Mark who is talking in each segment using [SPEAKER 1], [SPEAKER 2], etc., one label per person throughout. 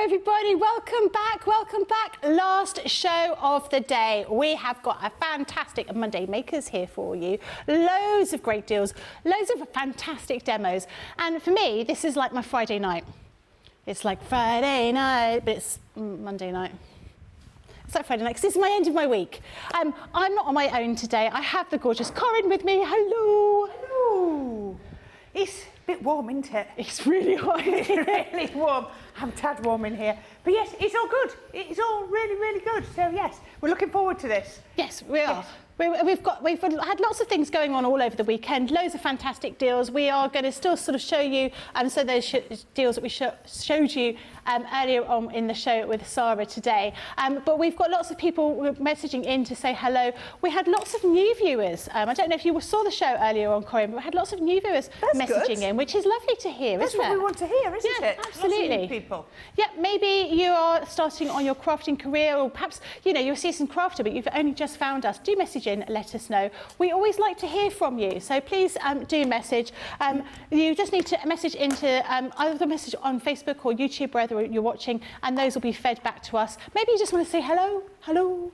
[SPEAKER 1] everybody, welcome back. Last show of the day. We have got a fantastic Monday Makers here for you. Loads of great deals, loads of fantastic demos. And for me, this is like my Friday night. It's like Friday night, but it's Monday night. It's like Friday night, because this is my end of my week. I'm not on my own today. I have the gorgeous Corrine with me. Hello.
[SPEAKER 2] Hello. It's a bit warm, isn't it?
[SPEAKER 1] It's really hot.
[SPEAKER 2] It's really warm. I'm tad warm in here. But yes, it's all good. It's all really, really good. So yes, we're looking forward to this.
[SPEAKER 1] Yes, we are. Yes. We've had lots of things going on all over the weekend, loads of fantastic deals. We are going to still sort of show you so those deals that we showed you earlier on in the show with Sara today. But we've got lots of people messaging in to say hello. We had lots of new viewers. I don't know if you saw the show earlier on, Corrine, but we had lots of new viewers messaging in, which is lovely to hear,
[SPEAKER 2] isn't it? That's what we want to hear, isn't it?
[SPEAKER 1] Absolutely.
[SPEAKER 2] Lots of new people.
[SPEAKER 1] Yeah, maybe you are starting on your crafting career, or perhaps you're a seasoned crafter, but you've only just found us. Do message in, let us know. We always like to hear from you, so please do message. You just need to message into either message on Facebook or YouTube, wherever you're watching, and those will be fed back to us. Maybe you just want to say hello.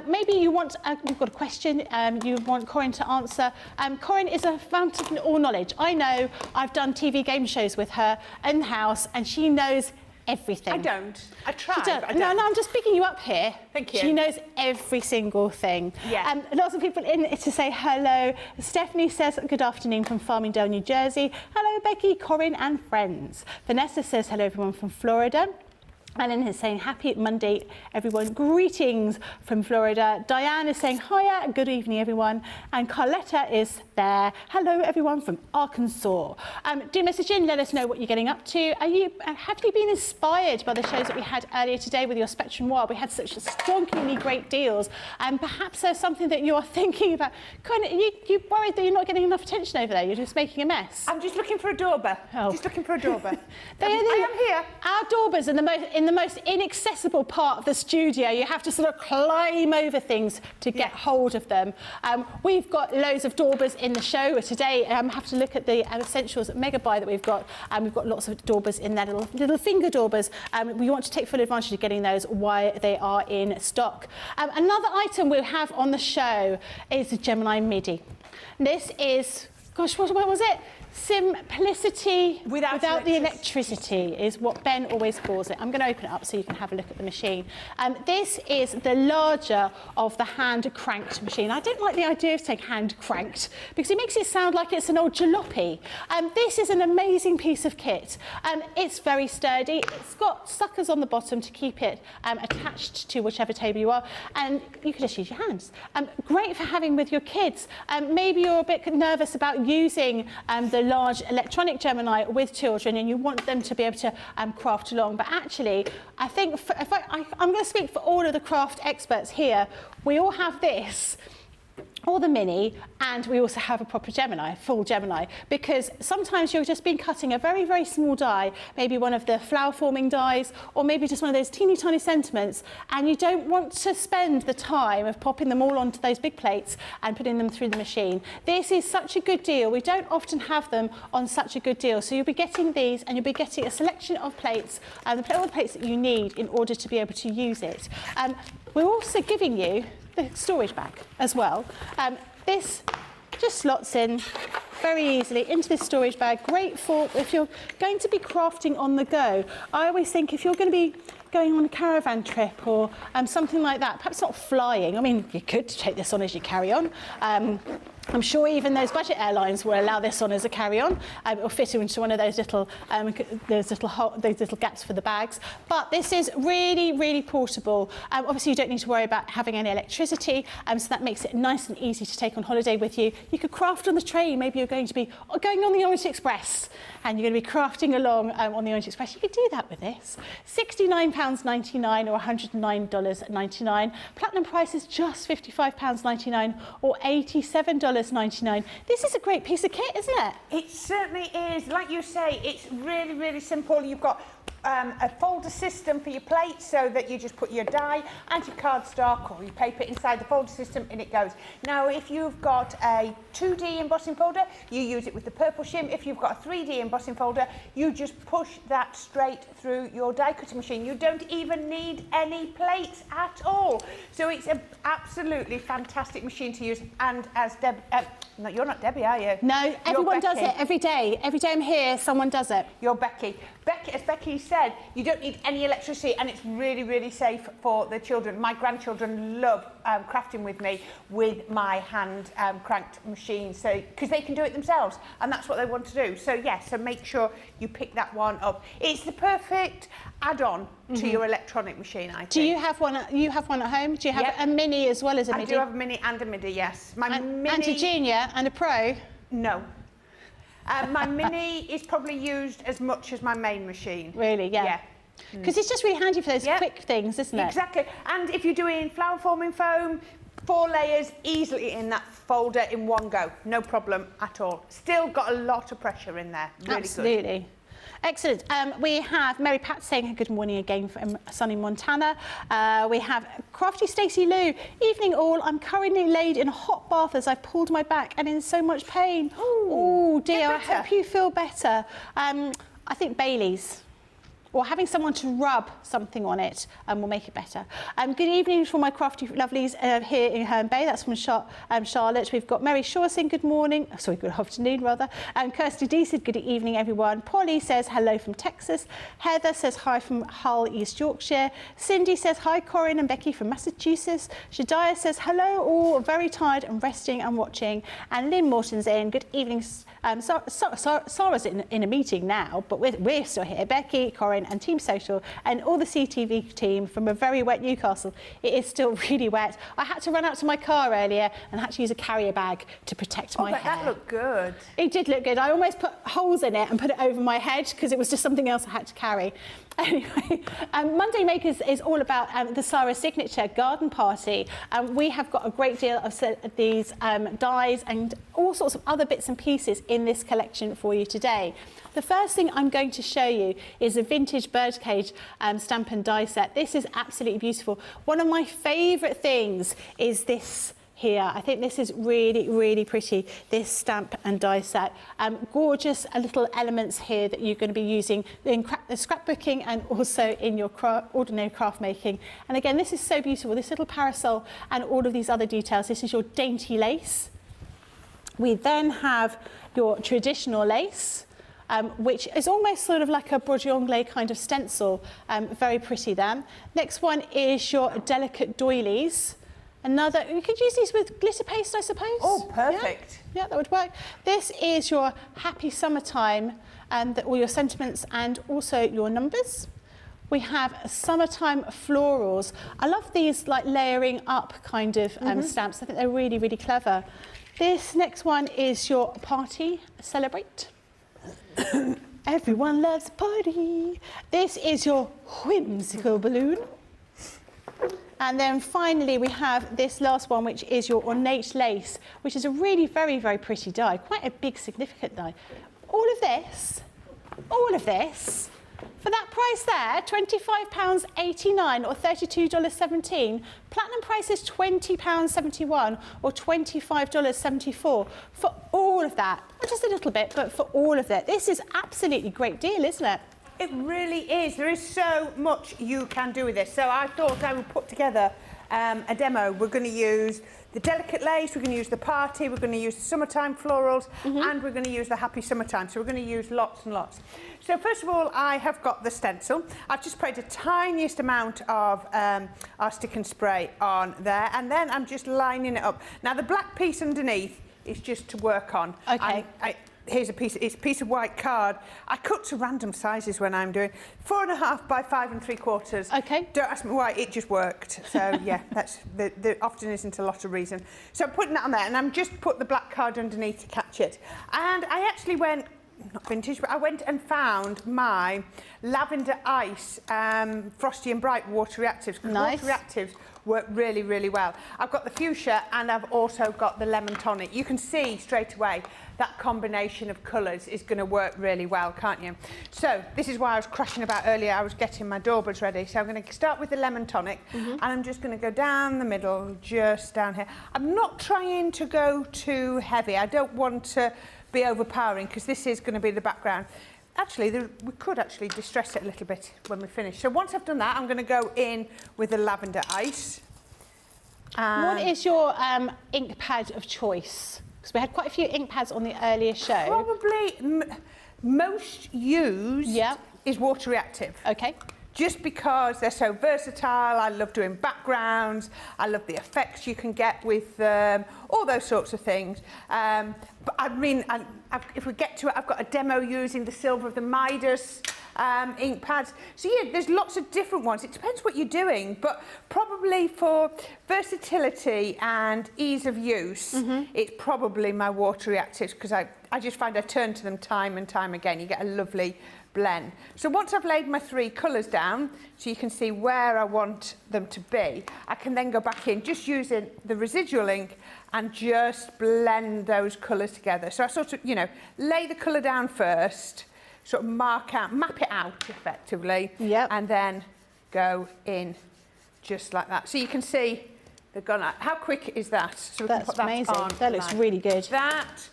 [SPEAKER 1] Maybe you want, you've got a question you want Corrine to answer. Corrine is a fountain of all knowledge. I know, I've done TV game shows with her in the house, and she knows everything.
[SPEAKER 2] I don't. I try.
[SPEAKER 1] No, I'm just picking you up here.
[SPEAKER 2] Thank you.
[SPEAKER 1] She knows every single thing.
[SPEAKER 2] Yeah.
[SPEAKER 1] Lots of people in to say hello. Stephanie says good afternoon from Farmingdale, New Jersey. Hello, Becky, Corrine and friends. Vanessa says hello, everyone from Florida. Ellen is saying happy Monday, everyone. Greetings from Florida. Diane is saying hiya, good evening, everyone. And Carletta is there. Hello, everyone from Arkansas. Do message in, let us know what you're getting up to. Have you been inspired by the shows that we had earlier today with your Spectrum Noir? We had such strongly great deals. And perhaps there's something that you are thinking about. You worried that you're not getting enough attention over there? You're just making a mess.
[SPEAKER 2] I'm just looking for a doorbell.
[SPEAKER 1] Oh.
[SPEAKER 2] Just looking for a doorbell.
[SPEAKER 1] I
[SPEAKER 2] am here.
[SPEAKER 1] Our doorbells are in the most inaccessible part of the studio. You have to sort of climb over things to get hold of them. We've got loads of doorbells in the show today. Have to look at the essentials at Mega Buy that we've got. We've got lots of doorbells in there, little finger doorbells. We want to take full advantage of getting those while they are in stock. Another item we have on the show is the Gemini MIDI. This is, gosh, what was it? Simplicity without the electricity is what Ben always calls it. I'm going to open it up so you can have a look at the machine. This is the larger of the hand-cranked machine. I don't like the idea of saying hand-cranked because it makes it sound like it's an old jalopy. This is an amazing piece of kit. It's very sturdy. It's got suckers on the bottom to keep it attached to whichever table you are, and you can just use your hands. Great for having with your kids. Maybe you're a bit nervous about using the large electronic Gemini with children and you want them to be able to craft along, but actually I think I'm going to speak for all of the craft experts here. We all have this, or the Mini, and we also have a proper Gemini, full Gemini, because sometimes you've just been cutting a very, very small die, maybe one of the flower forming dies, or maybe just one of those teeny tiny sentiments, and you don't want to spend the time of popping them all onto those big plates and putting them through the machine. This is such a good deal. We don't often have them on such a good deal, so you'll be getting these and you'll be getting a selection of plates, all the plates that you need in order to be able to use it. We're also giving you the storage bag as well. This just slots in very easily into this storage bag. Great for if you're going to be crafting on the go. I always think if you're going to be going on a caravan trip or something like that, perhaps not flying. I mean, you could take this on as you carry on. I'm sure even those budget airlines will allow this on as a carry-on. It will fit into one of those little gaps for the bags. But this is really, really portable. Obviously, you don't need to worry about having any electricity, so that makes it nice and easy to take on holiday with you. You could craft on the train. Maybe you're going to be going on the Orient Express, and you're going to be crafting along on the Orient Express. You could do that with this. £69.99 or $109.99. Platinum price is just £55.99 or $87.99. This is a great piece of kit, isn't it?
[SPEAKER 2] It certainly is. Like you say, it's really, really simple. You've got a folder system for your plates so that you just put your die and your cardstock or your paper inside the folder system and it goes. Now, if you've got a 2D embossing folder, you use it with the purple shim. If you've got a 3D embossing folder, you just push that straight through your die cutting machine. You don't even need any plates at all. So it's an absolutely fantastic machine to use. And as Deb, no, you're not Debbie, are you?
[SPEAKER 1] No, everyone does
[SPEAKER 2] Becky.
[SPEAKER 1] it every day. Every day I'm here, someone does it.
[SPEAKER 2] You're Becky. Becky, as Becky said, you don't need any electricity and it's really, really safe for the children. My grandchildren love crafting with me with my hand cranked machine, so because they can do it themselves and that's what they want to do. So yes, so make sure you pick that one up. It's the perfect add-on to your electronic machine, I think.
[SPEAKER 1] Do you have one? You have one at home? Do you have a mini as well as a MIDI?
[SPEAKER 2] I do have a mini and a MIDI, yes. My mini...
[SPEAKER 1] And a junior and a pro?
[SPEAKER 2] No. My mini is probably used as much as my main machine.
[SPEAKER 1] Really, yeah. Because it's just really handy for those quick things, isn't it?
[SPEAKER 2] Exactly. And if you're doing flower forming foam, 4 layers easily in that folder in one go. No problem at all. Still got a lot of pressure in there. Really
[SPEAKER 1] Absolutely.
[SPEAKER 2] Good.
[SPEAKER 1] Excellent. We have Mary Pat saying good morning again from sunny Montana. We have Crafty Stacey Lou. Evening all. I'm currently laid in a hot bath as I've pulled my back and in so much pain. Oh dear. I hope you feel better. I think Bailey's, or having someone to rub something on it will make it better. Good evening from my crafty lovelies here in Herne Bay. That's from Charlotte. We've got Mary Shaw saying good morning. Sorry, good afternoon rather. Kirsty D said good evening everyone. Polly says hello from Texas. Heather says hi from Hull, East Yorkshire. Cindy says hi Corrine and Becky from Massachusetts. Shadiah says hello all, very tired and resting and watching. And Lynn Morton's in. Good evening. Sara's in a meeting now, but we're still here. Becky, Corrine and Team Social and all the CTV team from a very wet Newcastle. It is still really wet. I had to run out to my car earlier and had to use a carrier bag to protect my hair.
[SPEAKER 2] That looked good.
[SPEAKER 1] It did look good. I almost put holes in it and put it over my head because it was just something else I had to carry. Anyway, Monday Makers is all about the Sara Signature Garden Party. We have got a great deal of these dies and all sorts of other bits and pieces in this collection for you today. The first thing I'm going to show you is a vintage birdcage stamp and die set. This is absolutely beautiful. One of my favourite things is this here. I think this is really, really pretty, this stamp and die set. Gorgeous little elements here that you're going to be using in scrapbooking and also in your ordinary craft making. And again, this is so beautiful, this little parasol and all of these other details. This is your dainty lace. We then have your traditional lace, which is almost sort of like a Bourgeois kind of stencil. Very pretty then. Next one is your delicate doilies. Another, you could use these with glitter paste, I suppose.
[SPEAKER 2] Oh, perfect.
[SPEAKER 1] Yeah, that would work. This is your happy summertime, all your sentiments and also your numbers. We have summertime florals. I love these like layering up kind of stamps. I think they're really, really clever. This next one is your party, celebrate. Everyone loves a party. This is your whimsical balloon. And then finally we have this last one, which is your ornate lace, which is a really very, very pretty die, quite a big, significant die. All of this, for that price there, £25.89 or $32.17. Platinum price is £20.71 or $25.74 for all of that. Not just a little bit, but for all of that. This is absolutely a great deal, isn't it?
[SPEAKER 2] It really is. There is so much you can do with this. So I thought I would put together a demo. We're going to use the delicate lace, we're going to use the party, we're going to use the summertime florals, and we're going to use the happy summertime. So we're going to use lots and lots. So first of all, I have got the stencil. I've just sprayed the tiniest amount of our stick and spray on there, and then I'm just lining it up. Now the black piece underneath is just to work on.
[SPEAKER 1] Okay.
[SPEAKER 2] Here's a piece. It's a piece of white card. I cut to random sizes when I'm doing 4.5 by 5 3/4.
[SPEAKER 1] Okay.
[SPEAKER 2] Don't ask me why. It just worked. So yeah, that's there often isn't a lot of reason. So I'm putting that on there, and I'm just put the black card underneath to catch it. And I actually went, not vintage, but I went and found my lavender ice Frosty and Bright water reactives.
[SPEAKER 1] Nice.
[SPEAKER 2] Water reactives work really, really well. I've got the fuchsia and I've also got the lemon tonic. You can see straight away that combination of colours is going to work really well, can't you? So this is why I was crashing about earlier. I was getting my daubers ready. So I'm going to start with the lemon tonic and I'm just going to go down the middle, just down here. I'm not trying to go too heavy. I don't want to be overpowering because this is going to be the background. Actually, we could actually distress it a little bit when we finish. So once I've done that, I'm going to go in with the lavender ice.
[SPEAKER 1] What is your ink pad of choice? Because we had quite a few ink pads on the earlier show.
[SPEAKER 2] Probably most used is water reactive.
[SPEAKER 1] Okay.
[SPEAKER 2] Just because they're so versatile. I love doing backgrounds. I love the effects you can get with them, all those sorts of things. But I mean, if we get to it, I've got a demo using the Silver of the Midas ink pads. So yeah, there's lots of different ones. It depends what you're doing, but probably for versatility and ease of use, it's probably my water reactives because I just find I turn to them time and time again. You get a lovely blend. So once I've laid my 3 colours down, so you can see where I want them to be, I can then go back in just using the residual ink and just blend those colours together. So I sort of, you know, lay the colour down first, sort of map it out effectively, and then go in just like that. So you can see they've gone out. How quick is that? So we can put that
[SPEAKER 1] amazing.
[SPEAKER 2] on.
[SPEAKER 1] That looks really good.
[SPEAKER 2] That.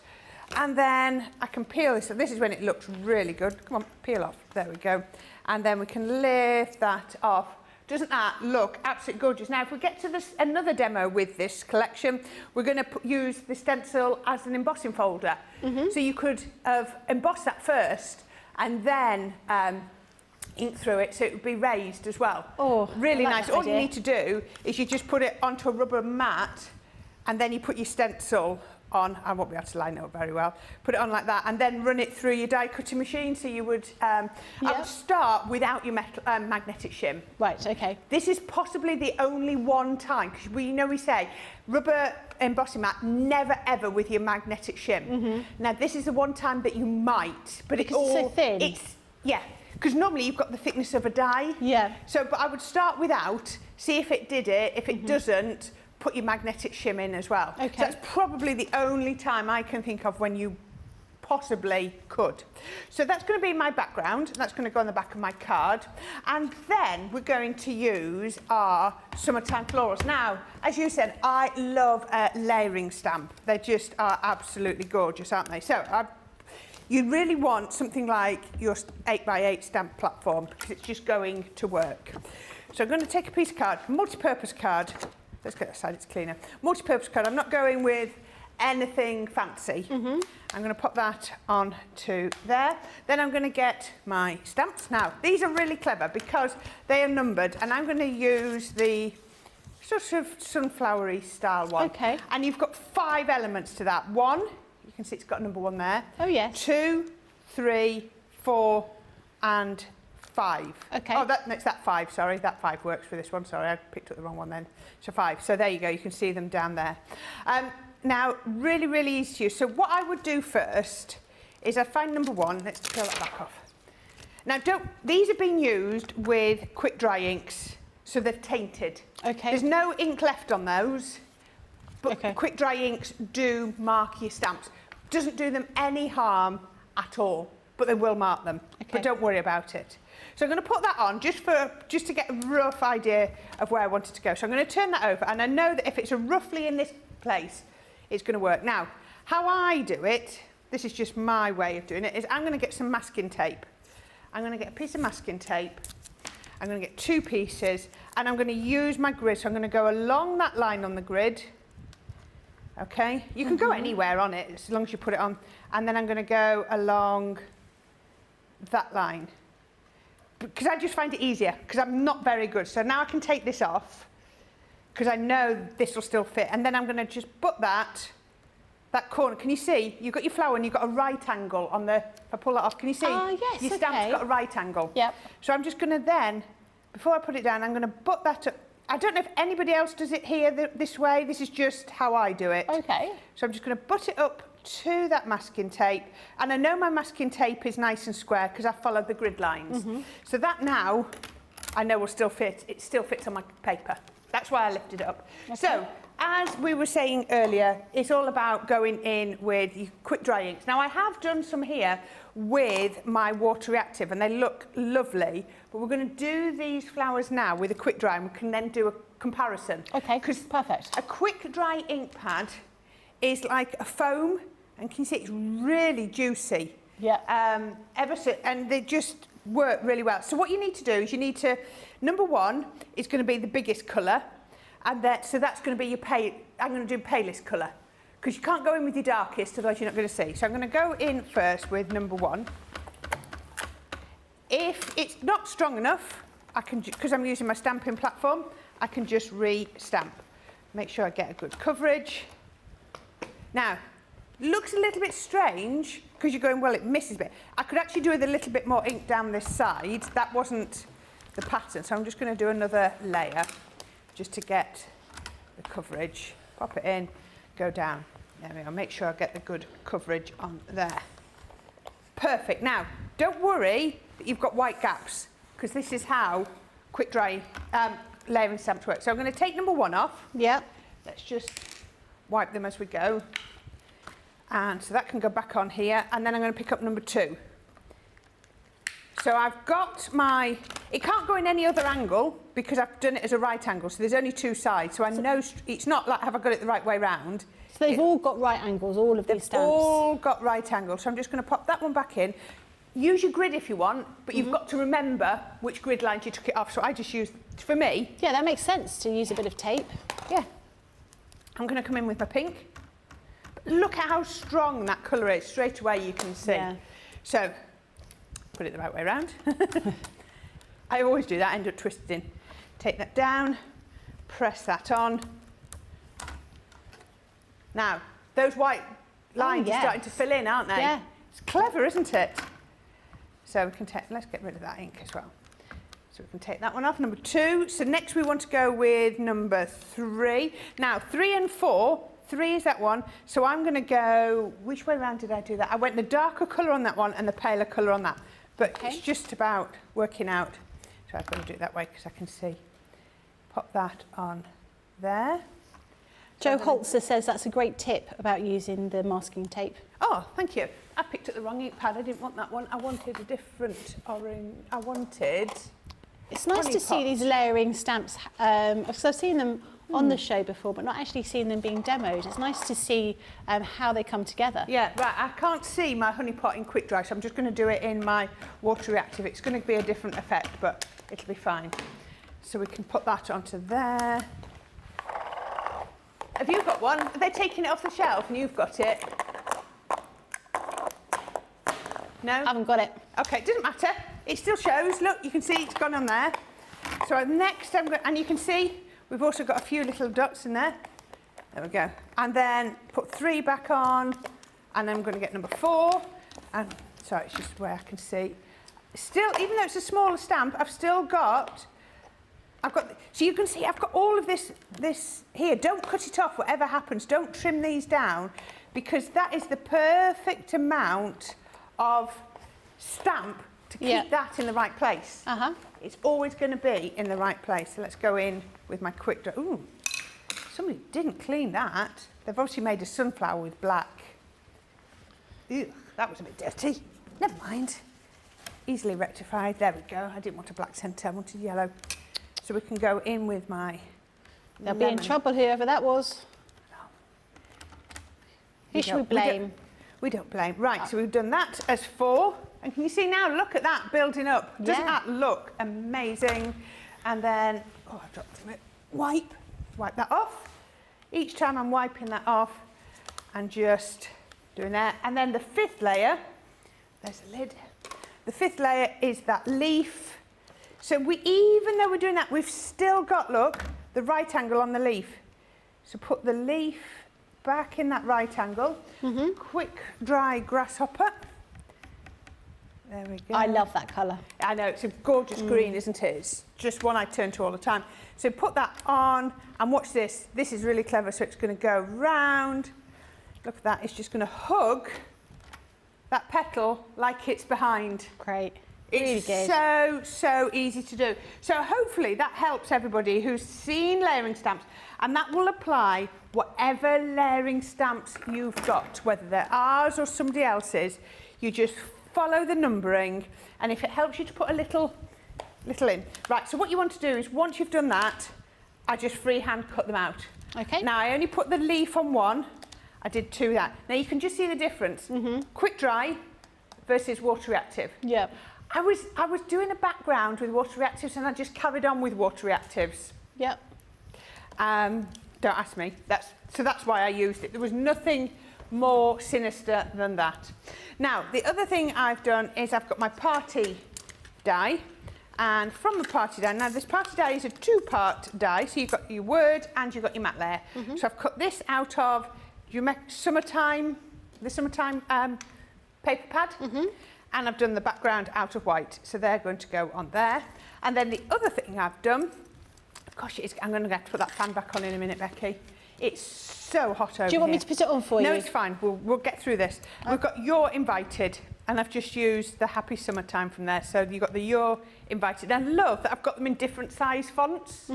[SPEAKER 2] And then I can peel this. So this is when it looks really good. Come on, peel off. There we go. And then we can lift that off. Doesn't that look absolutely gorgeous? Now, if we get to this another demo with this collection, we're going to use the stencil as an embossing folder. So you could have embossed that first and then ink through it, so it would be raised as well.
[SPEAKER 1] Oh,
[SPEAKER 2] really
[SPEAKER 1] I like
[SPEAKER 2] nice.
[SPEAKER 1] that
[SPEAKER 2] All
[SPEAKER 1] idea.
[SPEAKER 2] you need to do is you just put it onto a rubber mat and then you put your stencil on. I won't be able to line it up very well. Put it on like that and then run it through your die cutting machine. So you would, I would start without your metal, magnetic shim.
[SPEAKER 1] Right, okay.
[SPEAKER 2] This is possibly the only one time, because we say rubber embossing mat, never ever with your magnetic shim. Now this is the one time that you might, but
[SPEAKER 1] Because it's so thin.
[SPEAKER 2] Because normally you've got the thickness of a die. So, but I would start without, see if it did it. If it doesn't, put your magnetic shim in as well.
[SPEAKER 1] Okay.
[SPEAKER 2] So that's probably the only time I can think of when you possibly could. So that's going to be my background. That's going to go on the back of my card. And then we're going to use our summertime florals. Now, as you said, I love a layering stamp. They just are absolutely gorgeous, aren't they? So you really want something like your 8x8 stamp platform because it's just going to work. So I'm going to take a piece of card, multi-purpose card. Let's get that side, it's cleaner. Multi-purpose card. I'm not going with anything fancy. I'm going to pop that on to there. Then I'm going to get my stamps. Now, these are really clever because they are numbered, and I'm going to use the sort of sunflowery style one.
[SPEAKER 1] Okay.
[SPEAKER 2] And you've got 5 elements to that. 1, you can see it's got number 1 there.
[SPEAKER 1] Oh, yes.
[SPEAKER 2] 2, 3, 4, and 5.
[SPEAKER 1] Okay.
[SPEAKER 2] Oh, it's that 5, sorry. That 5 works for this one. Sorry, I picked up the wrong one then. So 5. So there you go. You can see them down there. Now, really, really easy to use. So what I would do first is I'd find number 1. Let's peel that back off. Now, these have been used with quick dry inks, so they're tainted.
[SPEAKER 1] Okay.
[SPEAKER 2] There's no ink left on those, but
[SPEAKER 1] Okay.
[SPEAKER 2] quick dry inks do mark your stamps. Doesn't do them any harm at all, but they will mark them.
[SPEAKER 1] Okay.
[SPEAKER 2] But don't worry about it. So I'm going to put that on just to get a rough idea of where I want it to go. So I'm going to turn that over, and I know that if it's roughly in this place, it's going to work. Now, how I do it, this is just my way of doing it, is I'm going to get some masking tape. I'm going to get a piece of masking tape. I'm going to get 2 pieces, and I'm going to use my grid. So I'm going to go along that line on the grid. Okay, you can go anywhere on it as long as you put it on, and then I'm going to go along that line because I just find it easier because I'm not very good. So now I can take this off because I know this will still fit, and then I'm going to just put that corner. Can you see? You've got your flower and you've got a right angle on the. If I pull that off, can you see?
[SPEAKER 1] Yes,
[SPEAKER 2] your stamp's got a right angle.
[SPEAKER 1] Yep.
[SPEAKER 2] So I'm just going to then, before I put it down, I'm going to put that up. I don't know if anybody else does it here this way. This is just how I do it.
[SPEAKER 1] Okay.
[SPEAKER 2] So I'm just going to butt it up to that masking tape. And I know my masking tape is nice and square because I followed the grid lines. So that now, I know will still fit. It still fits on my paper. That's why I lifted it up. Okay. So, as we were saying earlier, it's all about going in with quick dry inks. Now, I have done some here with my water reactive and they look lovely, but we're going to do these flowers now with a quick dry and we can then do a comparison.
[SPEAKER 1] Okay, perfect.
[SPEAKER 2] A quick dry ink pad is like a foam, and can you see it's really juicy?
[SPEAKER 1] Yeah.
[SPEAKER 2] And they just work really well. So what you need to do is you need to, number one is going to be the biggest colour, and so that's going to be your I'm going to do palest colour, because you can't go in with your darkest, otherwise you're not going to see. So I'm going to go in first with number one. If it's not strong enough, I can, because I'm using my stamping platform, I can just re-stamp. Make sure I get a good coverage. Now, looks a little bit strange because you're going, well, it misses a bit. I could actually do with a little bit more ink down this side. That wasn't the pattern, so I'm just going to do another layer just to get the coverage. Pop it in, go down. There we go. Make sure I get the good coverage on there. Perfect. Now, don't worry that you've got white gaps, because this is how quick dry layering stamps work. So I'm going to take number one off.
[SPEAKER 1] Yeah.
[SPEAKER 2] Let's just wipe them as we go. And so that can go back on here, and then I'm going to pick up number two. So I've got it can't go in any other angle because I've done it as a right angle, so there's only two sides, so I know it's not like have I got it the right way round.
[SPEAKER 1] So they've all got right angles, all of these stamps?
[SPEAKER 2] They've all got right angles, so I'm just going to pop that one back in. Use your grid if you want, but you've got to remember which grid lines you took it off, so I just used, for me...
[SPEAKER 1] Yeah, that makes sense to use a bit of tape.
[SPEAKER 2] Yeah. I'm going to come in with my pink. Look at how strong that colour is, straight away you can see. Yeah. So, put it the right way around. I always do that, end up twisting. Take that down, press that on. Now, those white lines are starting to fill in, aren't they?
[SPEAKER 1] Yeah.
[SPEAKER 2] It's clever, isn't it? So we can let's get rid of that ink as well. So we can take that one off, number two. So next we want to go with number three. Now, 3 and 4. 3 is that one, so I'm going to go, which way around did I do that? I went the darker colour on that one and the paler colour on that, but it's just about working out. So I've got to do it that way because I can see. Pop that on there.
[SPEAKER 1] Jo Holzer says that's a great tip about using the masking tape.
[SPEAKER 2] Oh, thank you. I picked up the wrong ink pad, I didn't want that one. I wanted a different orange,
[SPEAKER 1] It's nice to see these layering stamps, because I've seen them on the show before, but not actually seen them being demoed. It's nice to see how they come together.
[SPEAKER 2] Yeah, right, I can't see my honey pot in quick dry, so I'm just going to do it in my water reactive. It's going to be a different effect, but it'll be fine. So we can put that onto there. Have you got one? Are they taking it off the shelf and you've got it? No?
[SPEAKER 1] I haven't got it.
[SPEAKER 2] Okay, it doesn't matter. It still shows. Look, you can see it's gone on there. So next I'm going, and you can see we've also got a few little dots in there. There we go. And then put 3 back on, and then I'm going to get number 4. And sorry, it's just where I can see. Still, even though it's a smaller stamp, I've got, so you can see I've got all of this here. Don't cut it off, whatever happens. Don't trim these down, because that is the perfect amount of stamp to keep that in the right place. It's always going to be in the right place. So let's go in with my quick dry. Ooh, somebody didn't clean that. They've obviously made a sunflower with black. Ew, that was a bit dirty. Never mind. Easily rectified. There we go. I didn't want a black centre, I wanted yellow. So we can go in with my
[SPEAKER 1] They'll be in trouble, whoever that was. Who should we blame?
[SPEAKER 2] We don't blame. Right, so we've done that as 4. And can you see now, look at that building up. Doesn't that look amazing? And then, oh, I dropped it. Wipe that off. Each time I'm wiping that off and just doing that. And then the 5th layer, there's a lid. The 5th layer is that leaf. So even though we're doing that, we've still got, look, the right angle on the leaf. So put the leaf back in that right angle. Quick dry grasshopper. There we go.
[SPEAKER 1] I love that colour.
[SPEAKER 2] I know, it's a gorgeous green, isn't it? It's just one I turn to all the time. So put that on, and watch this. This is really clever, so it's going to go round. Look at that, it's just going to hug that petal like it's behind.
[SPEAKER 1] Great.
[SPEAKER 2] It's
[SPEAKER 1] Really good.
[SPEAKER 2] so easy to do. So hopefully that helps everybody who's seen layering stamps, and that will apply whatever layering stamps you've got, whether they're ours or somebody else's. You just follow the numbering, and if it helps you to put a little in. Right, so what you want to do is, once you've done that, I just freehand cut them out.
[SPEAKER 1] Okay.
[SPEAKER 2] Now I only put the leaf on one, I did two that. Now you can just see the difference. Quick dry versus water reactive.
[SPEAKER 1] Yeah.
[SPEAKER 2] I was doing a background with water reactives, and I just carried on with water reactives.
[SPEAKER 1] Yep.
[SPEAKER 2] Don't ask me. That's why I used it. There was nothing more sinister than that. Now, the other thing I've done is I've got my party die, and from the party die, now this party die is a two-part die, so you've got your word and you've got your matte layer. So I've cut this out of the summertime paper pad, and I've done the background out of white, so they're going to go on there. And then the other thing I've done, gosh, I'm going to have to put that fan back on in a minute, Becky. It's so hot over here.
[SPEAKER 1] Do you want me to put it on for you?
[SPEAKER 2] No, it's fine. We'll get through this. We've got You're Invited, and I've just used the Happy Summertime from there. So you've got the You're Invited. And I love that I've got them in different size fonts.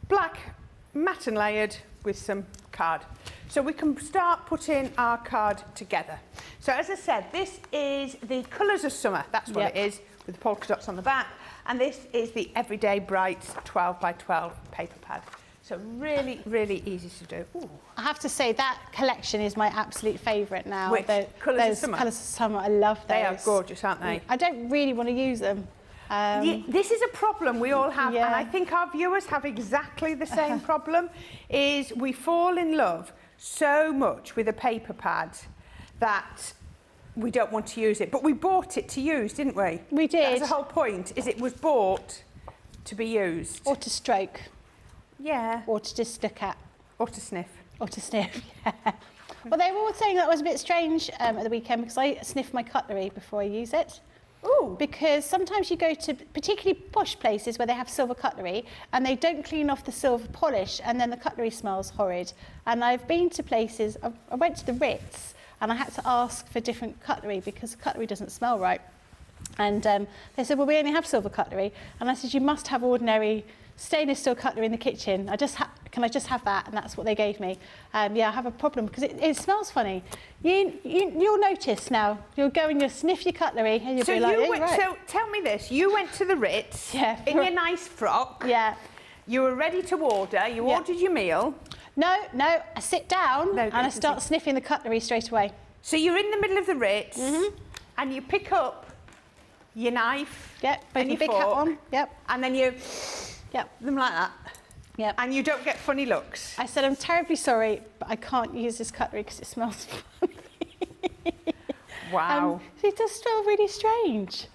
[SPEAKER 2] Black, matte and layered with some card. So we can start putting our card together. So as I said, this is the Colours of Summer. That's what it is, with the polka dots on the back. And this is the Everyday Brights 12 by 12 paper pad. So really, really easy to do. Ooh.
[SPEAKER 1] I have to say that collection is my absolute favourite now.
[SPEAKER 2] Which? Colours of Summer?
[SPEAKER 1] Colours of Summer, I love those.
[SPEAKER 2] They are gorgeous, aren't they?
[SPEAKER 1] I don't really want to use them.
[SPEAKER 2] This is a problem we all have, and I think our viewers have exactly the same problem, is we fall in love so much with a paper pad that we don't want to use it. But we bought it to use, didn't we?
[SPEAKER 1] We did.
[SPEAKER 2] That's the whole point, is it was bought to be used.
[SPEAKER 1] Or to stroke.
[SPEAKER 2] Yeah.
[SPEAKER 1] Or to just look at.
[SPEAKER 2] Or to sniff.
[SPEAKER 1] Or to sniff, yeah. Well, they were all saying that was a bit strange at the weekend, because I sniff my cutlery before I use it.
[SPEAKER 2] Ooh.
[SPEAKER 1] Because sometimes you go to particularly posh places where they have silver cutlery and they don't clean off the silver polish, and then the cutlery smells horrid. And I've been to places, I went to the Ritz and I had to ask for different cutlery because the cutlery doesn't smell right. And they said, well, we only have silver cutlery. And I said, you must have ordinary stainless steel cutlery in the kitchen. Can I just have that? And that's what they gave me. Yeah, I have a problem because it smells funny. You'll notice now. You'll go and you'll sniff your cutlery and you'll be like, right.
[SPEAKER 2] So tell me this, you went to the Ritz in your nice frock.
[SPEAKER 1] Yeah.
[SPEAKER 2] You were ready to order. You ordered your meal.
[SPEAKER 1] No, I sit down and I start sniffing the cutlery straight away.
[SPEAKER 2] So you're in the middle of the Ritz and you pick up your knife.
[SPEAKER 1] Yep,
[SPEAKER 2] and
[SPEAKER 1] your
[SPEAKER 2] your
[SPEAKER 1] big
[SPEAKER 2] fork,
[SPEAKER 1] hat on. Yep.
[SPEAKER 2] And then you them like that.
[SPEAKER 1] Yep.
[SPEAKER 2] And you don't get funny looks.
[SPEAKER 1] I said, I'm terribly sorry, but I can't use this cutlery because it smells funny.
[SPEAKER 2] Wow.
[SPEAKER 1] It does smell really strange.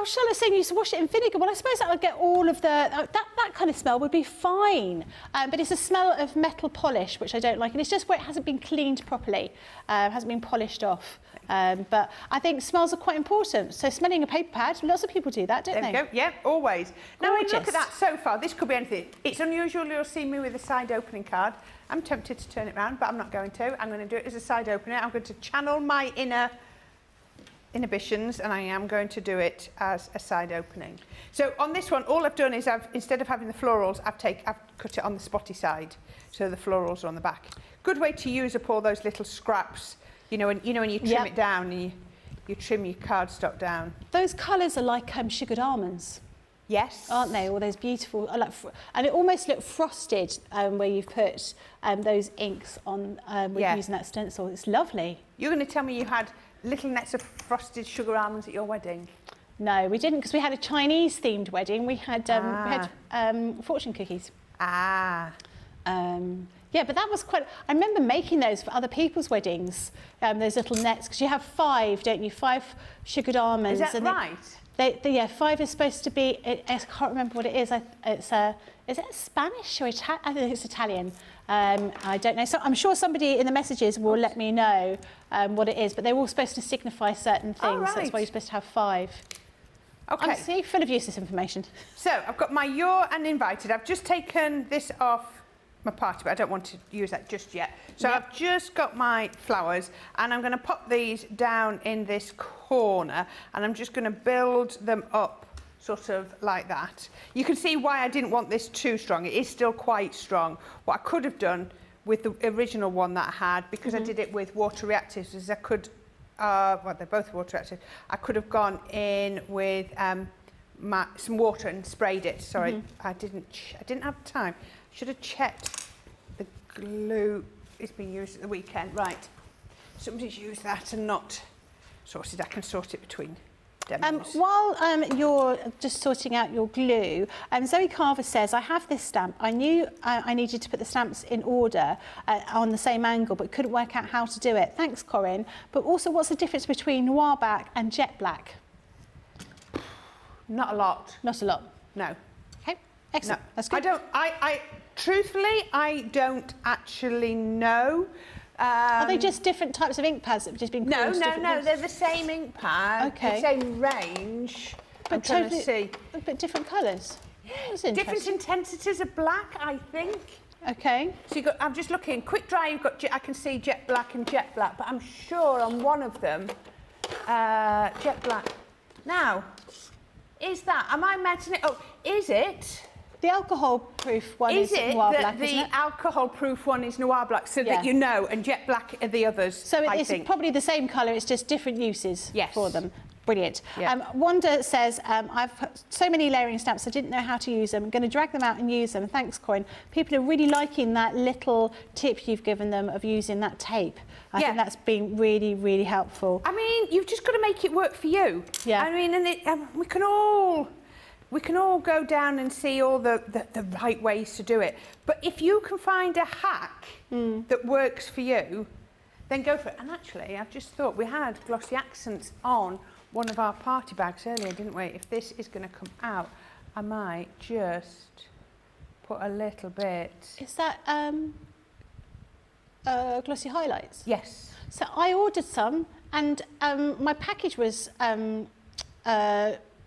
[SPEAKER 1] Charlotte saying you used to wash it in vinegar. Well, I suppose that would get all of the... that kind of smell would be fine. But it's a smell of metal polish, which I don't like. And it's just where it hasn't been cleaned properly, hasn't been polished off. But I think smells are quite important. So smelling a paper pad, lots of people do that, don't they?
[SPEAKER 2] There we go. Yeah, always. Now,
[SPEAKER 1] Gorgeous.
[SPEAKER 2] look at that so far. This could be anything. It's unusual you'll see me with a side opening card. I'm tempted to turn it round, but I'm not going to. I'm going to do it as a side opener. I'm going to channel my inhibitions, and I am going to do it as a side opening. So on this one, all I've done is instead of having the florals, I've cut it on the spotty side, so the florals are on the back. Good way to use up all those little scraps. You know when you trim it down and you trim your cardstock down.
[SPEAKER 1] Those colours are like sugared almonds.
[SPEAKER 2] Yes.
[SPEAKER 1] Aren't they? All those beautiful, and it almost looked frosted where you've put those inks on with using that stencil. It's lovely.
[SPEAKER 2] You're going to tell me you had little nets of frosted sugar almonds at your wedding?
[SPEAKER 1] No, we didn't, because we had a Chinese themed wedding. We had fortune cookies. Yeah, but that was quite... I remember making those for other people's weddings, those little nets, because you have 5, don't you? 5 sugared almonds.
[SPEAKER 2] Is that right?
[SPEAKER 1] Yeah, 5 is supposed to be... I can't remember what it is. Is it Spanish or Italian? I think it's Italian. I don't know. So I'm sure somebody in the messages will let me know what it is, but they're all supposed to signify certain things.
[SPEAKER 2] Oh, right.
[SPEAKER 1] So that's why you're supposed to have 5.
[SPEAKER 2] Okay.
[SPEAKER 1] I'm full of useless information.
[SPEAKER 2] So I've got my You're and Invited. I've just taken this off my party, but I don't want to use that just yet. So
[SPEAKER 1] Yep.
[SPEAKER 2] I've just got my flowers, and I'm going to pop these down in this corner, and I'm just going to build them up sort of like that. You can see why I didn't want this too strong. It is still quite strong. What I could have done with the original one that I had, because I did it with water reactives, is I could, well, they're both water reactive, I could have gone in with some water and sprayed it. Sorry, I didn't have time. Should have checked the glue is being used at the weekend. Right, somebody's used that and not sorted. I can sort it between demos.
[SPEAKER 1] While you're just sorting out your glue, Zoe Carver says, I have this stamp. I knew I needed to put the stamps in order on the same angle, but couldn't work out how to do it. Thanks, Corrine. But also, what's the difference between noir black and jet black?
[SPEAKER 2] Not a lot.
[SPEAKER 1] Not a lot.
[SPEAKER 2] No.
[SPEAKER 1] Okay, excellent.
[SPEAKER 2] No.
[SPEAKER 1] That's good.
[SPEAKER 2] Truthfully, I don't actually know.
[SPEAKER 1] Are they just different types of ink pads that have just been called different
[SPEAKER 2] No,
[SPEAKER 1] things?
[SPEAKER 2] they're the same ink pad,
[SPEAKER 1] Okay.
[SPEAKER 2] the same range.
[SPEAKER 1] But
[SPEAKER 2] I'm trying to see.
[SPEAKER 1] But different colours. That's
[SPEAKER 2] Different
[SPEAKER 1] interesting.
[SPEAKER 2] intensities of black, I think.
[SPEAKER 1] Okay.
[SPEAKER 2] So you've got, I'm just looking, quick dry, you've got, I can see jet black and jet black, but I'm sure on one of them, jet black. Now, is that, am I imagining it? Oh, is it?
[SPEAKER 1] The alcohol-proof one is
[SPEAKER 2] it
[SPEAKER 1] noir
[SPEAKER 2] that
[SPEAKER 1] black,
[SPEAKER 2] the
[SPEAKER 1] isn't it?
[SPEAKER 2] alcohol-proof one is noir black, so that you know, and jet black are the others,
[SPEAKER 1] So
[SPEAKER 2] I
[SPEAKER 1] it's
[SPEAKER 2] think.
[SPEAKER 1] probably the same colour, it's just different uses
[SPEAKER 2] Yes.
[SPEAKER 1] for them. Brilliant.
[SPEAKER 2] Yeah.
[SPEAKER 1] Wanda says, I've got so many layering stamps, I didn't know how to use them. I'm going to drag them out and use them. Thanks, Corrine. People are really liking that little tip you've given them of using that tape. I think that's been really, really helpful.
[SPEAKER 2] I mean, you've just got to make it work for you.
[SPEAKER 1] Yeah.
[SPEAKER 2] I mean, and we can all go down and see all the right ways to do it. But if you can find a hack that works for you, then go for it. And actually, I've just thought we had glossy accents on one of our party bags earlier, didn't we? If this is going to come out, I might just put a little bit.
[SPEAKER 1] Is that glossy highlights?
[SPEAKER 2] Yes.
[SPEAKER 1] So I ordered some, and my package was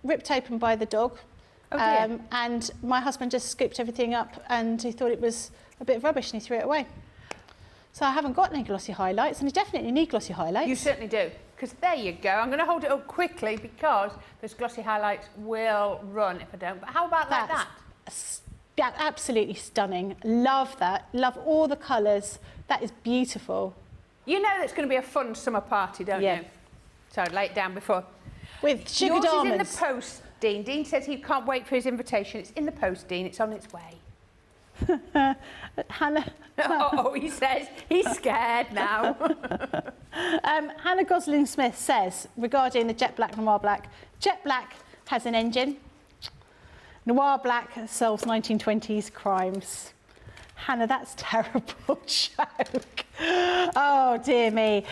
[SPEAKER 1] ripped open by the dog.
[SPEAKER 2] Oh dear.
[SPEAKER 1] And my husband just scooped everything up, and he thought it was a bit of rubbish, and he threw it away. So I haven't got any glossy highlights, and I definitely need glossy highlights.
[SPEAKER 2] You certainly do. Because there you go. I'm going to hold it up quickly because those glossy highlights will run if I don't. But how about like that?
[SPEAKER 1] Yeah, absolutely stunning. Love that. Love all the colours. That is beautiful.
[SPEAKER 2] You know that's going to be a fun summer party, don't you? So lay it down before.
[SPEAKER 1] With sugared
[SPEAKER 2] Yours
[SPEAKER 1] almonds.
[SPEAKER 2] is in the post, Dean. Dean says he can't wait for his invitation. It's in the post, Dean. It's on its way.
[SPEAKER 1] Hannah.
[SPEAKER 2] Oh, he says he's scared now.
[SPEAKER 1] Hannah Gosling-Smith says, regarding the jet black, noir black, jet black has an engine. Noir black solves 1920s crimes. Hannah, that's terrible joke. Oh, dear me.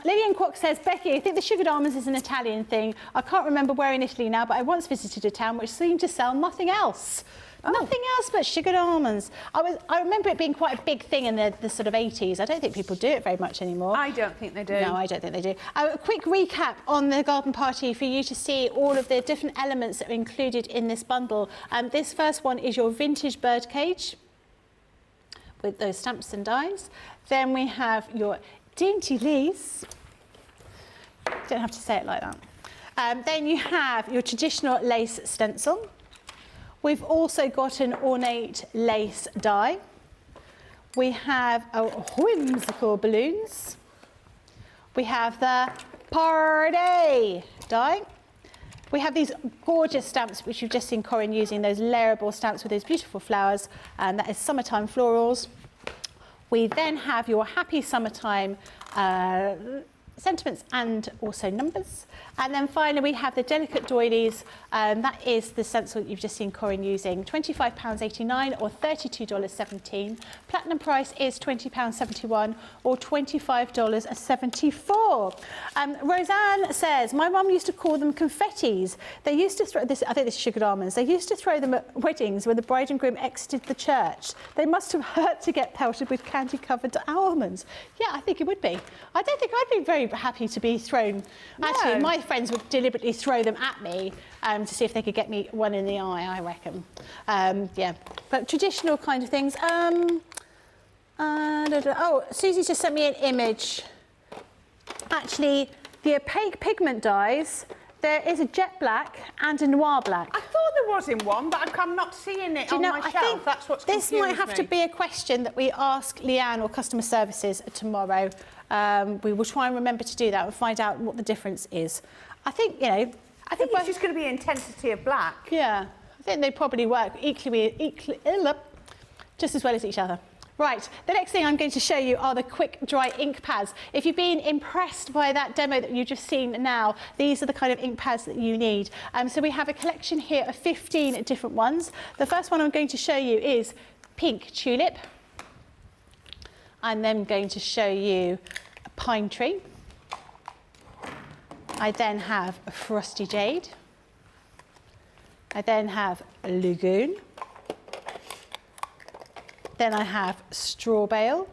[SPEAKER 1] Lillian Kwok says, Becky, I think the sugared almonds is an Italian thing. I can't remember where in Italy now, but I once visited a town which seemed to sell nothing else. Nothing else but sugared almonds. I remember it being quite a big thing in the sort of 80s. I don't think people do it very much anymore.
[SPEAKER 2] I don't think they do.
[SPEAKER 1] No, I don't think they do. A quick recap on the garden party for you to see all of the different elements that are included in this bundle. This first one is your vintage bird cage with those stamps and dies. Then we have your dainty lace. Don't have to say it like that. Then you have your traditional lace stencil. We've also got an ornate lace die. We have whimsical balloons. We have the party die. We have these gorgeous stamps, which you've just seen Corrine using, those layerable stamps with those beautiful flowers, and that is summertime florals. We then have your happy summertime sentiments and also numbers. And then finally we have the delicate doilies, that is the stencil that you've just seen Corrine using, £25.89 or $32.17. Platinum price is £20.71 or $25.74. Roseanne says, my mum used to call them confettis. They used to throw this, I think this is sugared almonds, they used to throw them at weddings when the bride and groom exited the church. They must have hurt to get pelted with candy-covered almonds. Yeah, I think it would be. I don't think I'd be very happy to be thrown.
[SPEAKER 2] No.
[SPEAKER 1] Actually, my friends would deliberately throw them at me to see if they could get me one in the eye, I reckon. Yeah, but traditional kind of things. Oh, Susie just sent me an image. Actually, the opaque pigment dyes, there is a jet black and a noir black.
[SPEAKER 2] I thought there was in one, but I'm not seeing it on my shelf.
[SPEAKER 1] I think
[SPEAKER 2] that's what's
[SPEAKER 1] this might have to be a question that we ask Leanne or customer services tomorrow. We will try and remember to do that and find out what the difference is. I think, you know...
[SPEAKER 2] I think it's just going to be intensity of black.
[SPEAKER 1] Yeah, I think they probably work equally just as well as each other. Right, the next thing I'm going to show you are the quick dry ink pads. If you've been impressed by that demo that you've just seen now, these are the kind of ink pads that you need. So we have a collection here of 15 different ones. The first one I'm going to show you is Pink Tulip. I'm then going to show you a Pine Tree. I then have a Frosty Jade. I then have a Lagoon. Then I have Straw Bale,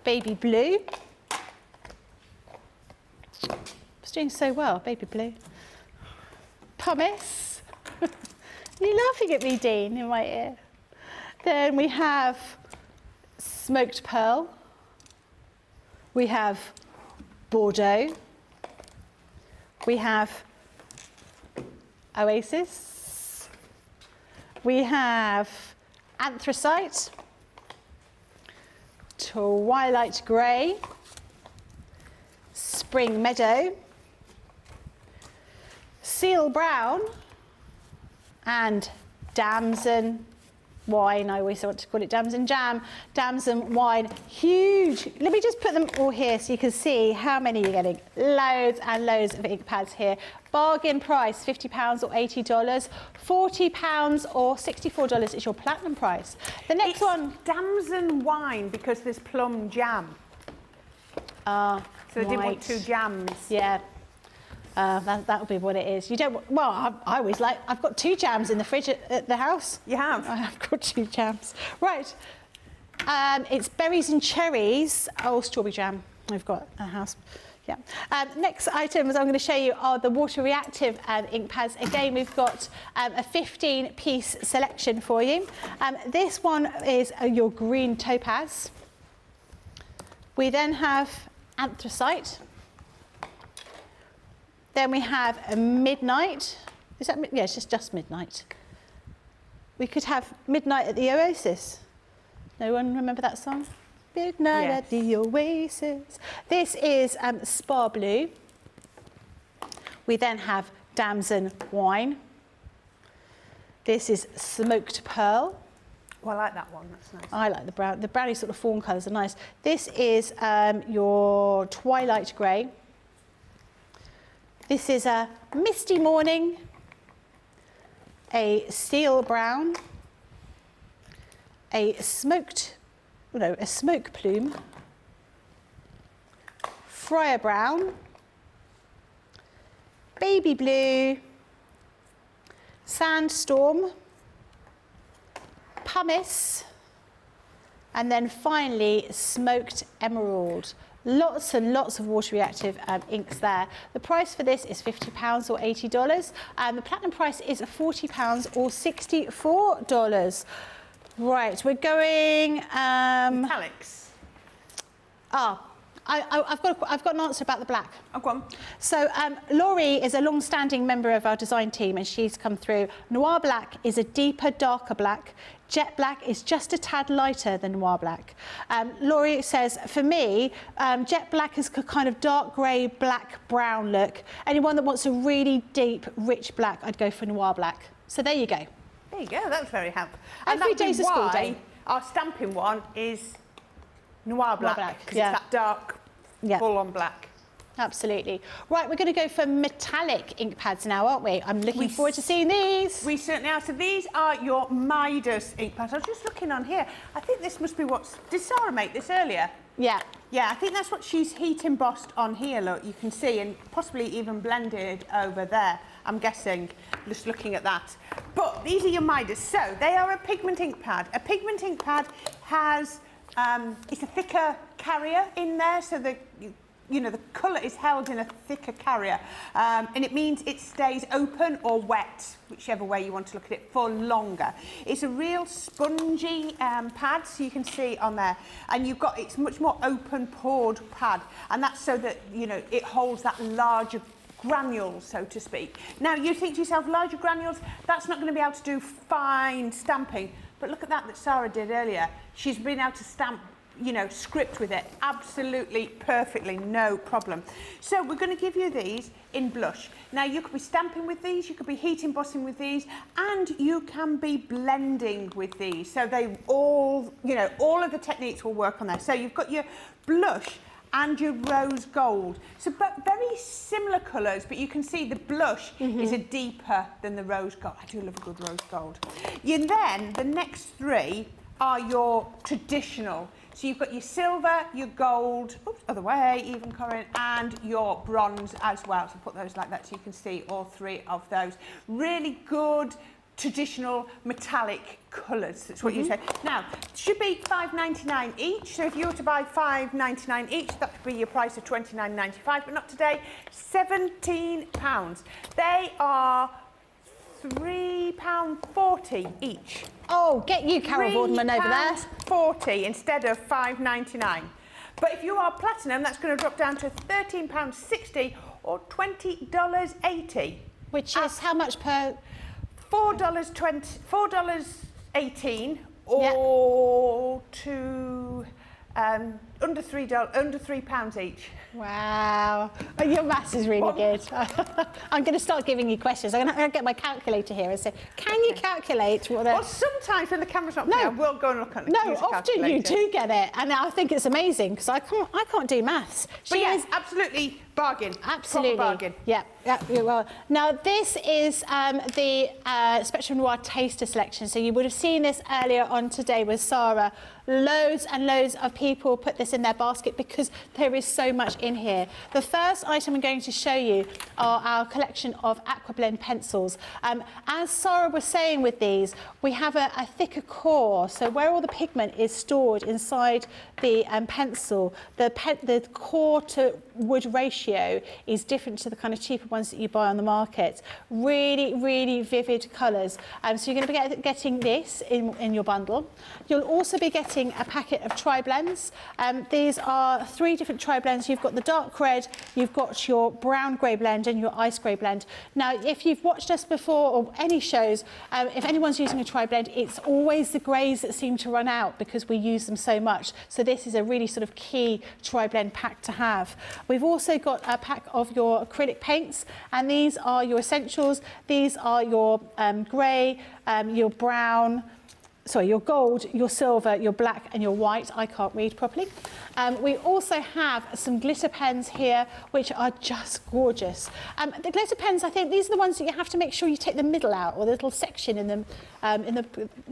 [SPEAKER 1] Baby Blue. It's doing so well, Baby Blue. Pumice. You're laughing at me, Dean, in my ear. Then we have Smoked Pearl. We have Bordeaux. We have Oasis. We have Anthracite, Twilight Grey, Spring Meadow, Seal Brown, and Damson Wine. I always want to call it Damson Jam. Damson Wine, huge. Let me just put them all here so you can see how many you're getting. Loads and loads of ink pads here. Bargain price, £50 or $80. £40 or $64 is your platinum price. The next one...
[SPEAKER 2] Damson Wine because there's plum jam. So they didn't want two jams.
[SPEAKER 1] Yeah. That would be what it is. You don't. Well, I always like. I've got 2 jams in the fridge at the house.
[SPEAKER 2] You have?
[SPEAKER 1] I have got 2 jams. Right. It's berries and cherries. Oh, strawberry jam. I've got a house. Yeah. Next items I'm going to show you are the water reactive ink pads. Again, we've got a 15-piece selection for you. This one is your green topaz. We then have anthracite. Then we have a midnight. Is that, yeah, it's just midnight. We could have Midnight at the Oasis. No one remember that song? Midnight at the Oasis. This is Spa Blue. We then have Damson Wine. This is Smoked Pearl.
[SPEAKER 2] Oh, I like that one, that's nice.
[SPEAKER 1] I like the brown. The brownie sort of fawn colours are nice. This is your Twilight Grey. This is a Misty Morning, a Steel Brown, a smoke plume, Friar Brown, Baby Blue, Sandstorm, Pumice, and then finally Smoked Emerald. Lots and lots of water reactive inks there. The price for this is £50 or $80. The platinum price is £40 or $64. Right, we're going...
[SPEAKER 2] Metallics.
[SPEAKER 1] I've got an answer about the black.
[SPEAKER 2] Oh, go on.
[SPEAKER 1] So Laurie is a long-standing member of our design team and she's come through. Noir black is a deeper, darker black. Jet black is just a tad lighter than noir black. Laurie says, for me, jet black is a kind of dark grey, black, brown look. Anyone that wants a really deep, rich black, I'd go for noir black. So there you go.
[SPEAKER 2] There you go, that's very helpful.
[SPEAKER 1] Every day's a school day.
[SPEAKER 2] Our stamping one is noir black, because
[SPEAKER 1] yeah.
[SPEAKER 2] it's that dark, full-on black.
[SPEAKER 1] Absolutely. Right, we're going to go for metallic ink pads now, aren't we? I'm looking forward to seeing these.
[SPEAKER 2] We certainly are. So these are your Midas ink pads. I was just looking on here. I think this must be what's... Did Sara make this earlier?
[SPEAKER 1] Yeah.
[SPEAKER 2] Yeah, I think that's what she's heat embossed on here, look, you can see, and possibly even blended over there, I'm guessing, just looking at that. But these are your Midas. So they are a pigment ink pad. A pigment ink pad has... it's a thicker carrier in there, so that you know, the colour is held in a thicker carrier, and it means it stays open or wet, whichever way you want to look at it, for longer. It's a real spongy pad, so you can see on there, and you've got, it's much more open pored pad, and that's so that, you know, it holds that larger granules, so to speak. Now, you think to yourself, larger granules, that's not going to be able to do fine stamping, but look at that Sara did earlier. She's been able to stamp, you know, script with it absolutely perfectly, no problem. So we're going to give you these in blush. Now, you could be stamping with these, you could be heat embossing with these, and you can be blending with these. So they all, you know, all of the techniques will work on there. So you've got your blush and your rose gold. So but very similar colours, but you can see the blush is a deeper than the rose gold. I do love a good rose gold. And then the next three are your traditional. So you've got your silver, your gold, oops, other way, even Corrine, and your bronze as well. So put those like that so you can see all three of those. Really good traditional metallic colours, that's what you say. Now, it should be $5.99 each, so if you were to buy $5.99 each, that would be your price of $29.95, but not today, £17. They are £3.40 each.
[SPEAKER 1] Oh, get you, Carol Vorderman, over there.
[SPEAKER 2] £3.40 instead of $5.99. But if you are platinum, that's going to drop down to £13.60 or $20.80.
[SPEAKER 1] Which is how much per?
[SPEAKER 2] $4.18 or to under £3 each.
[SPEAKER 1] Wow, oh, your maths is really good. I'm going to start giving you questions. I'm going to get my calculator here and say, can you calculate what
[SPEAKER 2] Well, sometimes when the camera's not playing, I will go and look at it.
[SPEAKER 1] No, often you do get it, and I think it's amazing because I can't do maths.
[SPEAKER 2] But yes, absolutely bargain.
[SPEAKER 1] Absolutely.
[SPEAKER 2] Proper bargain.
[SPEAKER 1] Yeah, well. Now, this is the Spectrum Noir Taster Selection. So you would have seen this earlier on today with Sara. Loads and loads of people put this in their basket because there is so much in here. The first item I'm going to show you are our collection of Aquablend pencils. As Sara was saying with these, we have a thicker core. So where all the pigment is stored inside the pencil, the core to wood ratio is different to the kind of cheaper ones that you buy on the market. Really, really vivid colours. So you're going to be getting this in your bundle. You'll also be getting a packet of tri-blends. These are 3 different tri-blends. You've got the dark red, you've got your brown grey blend and your ice grey blend. Now, if you've watched us before or any shows, if anyone's using a tri-blend, it's always the greys that seem to run out because we use them so much. So this is a really sort of key tri-blend pack to have. We've also got a pack of your acrylic paints, and these are your essentials. These are your grey, your brown, sorry, your gold, your silver, your black and your white. I can't read properly. We also have some glitter pens here, which are just gorgeous. The glitter pens, I think these are the ones that you have to make sure you take the middle out, or the little section in them.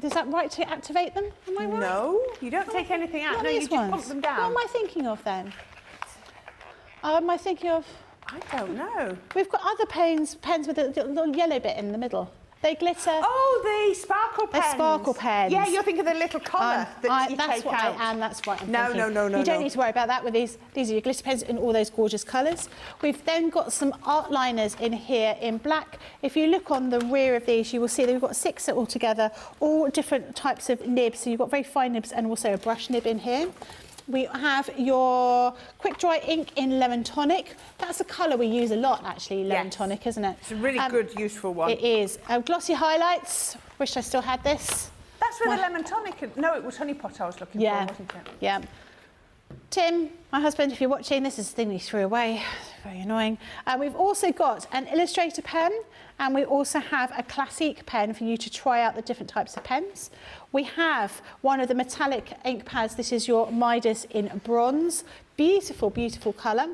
[SPEAKER 1] Is that right to activate them? Am I right?
[SPEAKER 2] No, you don't take anything out. No, you just pump them down.
[SPEAKER 1] What am I thinking of then? Am I thinking of?
[SPEAKER 2] I don't know.
[SPEAKER 1] We've got other pens with a little yellow bit in the middle. They glitter.
[SPEAKER 2] Oh, the sparkle pens.
[SPEAKER 1] The sparkle pens.
[SPEAKER 2] Yeah, you're thinking of the little collar that you
[SPEAKER 1] that's
[SPEAKER 2] take
[SPEAKER 1] what
[SPEAKER 2] out.
[SPEAKER 1] I am. That's what I'm
[SPEAKER 2] No.
[SPEAKER 1] thinking. You don't need to worry about that with these. These are your glitter pens in all those gorgeous colours. We've then got some art liners in here in black. If you look on the rear of these, you will see that we've got 6 altogether, all different types of nibs. So you've got very fine nibs and also a brush nib in here. We have your quick dry ink in lemon tonic. That's a colour we use a lot, actually, lemon tonic, isn't it?
[SPEAKER 2] It's a really good, useful one.
[SPEAKER 1] It is. Glossy highlights. Wish I still had this.
[SPEAKER 2] That's where the lemon tonic. No, it was honey pot I was looking for, wasn't it?
[SPEAKER 1] Yeah. Tim, my husband, if you're watching, this is the thing he threw away. Very annoying. We've also got an Illustrator pen, and we also have a Classique pen for you to try out the different types of pens. We have one of the metallic ink pads. This is your Midas in bronze. Beautiful, beautiful colour.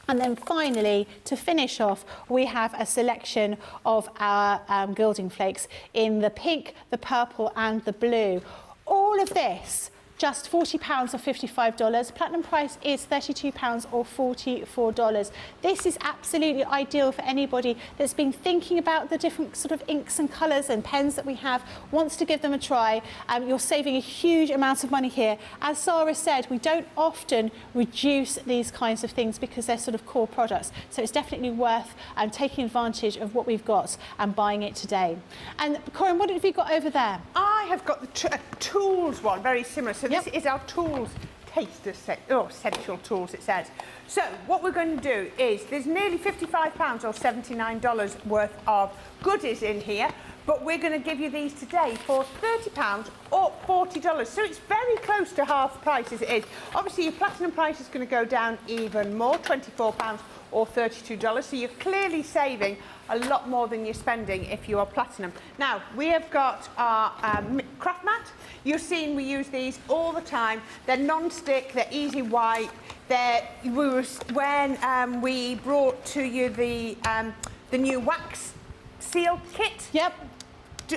[SPEAKER 1] And then finally, to finish off, we have a selection of our gilding flakes in the pink, the purple and the blue. All of this just £40 or $55. Platinum price is £32 or $44. This is absolutely ideal for anybody that's been thinking about the different sort of inks and colours and pens that we have, wants to give them a try. You're saving a huge amount of money here. As Sara said, we don't often reduce these kinds of things because they're sort of core products. So it's definitely worth taking advantage of what we've got and buying it today. And Corrine, what have you got over there?
[SPEAKER 2] I have got the tools one, very similar. So this is our tools taster set, essential tools it says. So what we're going to do is there's nearly £55 or $79 worth of goodies in here, but we're going to give you these today for £30 or $40. So it's very close to half price as it is. Obviously your platinum price is going to go down even more, £24 or $32. So you're clearly saving a lot more than you're spending if you are platinum. Now, we have got our craft mat. You've seen we use these all the time. They're non-stick, they're easy wipe. When we brought to you the new wax seal kit,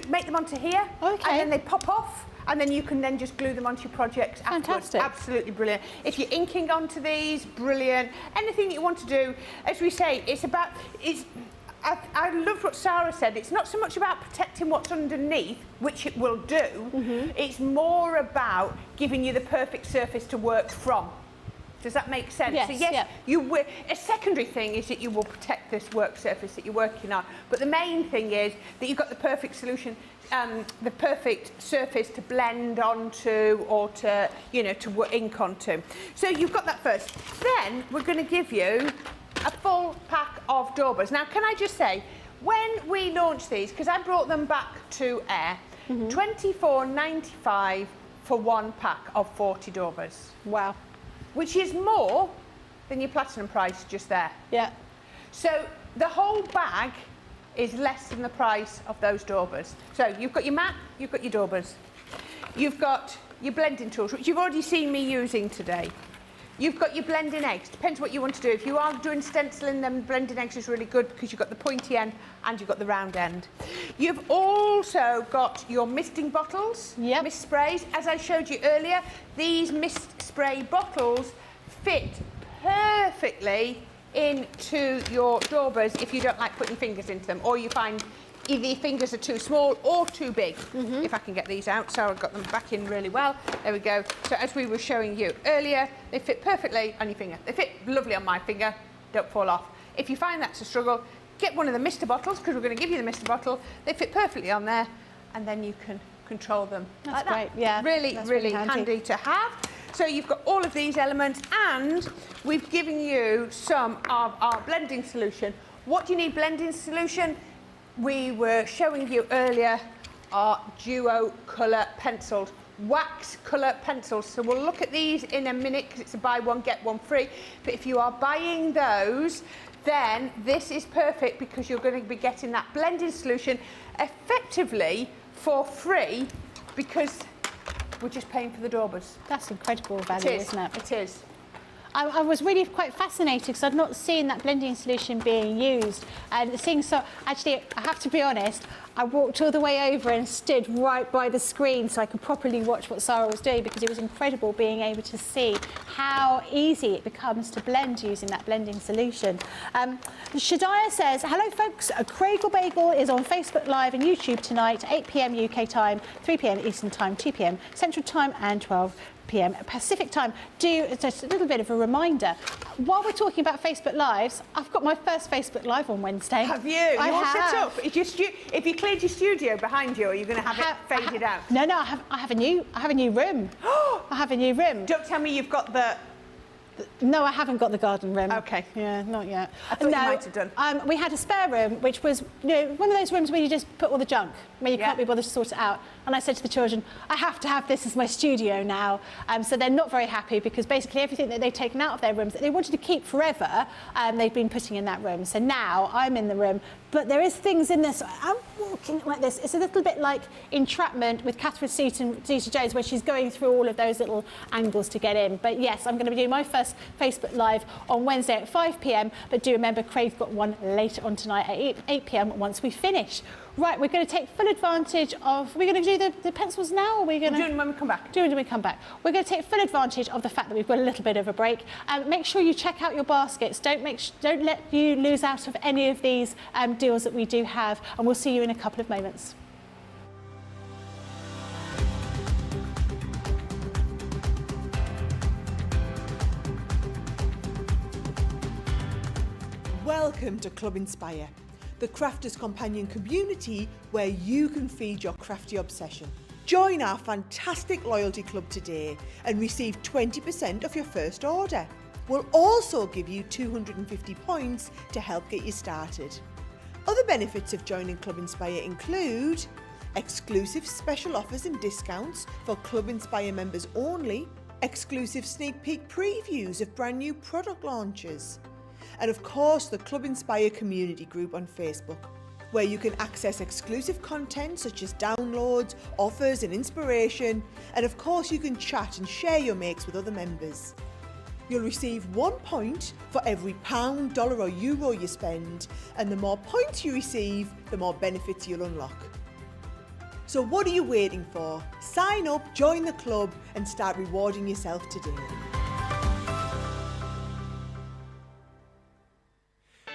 [SPEAKER 2] make them onto here, and then they pop off, and then you can then just glue them onto your projects afterwards.
[SPEAKER 1] Fantastic.
[SPEAKER 2] Absolutely brilliant. If you're inking onto these, brilliant. Anything that you want to do, as we say, I loved what Sara said. It's not so much about protecting what's underneath, which it will do. It's more about giving you the perfect surface to work from. Does that make sense?
[SPEAKER 1] Yes,
[SPEAKER 2] so yes, a secondary thing is that you will protect this work surface that you're working on. But the main thing is that you've got the perfect solution, the perfect surface to blend onto or to, to ink onto. So you've got that first. Then we're going to give you a full pack of daubers. Now, can I just say, when we launched these, because I brought them back to air, $24.95 for one pack of 40 daubers.
[SPEAKER 1] Wow.
[SPEAKER 2] Which is more than your platinum price just there.
[SPEAKER 1] Yeah.
[SPEAKER 2] So the whole bag is less than the price of those daubers. So you've got your mat, you've got your daubers. You've got your blending tools, which you've already seen me using today. You've got your blending eggs. Depends what you want to do. If you are doing stenciling, then blending eggs is really good because you've got the pointy end and you've got the round end. You've also got your misting bottles, mist sprays. As I showed you earlier, these mist spray bottles fit perfectly into your daubers if you don't like putting fingers into them, or you find either your fingers are too small or too big. If I can get these out, so I've got them back in really well. There we go. So as we were showing you earlier, they fit perfectly on your finger. They fit lovely on my finger, don't fall off. If you find that's a struggle, get one of the mister bottles, because we're going to give you the mister bottle. They fit perfectly on there, and then you can control them.
[SPEAKER 1] That's
[SPEAKER 2] like
[SPEAKER 1] great, yeah.
[SPEAKER 2] Really,
[SPEAKER 1] That's
[SPEAKER 2] really
[SPEAKER 1] really
[SPEAKER 2] handy to have. So you've got all of these elements, and we've given you some of our blending solution. What do you need blending solution? We were showing you earlier our duo colour pencils, wax colour pencils. So we'll look at these in a minute because it's a buy one, get one free. But if you are buying those, then this is perfect because you're going to be getting that blending solution effectively for free because we're just paying for the daubers.
[SPEAKER 1] That's incredible value, isn't it?
[SPEAKER 2] It is.
[SPEAKER 1] I was really quite fascinated because I'd not seen that blending solution being used, and seeing so. Actually, I have to be honest, I walked all the way over and stood right by the screen so I could properly watch what Sara was doing, because it was incredible being able to see how easy it becomes to blend using that blending solution. Shadiah says, hello folks, Craigle Bagel is on Facebook Live and YouTube tonight, 8 p.m. UK time, 3 p.m. Eastern time, 2 p.m. Central time and 12 p.m. Pacific time. Just a little bit of a reminder, while we're talking about Facebook Lives, I've got my first Facebook Live on Wednesday.
[SPEAKER 2] Have you? You're all set up? If you cleared your studio behind you, are you going to have it faded out?
[SPEAKER 1] No, I have a new room. I have a new room.
[SPEAKER 2] Don't tell me you've got the...
[SPEAKER 1] No, I haven't got the garden room.
[SPEAKER 2] Okay.
[SPEAKER 1] Yeah, not yet.
[SPEAKER 2] I thought you might have done.
[SPEAKER 1] We had a spare room, which was, one of those rooms where you just put all the junk, where you can't be bothered to sort it out. And I said to the children, I have to have this as my studio now. So they're not very happy because basically everything that they've taken out of their rooms that they wanted to keep forever, they've been putting in that room. So now I'm in the room, but there is things in this. I'm walking like this. It's a little bit like Entrapment with Zeta-Jones, where she's going through all of those little angles to get in. But yes, I'm going to be doing my first first Facebook Live on Wednesday at 5 p.m. But do remember, Craig's got one later on tonight at 8 p.m. once we finish. Right, we're going to take full advantage of... We're going to do the pencils now, or are we going to...
[SPEAKER 2] Do it when we come back.
[SPEAKER 1] Do it when we come back. We're going to take full advantage of the fact that we've got a little bit of a break. Make sure you check out your baskets. Don't let you lose out of any of these deals that we do have. And we'll see you in a couple of moments.
[SPEAKER 3] Welcome to Club Inspire, the crafters' companion community where you can feed your crafty obsession. Join our fantastic loyalty club today and receive 20% off your first order. We'll also give you 250 points to help get you started. Other benefits of joining Club Inspire include exclusive special offers and discounts for Club Inspire members only, exclusive sneak peek previews of brand new product launches, and of course the Club Inspire community group on Facebook, where you can access exclusive content such as downloads, offers and inspiration, and of course you can chat and share your makes with other members. You'll receive 1 point for every pound, dollar or euro you spend, and the more points you receive, the more benefits you'll unlock. So what are you waiting for? Sign up, join the club and start rewarding yourself today.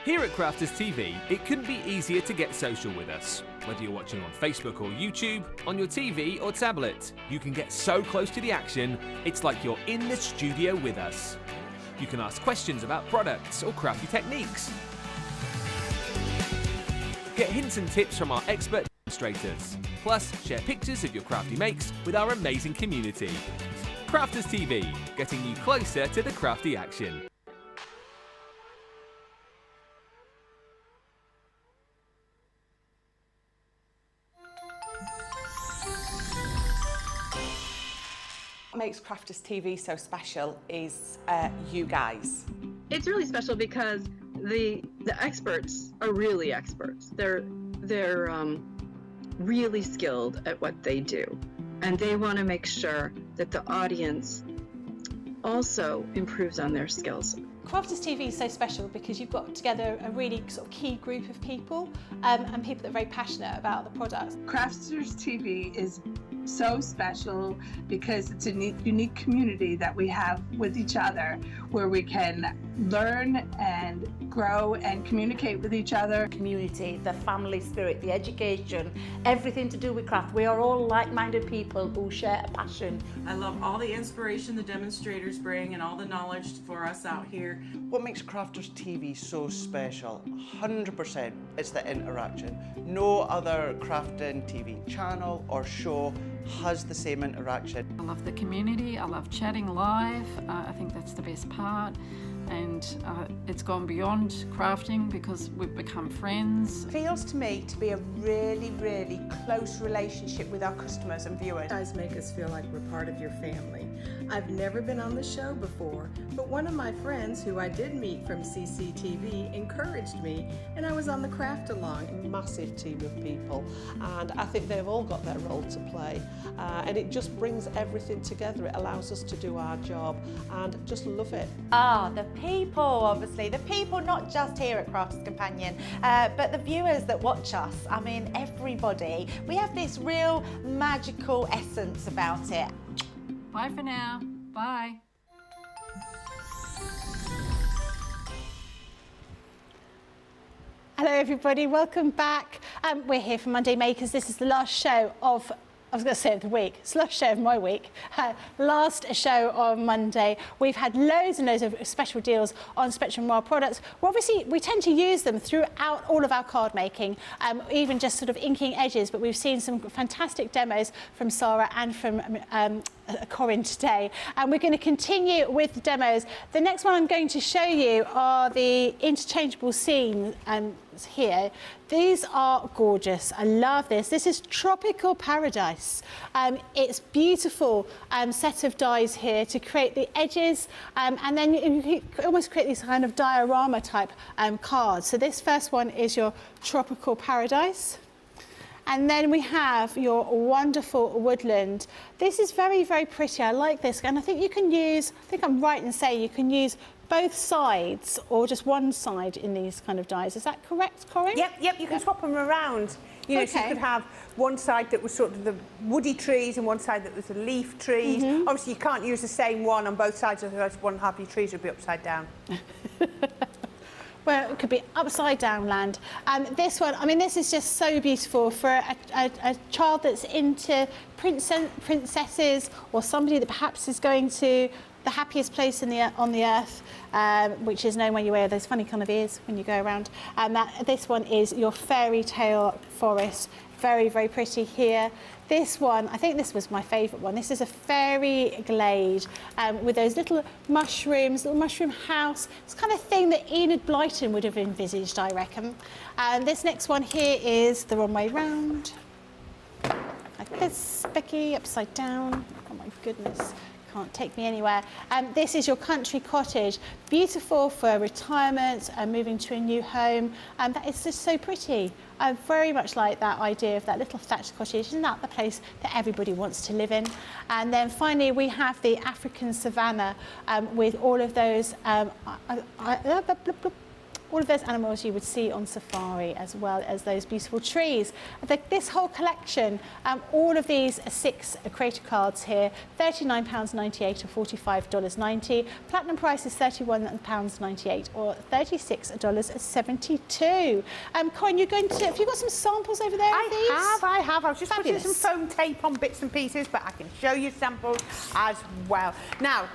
[SPEAKER 4] Here at Crafters TV, it couldn't be easier to get social with us. Whether you're watching on Facebook or YouTube, on your TV or tablet, you can get so close to the action, it's like you're in the studio with us. You can ask questions about products or crafty techniques. Get hints and tips from our expert demonstrators. Plus, share pictures of your crafty makes with our amazing community. Crafters TV, getting you closer to the crafty action.
[SPEAKER 5] What makes Crafters TV so special is you guys.
[SPEAKER 6] It's really special because the experts are really experts. They're really skilled at what they do, and they want to make sure that the audience also improves on their skills.
[SPEAKER 1] Crafters TV is so special because you've got together a really sort of key group of people and people that are very passionate about the products.
[SPEAKER 7] Crafters TV is so special because it's a unique community that we have with each other where we can learn and grow and communicate with each other.
[SPEAKER 8] Community, the family spirit, the education, everything to do with craft. We are all like-minded people who share a passion.
[SPEAKER 9] I love all the inspiration the demonstrators bring and all the knowledge for us out here.
[SPEAKER 10] What makes Crafters TV so special? 100% it's the interaction. No other crafting TV channel or show has the same interaction.
[SPEAKER 11] I love the community, I love chatting live, I think that's the best part. And it's gone beyond crafting because we've become friends.
[SPEAKER 2] It feels to me to be a really, really close relationship with our customers and viewers.
[SPEAKER 12] You guys make us feel like we're part of your family. I've never been on the show before, but one of my friends who I did meet from CCTV encouraged me, and I was on the craft along.
[SPEAKER 13] A massive team of people, and I think they've all got their role to play, and it just brings everything together. It allows us to do our job and just love it.
[SPEAKER 14] The people, obviously, the people not just here at Crafters Companion, but the viewers that watch us. I mean, everybody. We have this real magical essence about it.
[SPEAKER 11] Bye for now. Bye.
[SPEAKER 1] Hello everybody, welcome back. We're here for Monday Makers. This is the last show of, I was going to say of the week, it's the last show of my week. Last show on Monday. We've had loads and loads of special deals on Spectrum Raw products. Well, obviously, we tend to use them throughout all of our card making, even just sort of inking edges, but we've seen some fantastic demos from Sara and from Corrine today. And we're going to continue with the demos. The next one I'm going to show you are the Interchangeable Scene here. These are gorgeous. I love this. This is Tropical Paradise. It's beautiful set of dies here to create the edges, and then you almost create these kind of diorama type cards. So this first one is your Tropical Paradise. And then we have your wonderful woodland. This is very, very pretty. I like this. And I think you can use, I think I'm right in saying you can use both sides or just one side in these kind of dies. Is that correct, Corrine?
[SPEAKER 2] Yep, you can swap them around. You know, so you could have one side that was sort of the woody trees and one side that was the leaf trees. Obviously, you can't use the same one on both sides, otherwise one half of your trees would be upside down.
[SPEAKER 1] Well, it could be upside down land. This one, I mean, this is just so beautiful for a child that's into princesses or somebody that perhaps is going to the happiest place on the earth, which is known when you wear those funny kind of ears when you go around. And this one is your fairy tale forest. Very, very pretty here. This one, I think this was my favourite one. This is a fairy glade with those little mushrooms, little mushroom house. It's the kind of thing that Enid Blyton would have envisaged, I reckon. And this next one here is the wrong way round. Like this, Becky, upside down. Oh my goodness. Can't take me anywhere. This is your country cottage, beautiful for retirement and moving to a new home. That is just so pretty. I very much like that idea of that little thatched cottage. Isn't that the place that everybody wants to live in? And then finally we have the African savannah with all of those all of those animals you would see on safari, as well as those beautiful trees. This whole collection, all of these 6 creator cards here, £39.98 or $45.90. Platinum price is £31.98 or $36.72. Corrine, you're going to, have you got some samples over there of these?
[SPEAKER 2] I have. I was just putting some foam tape on bits and pieces, but I can show you samples as well. Now,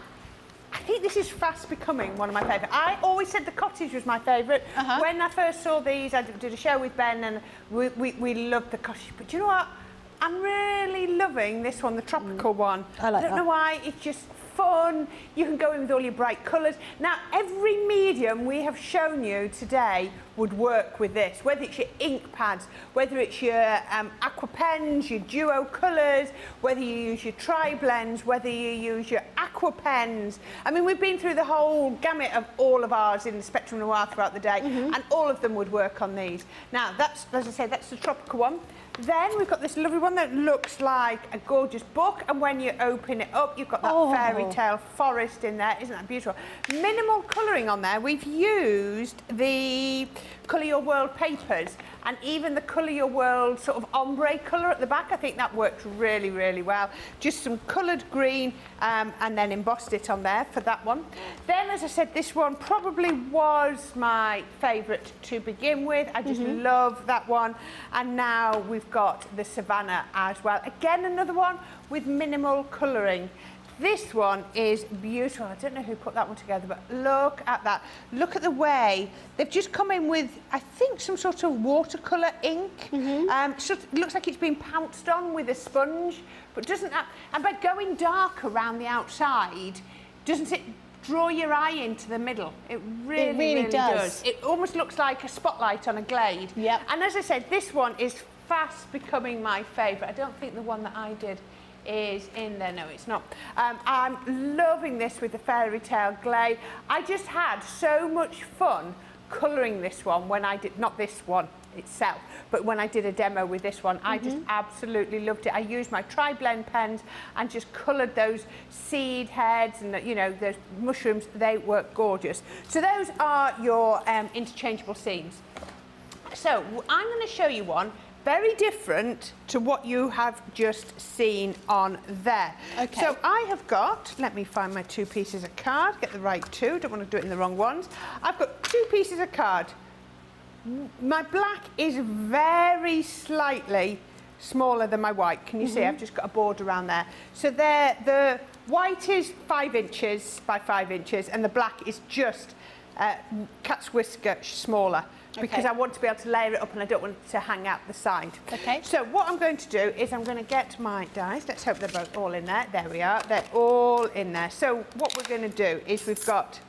[SPEAKER 2] I think this is fast becoming one of my favourite. I always said the cottage was my favourite. When I first saw these, I did a show with Ben and we loved the cottage. But do you know what? I'm really loving this one, the tropical one. I don't know why, it's just fun. You can go in with all your bright colours. Now, every medium we have shown you today would work with this, whether it's your ink pads, whether it's your aqua pens, your duo colours, whether you use your tri-blends, whether you use your aqua pens. I mean, we've been through the whole gamut of all of ours in the Spectrum Noir throughout the day, and all of them would work on these. Now, that's, as I say, that's the tropical one. Then we've got this lovely one that looks like a gorgeous book, and when you open it up, you've got that fairy tale forest in there. Isn't that beautiful? Minimal colouring on there. We've used the Colour Your World papers and even the Colour Your World sort of ombre colour at the back. I think that worked really, really well. Just some coloured green and then embossed it on there for that one. Then, as I said, this one probably was my favourite to begin with. I just love that one. And now we've got the Savannah as well. Again, another one with minimal colouring. This one is beautiful. I don't know who put that one together, but look at that. Look at the way they've just come in with, I think, some sort of watercolour ink. It looks like it's been pounced on with a sponge, but doesn't that, and by going dark around the outside, doesn't it draw your eye into the middle? It really does. It almost looks like a spotlight on a glade. And as I said, this one is fast becoming my favourite. I don't think the one that I did is in there. No, it's not. I'm loving this with the fairy tale glade. I just had so much fun colouring this one when I did, not this one itself, but when I did a demo with this one, I just absolutely loved it. I used my tri-blend pens and just coloured those seed heads and, you know, those mushrooms. They work gorgeous. So those are your interchangeable scenes. So I'm going to show you one very different to what you have just seen on there. So I have got, let me find my 2 pieces of card, get the right 2, don't want to do it in the wrong ones. I've got 2 pieces of card. My black is very slightly smaller than my white. Can you see? I've just got a border around there. So there, the white is 5 inches by 5 inches and the black is just cat's whisker smaller. Because I want to be able to layer it up and I don't want it to hang out the side. So what I'm going to do is I'm going to get my dies. Let's hope they're both all in there. There we are. They're all in there. So what we're going to do is we've got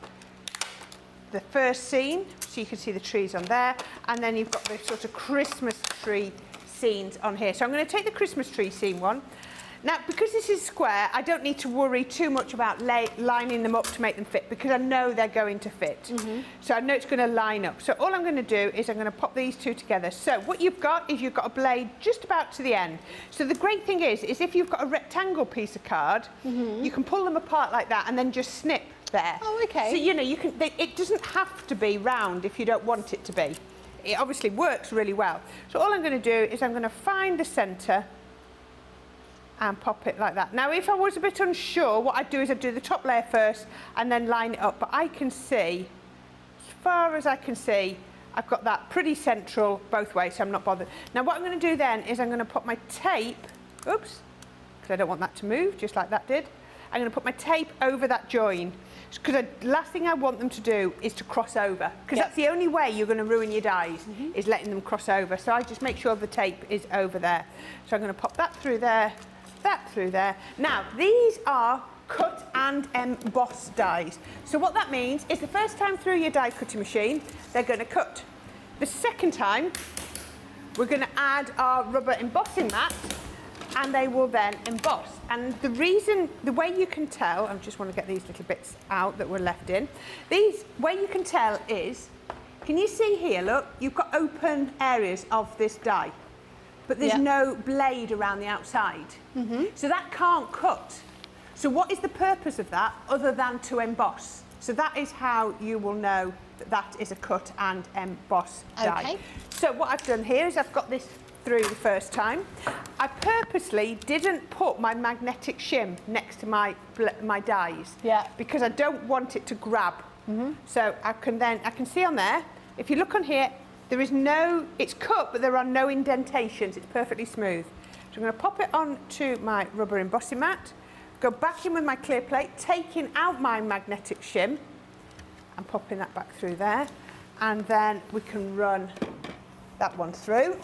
[SPEAKER 2] the first scene, so you can see the trees on there, and then you've got the sort of Christmas tree scenes on here. So I'm going to take the Christmas tree scene one. Now, because this is square, I don't need to worry too much about lining them up to make them fit, because I know they're going to fit. So I know it's going to line up. So all I'm going to do is I'm going to pop these two together. So what you've got is you've got a blade just about to the end. So the great thing is if you've got a rectangle piece of card, you can pull them apart like that and then just snip there.
[SPEAKER 1] Oh, okay.
[SPEAKER 2] So, you know, it doesn't have to be round if you don't want it to be. It obviously works really well. So all I'm going to do is I'm going to find the centre and pop it like that. Now, if I was a bit unsure, what I'd do is I'd do the top layer first and then line it up. But I can see, as far as I can see, I've got that pretty central both ways, so I'm not bothered. Now, what I'm going to do then is I'm going to put my tape, oops, because I don't want that to move, just like that did. I'm going to put my tape over that join, because the last thing I want them to do is to cross over, because that's the only way you're going to ruin your dies, is letting them cross over. So I just make sure the tape is over there. So I'm going to pop that through there, that through there. Now, these are cut and emboss dies. So what that means is the first time through your die cutting machine, they're going to cut. The second time, we're going to add our rubber embossing mat, and they will then emboss. And the way you can tell, I just want to get these little bits out that were left in. Way you can tell is, can you see here, look, you've got open areas of this die, but there's no blade around the outside. So that can't cut. So what is the purpose of that other than to emboss? So that is how you will know that that is a cut and emboss die. So what I've done here is I've got this through the first time. I purposely didn't put my magnetic shim next to my dies, because I don't want it to grab. So I can see on there, if you look on here, there is no, it's cut, but there are no indentations. It's perfectly smooth. So I'm going to pop it onto my rubber embossing mat, go back in with my clear plate, taking out my magnetic shim and popping that back through there. And then we can run that one through.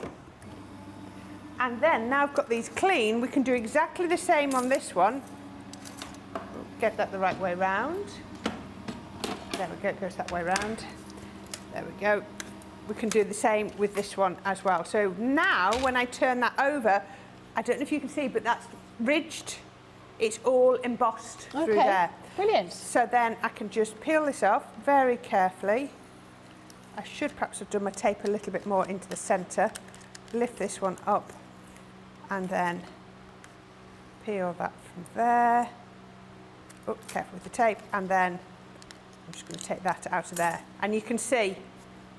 [SPEAKER 2] And then now I've got these clean, we can do exactly the same on this one. Get that the right way round. There we go, it goes that way round. There we go. We can do the same with this one as well. So now when I turn that over, I don't know if you can see, but that's ridged. It's all embossed through there.
[SPEAKER 1] Brilliant.
[SPEAKER 2] So then I can just peel this off very carefully. I should perhaps have done my tape a little bit more into the centre. Lift this one up and then peel that from there. Oh, careful with the tape. And then I'm just going to take that out of there. And you can see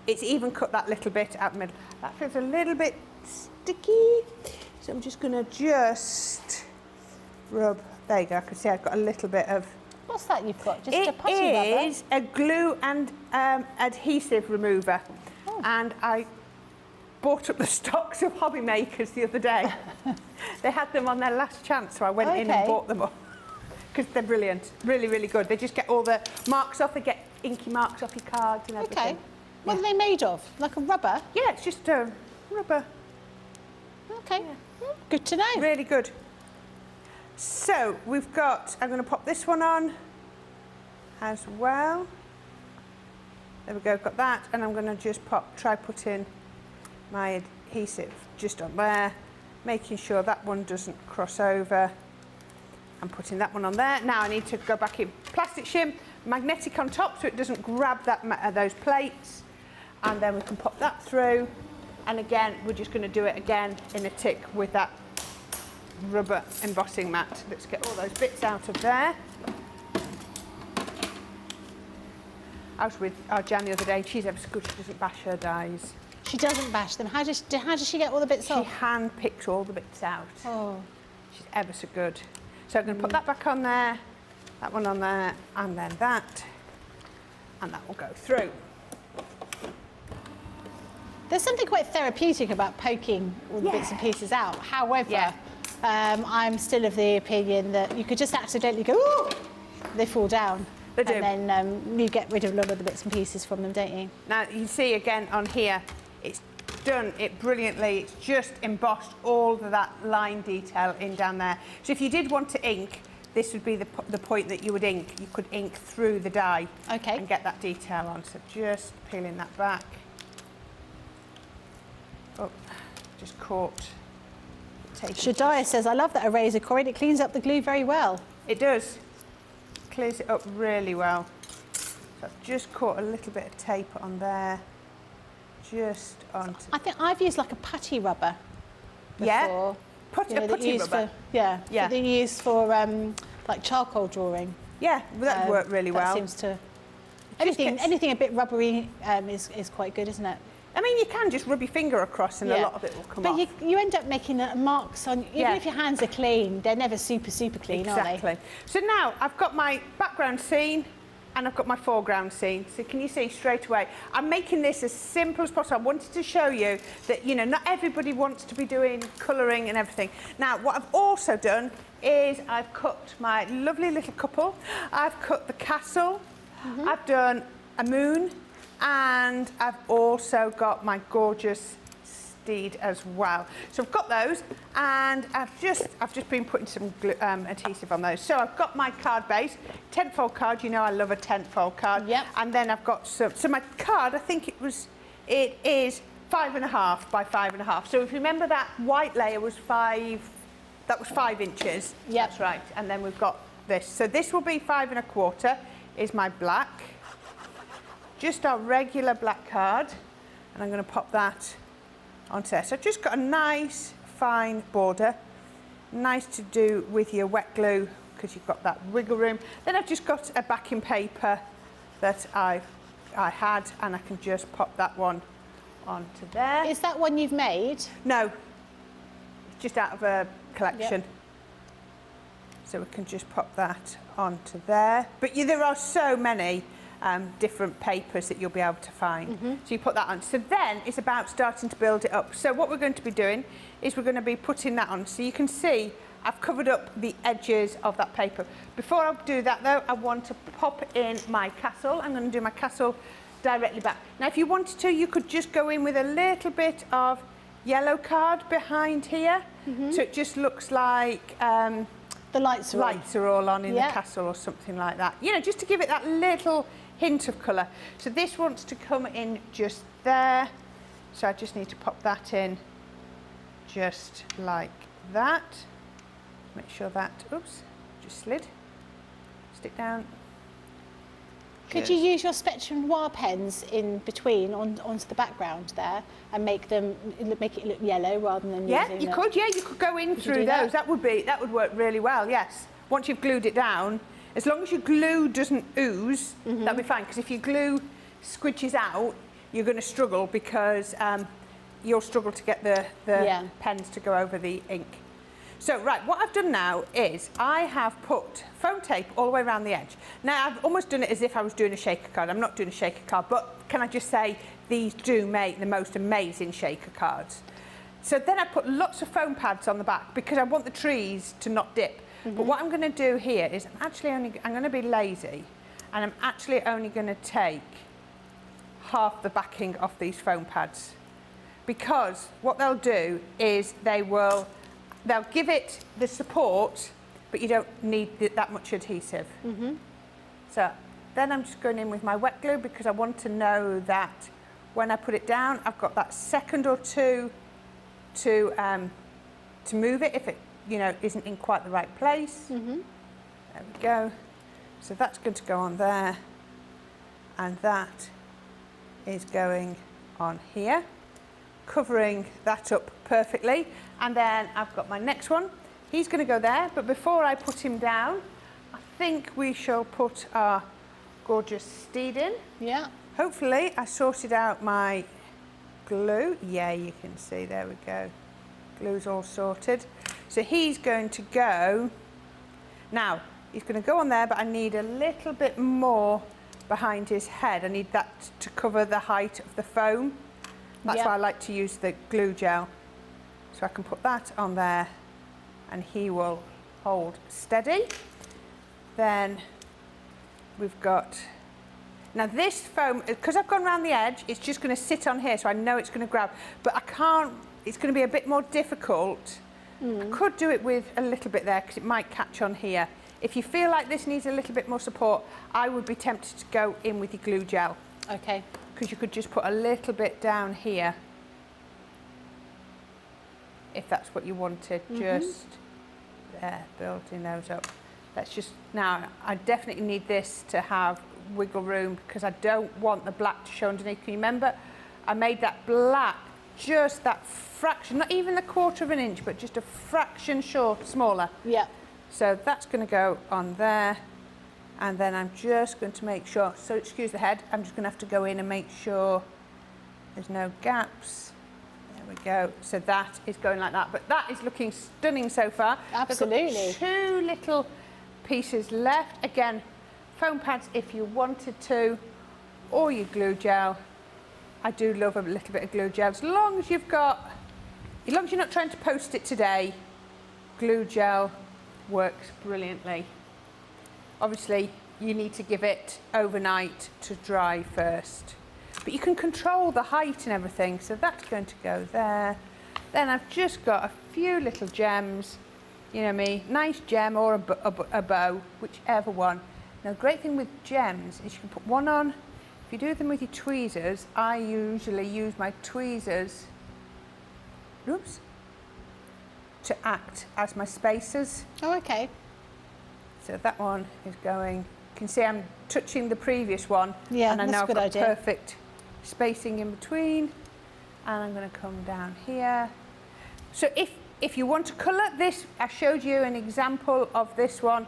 [SPEAKER 2] it's even cut that little bit out the middle. That feels a little bit sticky. So I'm just going to just rub. There you go. I can see I've got a little bit of.
[SPEAKER 1] What's that you've got? Just a putty rubber?
[SPEAKER 2] It is a glue and adhesive remover. And I bought up the stocks of Hobby Makers the other day. They had them on their last chance, so I went in and bought them up. Because they're brilliant. Really, really good. They just get all the marks off. They get inky marks off your cards and everything.
[SPEAKER 1] Okay. What are they made of? Like a rubber?
[SPEAKER 2] Yeah, it's just a rubber.
[SPEAKER 1] Okay. Good to know.
[SPEAKER 2] Really good. So we've got, I'm going to pop this one on as well. There we go, got that. And I'm going to just try putting my adhesive just on there, making sure that one doesn't cross over. I'm putting that one on there. Now I need to go back in. Plastic shim, magnetic on top so it doesn't grab those plates. And then we can pop that through. And again, we're just going to do it again in a tick with that rubber embossing mat. Let's get all those bits out of there. I was with our Jan the other day. She's ever so good. She doesn't bash her dies.
[SPEAKER 1] She doesn't bash them. How does she get all the bits off?
[SPEAKER 2] She hand picks all the bits out.
[SPEAKER 1] Oh.
[SPEAKER 2] She's ever so good. So I'm going to put that back on there, that one on there, and then that, and that will go through.
[SPEAKER 1] There's something quite therapeutic about poking all the bits and pieces out. However, I'm still of the opinion that you could just accidentally go, ooh, they fall down.
[SPEAKER 2] They do.
[SPEAKER 1] And then you get rid of a lot of the bits and pieces from them, don't you?
[SPEAKER 2] Now, you see again on here, it's done it brilliantly. It's just embossed all of that line detail in down there. So if you did want to ink, this would be the point that you would ink. You could ink through the die and get that detail on. So just peeling that back. Oh, just caught take it.
[SPEAKER 1] Shadiah says, I love that eraser, Corrine. It cleans up the glue very well.
[SPEAKER 2] It does. Clears it up really well. So I've just caught a little bit of tape on there. Just onto...
[SPEAKER 1] I think I've used like a putty rubber before.
[SPEAKER 2] Yeah, putty rubber.
[SPEAKER 1] For, yeah,
[SPEAKER 2] Yeah.
[SPEAKER 1] that they use for like charcoal drawing.
[SPEAKER 2] Yeah, well, that worked really well.
[SPEAKER 1] That seems to... Anything a bit rubbery is quite good, isn't it?
[SPEAKER 2] I mean, you can just rub your finger across and a lot of it will come off.
[SPEAKER 1] But you end up making marks on, even if your hands are clean, they're never super clean, are they?
[SPEAKER 2] Exactly. So now I've got my background scene and I've got my foreground scene. So can you see straight away? I'm making this as simple as possible. I wanted to show you that, you know, not everybody wants to be doing colouring and everything. Now, what I've also done is I've cut my lovely little couple. I've cut the castle. I've done a moon. And I've also got my gorgeous steed as well. So I've got those, and I've just been putting some glue, adhesive on those. So I've got my card base, tentfold card. You know I love a tentfold card.
[SPEAKER 1] Yep.
[SPEAKER 2] And then I've got some. So my card, I think it is 5.5 by 5.5. So if you remember that white layer was 5. That was 5 inches.
[SPEAKER 1] Yep.
[SPEAKER 2] That's right. And then we've got this. So this will be 5.25. Is my black. Just our regular black card, and I'm going to pop that onto there. So I've just got a nice fine border, nice to do with your wet glue because you've got that wiggle room. Then I've just got a backing paper that I had, and I can just pop that one onto there.
[SPEAKER 1] Is that one you've made?
[SPEAKER 2] No, it's just out of a collection. Yep. So we can just pop that onto there. But there are so many different papers that you'll be able to find. So you put that on. So then it's about starting to build it up. So what we're going to be doing is we're going to be putting that on. So you can see I've covered up the edges of that paper. Before I do that though, I want to pop in my castle. I'm going to do my castle directly back. Now if you wanted to, you could just go in with a little bit of yellow card behind here. So it just looks like
[SPEAKER 1] the lights
[SPEAKER 2] are all on in the castle or something like that. You know, just to give it that little hint of colour. So this wants to come in just there. So I just need to pop that in just like that. Make sure that, oops, just slid. Stick down.
[SPEAKER 1] Could you use your Spectrum Noir pens in between onto the background there and make it look yellow rather than using
[SPEAKER 2] you could. Yeah, you could go in through those. That would work really well. Yes. Once you've glued it down, as long as your glue doesn't ooze, that'll be fine. Because if your glue squidges out, you're going to struggle because you'll struggle to get the pens to go over the ink. So, right, what I've done now is I have put foam tape all the way around the edge. Now, I've almost done it as if I was doing a shaker card. I'm not doing a shaker card, but can I just say these do make the most amazing shaker cards. So then I put lots of foam pads on the back because I want the trees to not dip. But what I'm going to do here is I'm going to be lazy, and I'm actually only going to take half the backing off these foam pads, because what they'll do is they'll give it the support, but you don't need that much adhesive. So then I'm just going in with my wet glue because I want to know that when I put it down, I've got that second or two to move it if it isn't in quite the right place. There we go. So that's going to go on there, and that is going on here, covering that up perfectly. And then I've got my next one. He's going to go there, but before I put him down, I think we shall put our gorgeous steed in.
[SPEAKER 1] Yeah.
[SPEAKER 2] Hopefully I sorted out my glue. Yeah, you can see, there we go. Glue's all sorted. So he's going to go, now he's going to go on there, but I need a little bit more behind his head. I need that to cover the height of the foam. That's why I like to use the glue gel. So I can put that on there and he will hold steady. Then we've got, now this foam, because I've gone around the edge, it's just going to sit on here, so I know it's going to grab, but I can't, it's going to be a bit more difficult. I could do it with a little bit there because it might catch on here. If you feel like this needs a little bit more support, I would be tempted to go in with your glue gel.
[SPEAKER 1] Okay.
[SPEAKER 2] Because you could just put a little bit down here. if that's what you wanted, just there, building those up. Let's just, now I definitely need this to have wiggle room because I don't want the black to show underneath. Can you remember? I made that black just that fraction, not even a quarter of an inch, but just a fraction smaller.
[SPEAKER 1] Yeah.
[SPEAKER 2] So that's going to go on there. And then I'm just going to make sure, so excuse the head, I'm just going to have to go in and make sure there's no gaps. There we go. So that is going like that. But that is looking stunning so far.
[SPEAKER 1] Absolutely.
[SPEAKER 2] I've got 2 little pieces left. Again, foam pads if you wanted to, or your glue gel. I do love a little bit of glue gel. As long as you're not trying to post it today, glue gel works brilliantly. Obviously, you need to give it overnight to dry first. But you can control the height and everything, so that's going to go there. Then I've just got a few little gems, you know me, nice gem or a bow, whichever one. Now, the great thing with gems is you can put one on. If you do them with your tweezers, I usually use my tweezers, to act as my spacers.
[SPEAKER 1] Oh, okay.
[SPEAKER 2] So that one is going, you can see I'm touching the previous one.
[SPEAKER 1] Yeah,
[SPEAKER 2] and I
[SPEAKER 1] that's
[SPEAKER 2] know
[SPEAKER 1] a good
[SPEAKER 2] I've got
[SPEAKER 1] idea.
[SPEAKER 2] perfect spacing in between. And I'm going to come down here. So if you want to colour this, I showed you an example of this one,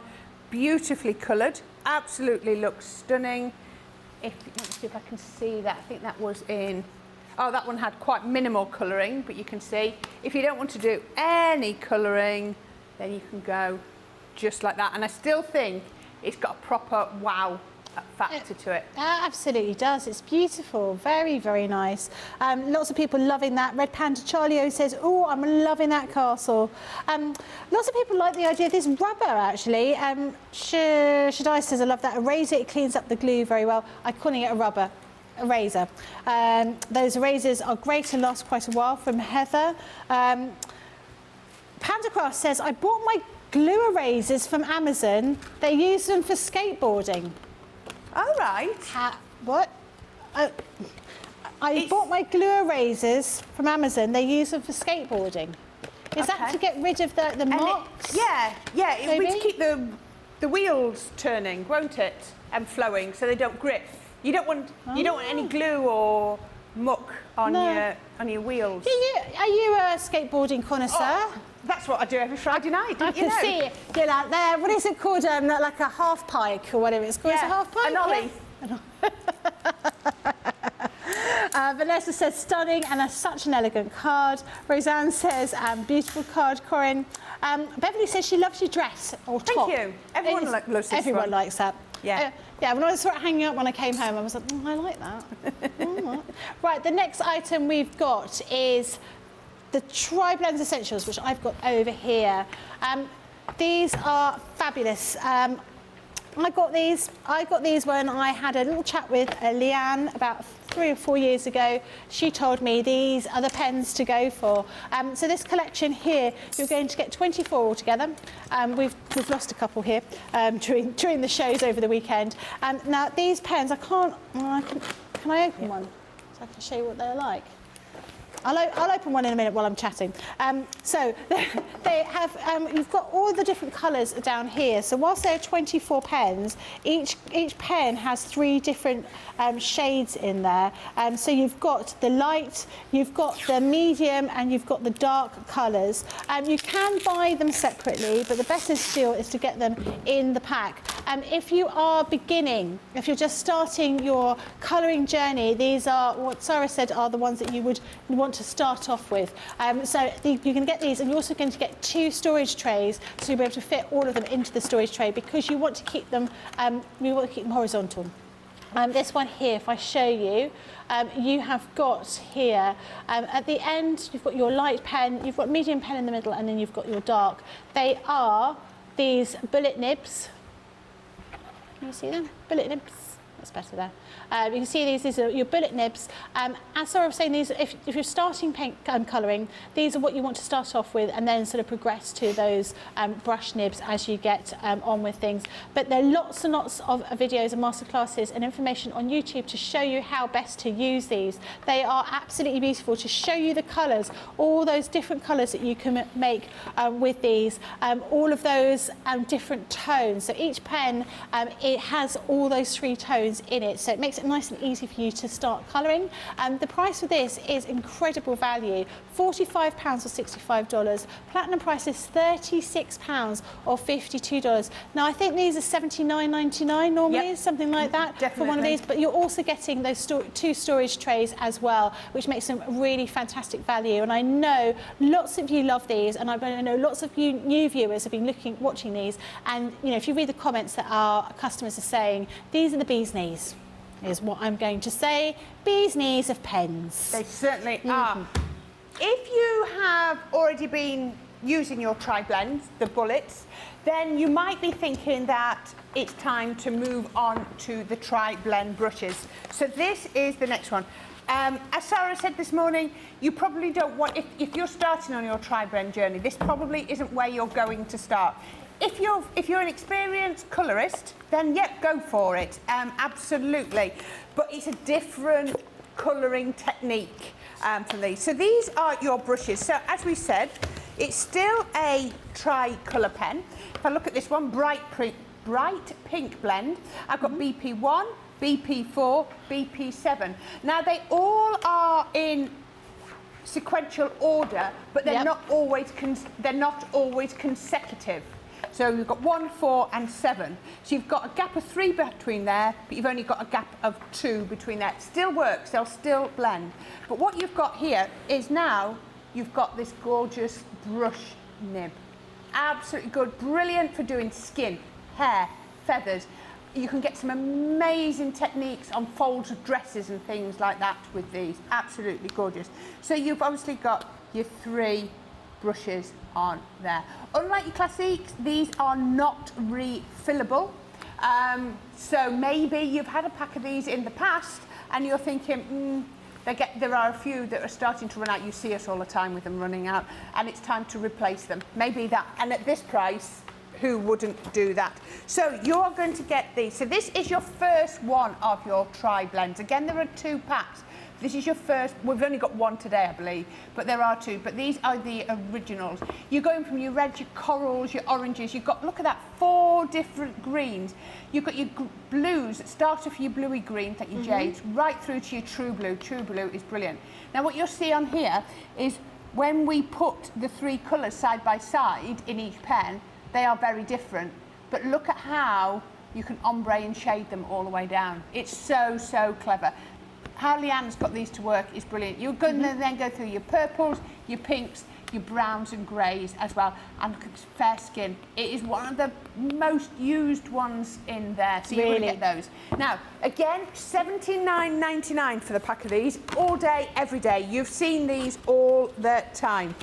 [SPEAKER 2] beautifully coloured, absolutely looks stunning. Let me see if I can see that. I think that was in, oh, that one had quite minimal colouring, but you can see if you don't want to do any colouring, then you can go just like that. And I still think it's got a proper wow factor to it.
[SPEAKER 1] That absolutely does. It's beautiful. Very, very nice. Lots of people loving that. Red Panda Charlie says, oh, I'm loving that castle. Lots of people like the idea of this rubber, actually. Shaddai says, I love that. Eraser, it cleans up the glue very well. I'm calling it a rubber eraser. Those erasers are great and last quite a while, from Heather. Pandacraft says, I bought my glue erasers from Amazon. They use them for skateboarding.
[SPEAKER 2] All right.
[SPEAKER 1] What? I bought my glue erasers from Amazon. They use them for skateboarding. Is that to get rid of the marks?
[SPEAKER 2] Yeah, it will keep the wheels turning, won't it? And flowing, so they don't grip. You don't want any glue or muck on your wheels.
[SPEAKER 1] Are you a skateboarding connoisseur?
[SPEAKER 2] Oh, that's what I do every Friday night.
[SPEAKER 1] I can see it. You're like there. What is it called? Like a half pike or whatever it's called.
[SPEAKER 2] Yeah,
[SPEAKER 1] Is it half pike?
[SPEAKER 2] an ollie.
[SPEAKER 1] Vanessa says stunning and such an elegant card. Roseanne says beautiful card. Corinne. Beverly says she loves your dress or top.
[SPEAKER 2] Thank you. Everyone loves this
[SPEAKER 1] Everyone
[SPEAKER 2] one.
[SPEAKER 1] likes that.
[SPEAKER 2] Yeah.
[SPEAKER 1] Yeah, when I saw it hanging up when I came home, I was like, I like that. Right, the next item we've got is the Tri-Blends Essentials, which I've got over here. These are fabulous. I got these when I had a little chat with Leanne about 3 or 4 years ago. She told me these are the pens to go for. So this collection here, you're going to get 24 altogether. We've lost a couple here during the shows over the weekend. Now these pens, can I open one so I can show you what they're like? I'll open one in a minute while I'm chatting. So they have, you've got all the different colours down here. So whilst there are 24 pens, each pen has 3 different shades in there. So you've got the light, you've got the medium, and you've got the dark colours. You can buy them separately, but the best still is to get them in the pack. If you are beginning, if you're just starting your colouring journey, these are what Sara said are the ones that you would want to start off with. So you can get these, and you're also going to get 2 storage trays, so you'll be able to fit all of them into the storage tray because you want to keep them, horizontal. This one here, if I show you, you have got here, at the end, you've got your light pen, you've got medium pen in the middle, and then you've got your dark. They are these bullet nibs. Can you see them? Bullet nibs. That's better there. You can see these are your bullet nibs. As Sara was saying, these, if you're starting paint colouring, these are what you want to start off with and then sort of progress to those brush nibs as you get on with things. But there are lots and lots of videos and masterclasses and information on YouTube to show you how best to use these. They are absolutely beautiful to show you the colours, all those different colours that you can make with these, all of those different tones. So each pen, it has all those 3 tones in it, so it makes it nice and easy for you to start colouring. The price for this is incredible value, £45 or $65. Platinum price is £36 or $52. Now I think these are $79.99 normally, something like that for one of these, but you're also getting those 2 storage trays as well, which makes them really fantastic value. And I know lots of you love these, and I know lots of you new viewers have been watching these, and you know, if you read the comments that our customers are saying, these are the bee's knees, is what I'm going to say. Bee's knees of pens.
[SPEAKER 2] They certainly are. If you have already been using your tri-blends, the bullets, then you might be thinking that it's time to move on to the tri-blend brushes. So this is the next one. As Sara said this morning, you probably don't want, if you're starting on your tri-blend journey, this probably isn't where you're going to start. If you're an experienced colourist, then yep, go for it, absolutely. But it's a different colouring technique from these. So these are your brushes. So as we said, it's still a tri-colour pen. If I look at this one, bright pink blend, I've got BP1, BP4, BP7. Now they all are in sequential order, but they're not always consecutive. So you've got 1, 4 and 7. So you've got a gap of 3 between there, but you've only got a gap of 2 between there. It still works, they'll still blend. But what you've got here is now you've got this gorgeous brush nib. Absolutely good, brilliant for doing skin, hair, feathers. You can get some amazing techniques on folds of dresses and things like that with these. Absolutely gorgeous. So you've obviously got your 3 brushes on there. Unlike your classics, these are not refillable. So maybe you've had a pack of these in the past and you're thinking, there are a few that are starting to run out. You see us all the time with them running out, and it's time to replace them. Maybe that, and at this price, who wouldn't do that? So you're going to get these. So this is your first one of your tri-blends. Again, there are 2 packs. This is your first, we've only got 1 today, I believe, but there are 2, but these are the originals. You're going from your reds, your corals, your oranges, you've got, look at that, 4 different greens. You've got your blues that start off your bluey green, like your jades, right through to your true blue. True blue is brilliant. Now what you'll see on here is when we put the 3 colours side by side in each pen, they are very different, but look at how you can ombre and shade them all the way down. It's so, so clever. How Leanne's got these to work is brilliant. You're going to then go through your purples, your pinks, your browns and greys as well, and fair skin. It is one of the most used ones in there, so you're going to get those. Now, again, $79.99 for the pack of these, all day, every day. You've seen these all the time.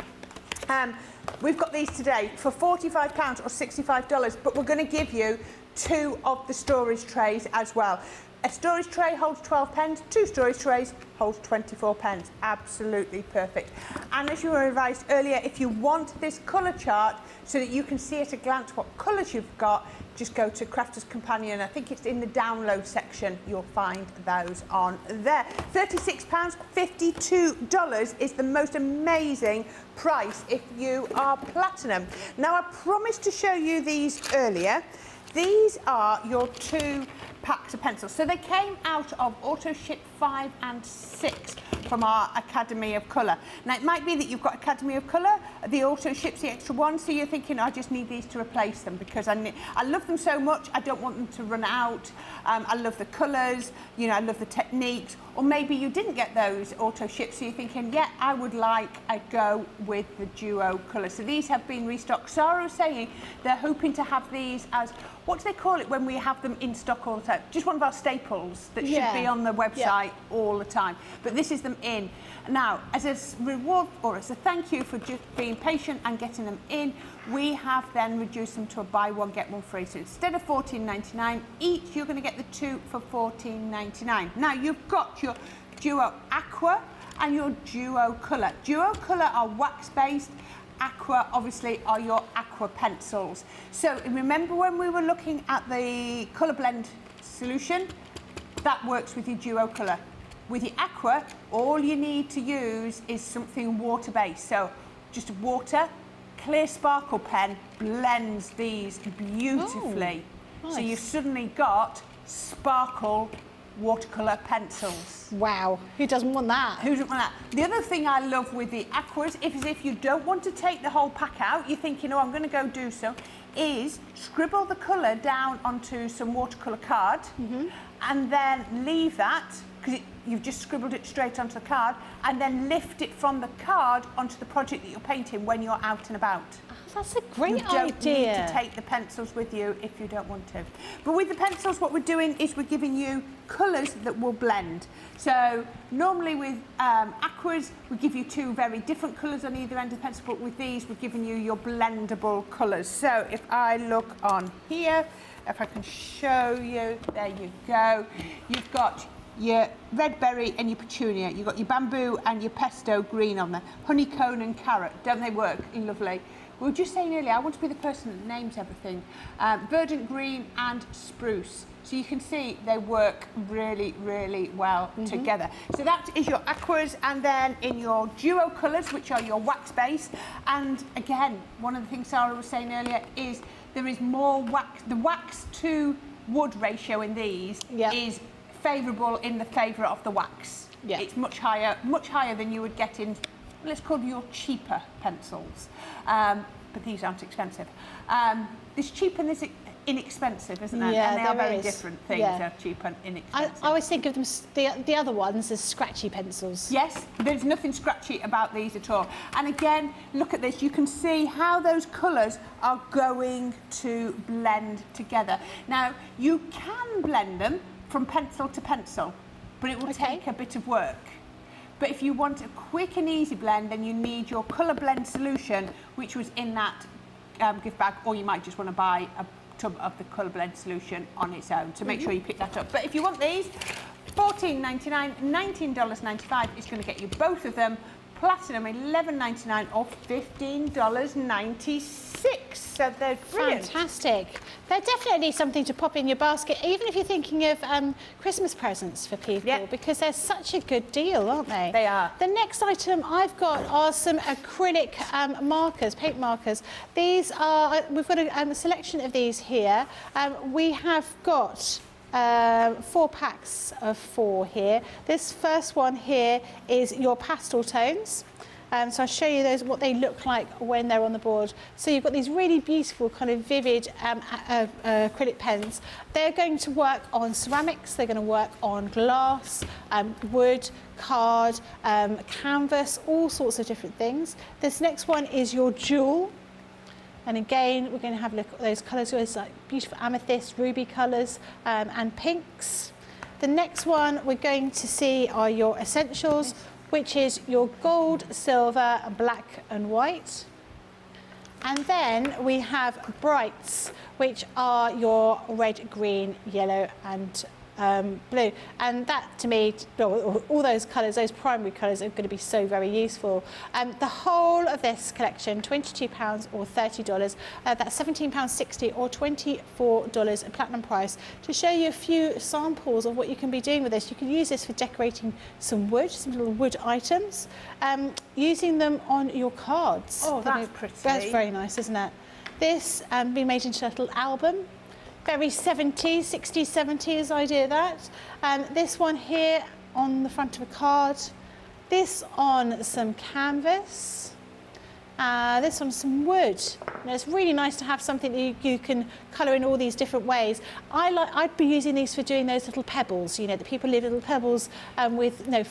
[SPEAKER 2] We've got these today for £45 or $65, but we're going to give you 2 of the storage trays as well. A storage tray holds 12 pens, 2 storage trays holds 24 pens. Absolutely perfect. And as you were advised earlier, if you want this colour chart so that you can see at a glance what colours you've got, just go to Crafter's Companion. I think it's in the download section. You'll find those on there. £36, $52 is the most amazing price if you are platinum. Now, I promised to show you these earlier. These are your 2 packs of pencils. So they came out of Auto Ship 5 and 6 from our Academy of Colour. Now it might be that you've got Academy of Colour, the Auto Ship's the extra one, so you're thinking, I just need these to replace them because I love them so much, I don't want them to run out. I love the colours, you know, I love the techniques. or maybe you didn't get those auto ships, so you're thinking, yeah, I would like a go with the duo colour. So these have been restocked. Sara was saying they're hoping to have these as, what do they call it when we have them in stock all the time? Just one of our staples that should be on the website all the time. But this is them in. Now, as a reward or as a thank you for just being patient and getting them in, we have then reduced them to a buy one, get one free. So instead of $14.99 each, you're going to get the two for $14.99. Now, you've got your Duo Aqua and your Duo Colour. Duo Colour are wax-based. Aqua, obviously, are your aqua pencils. So remember when we were looking at the colour blend solution? That works with your Duo Colour. With your Aqua, all you need to use is something water-based. So just water, clear sparkle pen blends these beautifully.
[SPEAKER 1] Nice.
[SPEAKER 2] So you've suddenly got sparkle watercolour pencils.
[SPEAKER 1] Wow, who doesn't want that?
[SPEAKER 2] Who doesn't want that? The other thing I love with the Aquas is if you don't want to take the whole pack out, you're thinking, oh, I'm going to go do so, is scribble the colour down onto some watercolour card and then leave that, because you've just scribbled it straight onto the card, and then lift it from the card onto the project that you're painting when you're out and about.
[SPEAKER 1] That's a great idea.
[SPEAKER 2] You don't need to take the pencils with you if you don't want to. But with the pencils, what we're doing is we're giving you colours that will blend. So normally with Aquas, we give you two very different colours on either end of the pencil, but with these, we're giving you your blendable colours. So if I look on here, if I can show you, there you go. You've got your red berry and your petunia. You've got your bamboo and your pesto green on there. Honeycomb and carrot, don't they work lovely? We were just saying earlier, I want to be the person that names everything. Verdant green and spruce. So you can see they work really, really well together. So that is your Aquas, and then in your Duo colours, which are your wax base. And again, one of the things Sara was saying earlier is there is more wax. The wax to wood ratio in these is favourable in the favour of the wax. It's much higher than you would get in, let's call them your cheaper pencils. But these aren't expensive. There's cheap and there's inexpensive, isn't there?
[SPEAKER 1] Yeah,
[SPEAKER 2] and they are very
[SPEAKER 1] is.
[SPEAKER 2] different things. They're cheap and inexpensive.
[SPEAKER 1] I always think of them, the other ones, as scratchy pencils.
[SPEAKER 2] Yes, there's nothing scratchy about these at all. And again, look at this. You can see how those colours are going to blend together. Now, you can blend them from pencil to pencil, but it will take a bit of work. But if you want a quick and easy blend, then you need your colour blend solution, which was in that gift bag, or you might just want to buy a tub of the colour blend solution on its own. So make sure you pick that up. But if you want these, $14.99, $19.95 is going to get you both of them. Platinum, $11.99 or $15.96. So they're brilliant.
[SPEAKER 1] Fantastic. They're definitely something to pop in your basket, even if you're thinking of Christmas presents for people, because they're such a good deal, aren't they?
[SPEAKER 2] They are.
[SPEAKER 1] The next item I've got are some acrylic markers, paint markers. These are, we've got a selection of these here. We have got 4 packs of 4 here. This first one here is your pastel tones. So I'll show you those, what they look like when they're on the board. So you've got these really beautiful kind of vivid acrylic pens. They're going to work on ceramics, they're going to work on glass, wood, card, canvas, all sorts of different things. This next one is your jewel. And again, we're going to have a look at those colours, those like beautiful amethyst, ruby colours, and pinks. The next one we're going to see are your essentials, which is your gold, silver, black and white. And then we have brights, which are your red, green, yellow and blue. And that, to me, all those colours, those primary colours, are going to be so very useful. The whole of this collection, £22 or $30. That's £17.60 or $24 a platinum price. To show you a few samples of what you can be doing with this, you can use this for decorating some wood, some little wood items, using them on your cards.
[SPEAKER 2] Oh, that's pretty.
[SPEAKER 1] That's very nice, isn't it? This being made into a little album. Very 70s, 60s, 70s idea that. This one here on the front of a card. This on some canvas. This one's some wood. And it's really nice to have something that you can colour in all these different ways. I'd be using these for doing those little pebbles, you know, that people leave little pebbles with, you know,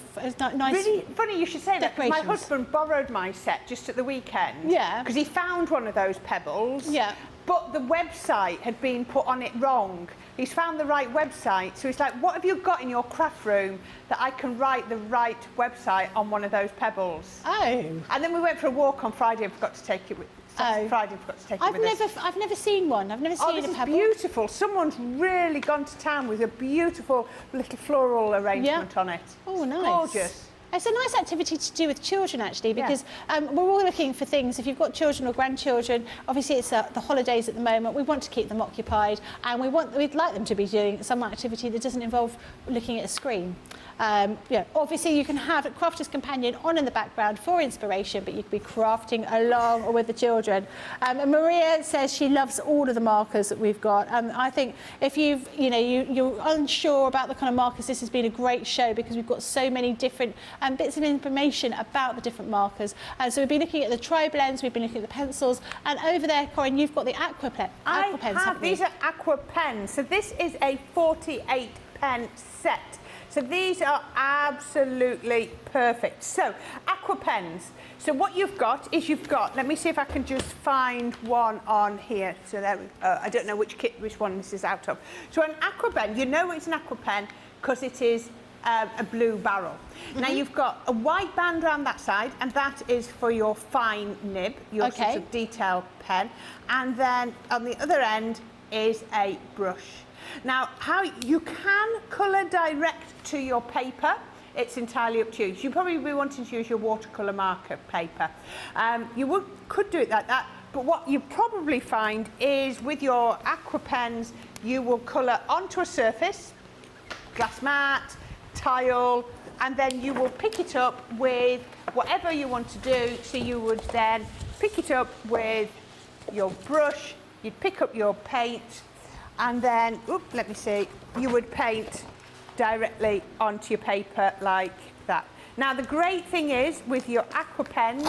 [SPEAKER 1] nice.
[SPEAKER 2] Really funny you should say that. My
[SPEAKER 1] decorations.
[SPEAKER 2] husband borrowed my set just at the weekend.
[SPEAKER 1] Yeah.
[SPEAKER 2] Because he found one of those pebbles.
[SPEAKER 1] Yeah.
[SPEAKER 2] But the website had been put on it wrong. He's found the right website, so he's like, what have you got in your craft room that I can write the right website on one of those pebbles?
[SPEAKER 1] Oh.
[SPEAKER 2] And then we went for a walk on Friday and forgot to take it with Friday and forgot to take it with us.
[SPEAKER 1] I've never seen one. I've never seen
[SPEAKER 2] this
[SPEAKER 1] a
[SPEAKER 2] is
[SPEAKER 1] pebble.
[SPEAKER 2] beautiful. Someone's really gone to town with a beautiful little floral arrangement on it.
[SPEAKER 1] Oh, nice.
[SPEAKER 2] Gorgeous.
[SPEAKER 1] It's a nice activity to do with children, actually, because we're all looking for things. If you've got children or grandchildren, obviously it's the holidays at the moment. We want to keep them occupied, and we'd like them to be doing some activity that doesn't involve looking at a screen. Obviously you can have a Crafter's Companion on in the background for inspiration, but you could be crafting along with the children. And Maria says she loves all of the markers that we've got. I think if you're unsure about the kind of markers, this has been a great show because we've got so many different bits of information about the different markers. So we've been looking at the tri-blends, we've been looking at the pencils, and over there, Corrine, you've got the aqua pens.
[SPEAKER 2] These are aqua pens. So this is a 48 pen set. So these are absolutely perfect. So aqua pens. So what you've got is let me see if I can just find one on here. So there I don't know which one this is out of. So an aqua pen, you know it's an aqua pen because it is a blue barrel. Now you've got a white band around that side, and that is for your fine nib, your sort of detail pen. And then on the other end is a brush. Now, how you can colour direct to your paper, it's entirely up to you. You'd probably be wanting to use your watercolour marker paper. You could do it like that, but what you probably find is with your aqua pens, you will colour onto a surface, glass mat, tile, and then you will pick it up with whatever you want to do. So you would then pick it up with your brush, you'd pick up your paint, and then, let me see, you would paint directly onto your paper like that. Now, the great thing is with your aqua pens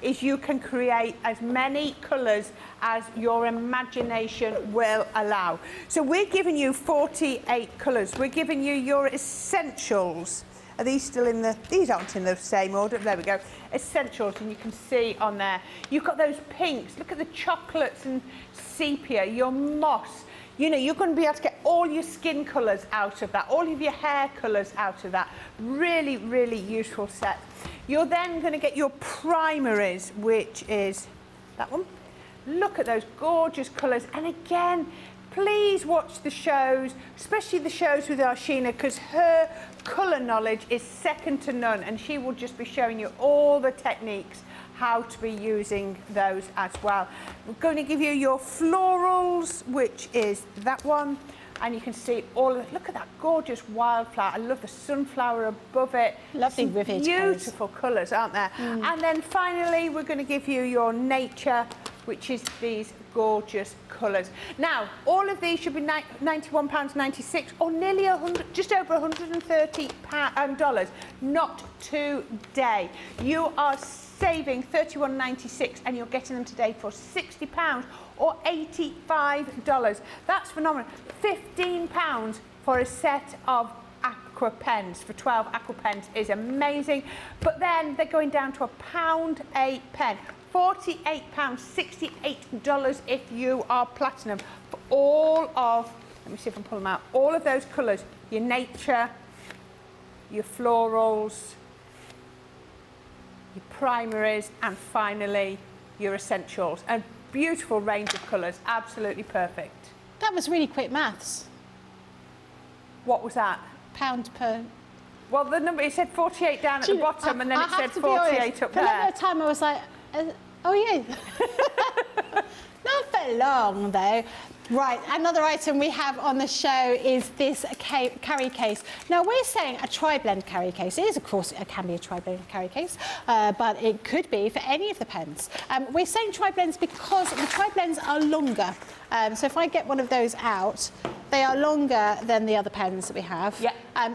[SPEAKER 2] is you can create as many colours as your imagination will allow. So we're giving you 48 colours. We're giving you your essentials. Are these still in these aren't in the same order. There we go. Essentials, and you can see on there. You've got those pinks. Look at the chocolates and sepia, your moss. You know, you're going to be able to get all your skin colours out of that, all of your hair colours out of that. Really, really useful set. You're then going to get your primaries, which is that one. Look at those gorgeous colours. And again, please watch the shows, especially the shows with Arshina, because her colour knowledge is second to none, and she will just be showing you all the techniques how to be using those as well. We're going to give you your florals, which is that one, and you can see all of it. Look at that gorgeous wildflower. I love the sunflower above it.
[SPEAKER 1] Lovely rivet
[SPEAKER 2] beautiful colours, aren't there? And then finally, we're going to give you your nature, which is these gorgeous colours. Now, all of these should be £91.96 or nearly just over $130, not today. You are saving £31.96 and you're getting them today for £60 or $85. That's phenomenal. £15 for a set of aqua pens, for 12 aqua pens is amazing. But then they're going down to £1 a pen. £48, $68 if you are platinum for all of, let me see if I can pull them out, all of those colours, your nature, your florals, your primaries, and finally your essentials. A beautiful range of colours, absolutely perfect.
[SPEAKER 1] That was really quick maths.
[SPEAKER 2] What was that?
[SPEAKER 1] Pound per...
[SPEAKER 2] Well, the number, it said 48 down at the bottom, and then it said 48 up there.
[SPEAKER 1] For a time I was like, oh yeah. Not for long though. Right, another item we have on the show is this carry case. Now we're saying a tri-blend carry case. It is, of course, it can be a tri-blend carry case, but it could be for any of the pens. We're saying tri-blends because the tri-blends are longer. So if I get one of those out, They are longer than the other pens that we have.
[SPEAKER 5] Yeah.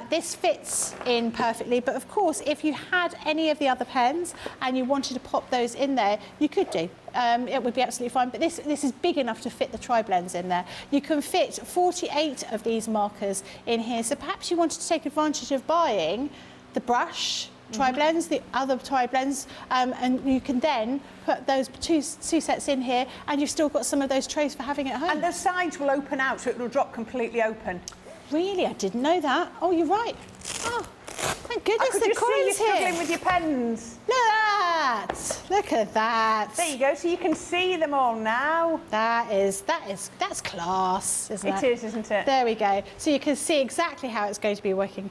[SPEAKER 1] This fits in perfectly, but of course, if you had any of the other pens and you wanted to pop those in there, you could do. It would be absolutely fine, but this is big enough to fit the tri-blends in there. You can fit 48 of these markers in here, so perhaps you wanted to take advantage of buying the brush tri-blends, the other tri-blends, and you can then put those two sets in here, and you've still got some of those trays for having at home.
[SPEAKER 2] And the sides will open out, so it will drop completely open.
[SPEAKER 1] Really? I didn't know that. Oh, you're right. Oh, thank goodness
[SPEAKER 2] I could
[SPEAKER 1] that
[SPEAKER 2] just see you
[SPEAKER 1] Corrine's here.
[SPEAKER 2] struggling with your pens.
[SPEAKER 1] Look at that! Look at that!
[SPEAKER 2] There you go, so you can see them all now.
[SPEAKER 1] That's class, isn't it?
[SPEAKER 2] It is, isn't it?
[SPEAKER 1] There we go. So you can see exactly how it's going to be working.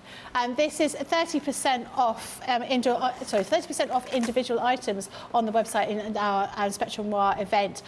[SPEAKER 1] This is 30% off 30% off individual items on the website in our Spectrum Noir event.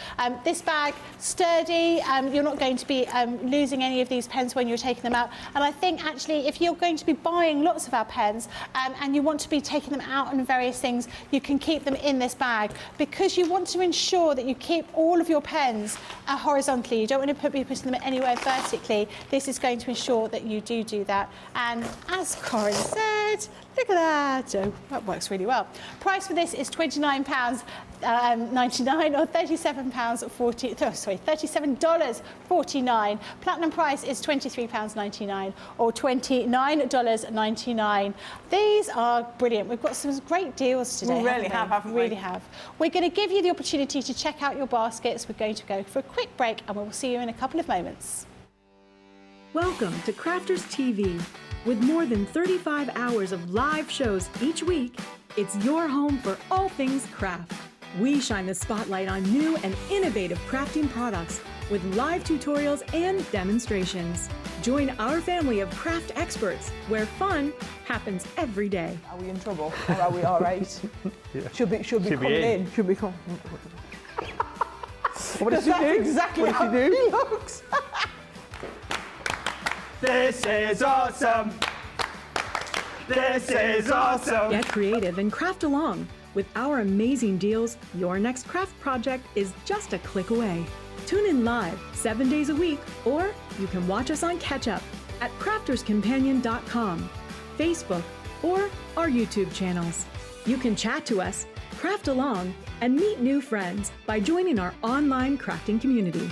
[SPEAKER 1] This bag, sturdy. You're not going to be losing any of these pens when you're taking them out. And I think actually, if you're going to be buying lots of our pens and you want to be taking them out and various things, you can keep them in this bag because you want to ensure that you keep all of your pens horizontally. You don't want to be putting them anywhere vertically. This is going to ensure that you do that. And as Corrine said, look at that. Oh, that works really well. Price for this is £29.99 or $37.49. Platinum price is £23.99 or $29.99. These are brilliant. We've got some great deals today.
[SPEAKER 2] We really have, haven't we?
[SPEAKER 1] Really have. We're going to give you the opportunity to check out your baskets. We're going to go for a quick break and we'll see you in a couple of moments.
[SPEAKER 15] Welcome to Crafters TV. With more than 35 hours of live shows each week, it's your home for all things craft. We shine the spotlight on new and innovative crafting products with live tutorials and demonstrations. Join our family of craft experts where fun happens every day.
[SPEAKER 3] Are we in trouble or are we all right?
[SPEAKER 16] Yeah.
[SPEAKER 3] Should be coming in. Should be coming.
[SPEAKER 16] What does she do?
[SPEAKER 3] Exactly
[SPEAKER 16] What
[SPEAKER 3] how
[SPEAKER 16] does she do?
[SPEAKER 3] he looks.
[SPEAKER 16] This is awesome. This is awesome.
[SPEAKER 15] Get creative and craft along. With our amazing deals, your next craft project is just a click away. Tune in live 7 days a week, or you can watch us on Catch Up at crafterscompanion.com, Facebook, or our YouTube channels. You can chat to us, craft along, and meet new friends by joining our online crafting community.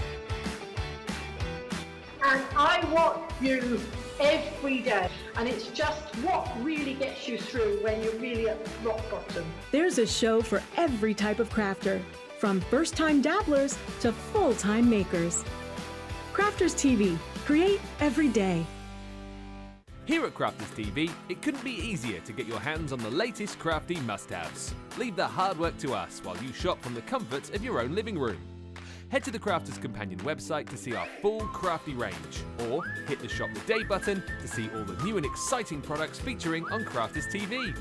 [SPEAKER 8] And I watch you every day, and it's just what really gets you through when you're really at rock bottom.
[SPEAKER 15] There's a show for every type of crafter, from first-time dabblers to full-time makers. Crafters TV, create every day.
[SPEAKER 4] Here at Crafters TV, it couldn't be easier to get your hands on the latest crafty must-haves. Leave the hard work to us while you shop from the comfort of your own living room. Head to the Crafters Companion website to see our full crafty range, or hit the Shop the Day button to see all the new and exciting products featuring on Crafters TV.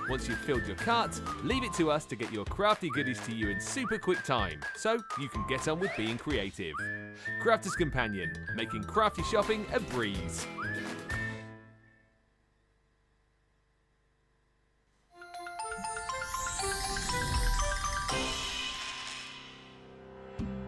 [SPEAKER 4] Once you've filled your cart, leave it to us to get your crafty goodies to you in super quick time, so you can get on with being creative. Crafters Companion, making crafty shopping a breeze.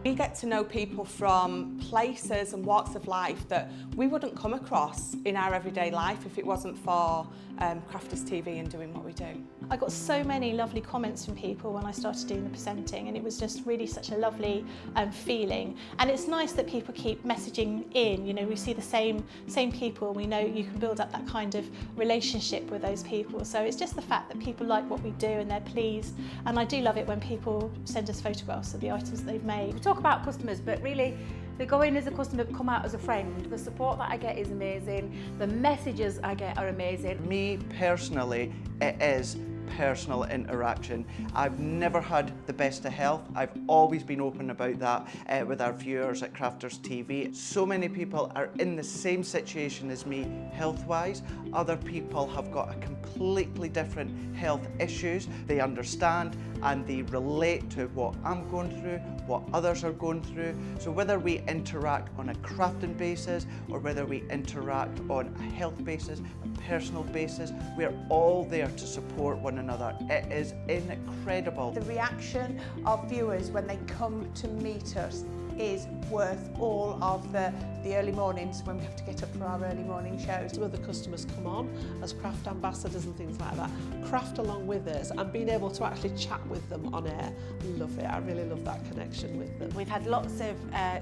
[SPEAKER 5] We get to know people from places and walks of life that we wouldn't come across in our everyday life if it wasn't for Crafters TV and doing what we do.
[SPEAKER 1] I got so many lovely comments from people when I started doing the presenting, and it was just really such a lovely feeling. And it's nice that people keep messaging in. You know, we see the same people. We know you can build up that kind of relationship with those people. So it's just the fact that people like what we do and they're pleased. And I do love it when people send us photographs of the items that they've made.
[SPEAKER 8] We talk about customers, but really they go in as a customer, come out as a friend. The support that I get is amazing. The messages I get are amazing.
[SPEAKER 10] Me personally, it is personal interaction. I've never had the best of health. I've always been open about that with our viewers at Crafters TV. So many people are in the same situation as me health-wise. Other people have got a completely different health issues. They understand and they relate to what I'm going through, what others are going through. So whether we interact on a crafting basis or whether we interact on a health basis, a personal basis, we're all there to support one one another. It is incredible.
[SPEAKER 2] The reaction of viewers when they come to meet us is worth all of the early mornings when we have to get up for our early morning shows.
[SPEAKER 13] Some of the customers come on as craft ambassadors and things like that, craft along with us, and being able to actually chat with them on air. Love it. I really love that connection with them.
[SPEAKER 14] We've had lots of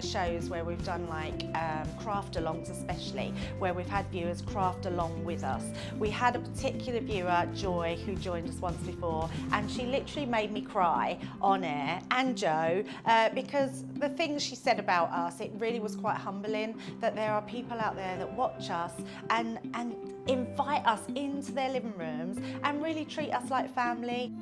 [SPEAKER 14] shows where we've done like craft alongs, especially where we've had viewers craft along with us. We had a particular viewer, Joy, who joined us once before, and she literally made me cry on air, and Joe, because the things she said about us, it really was quite humbling that there are people out there that watch us and invite us into their living rooms and really treat us like family.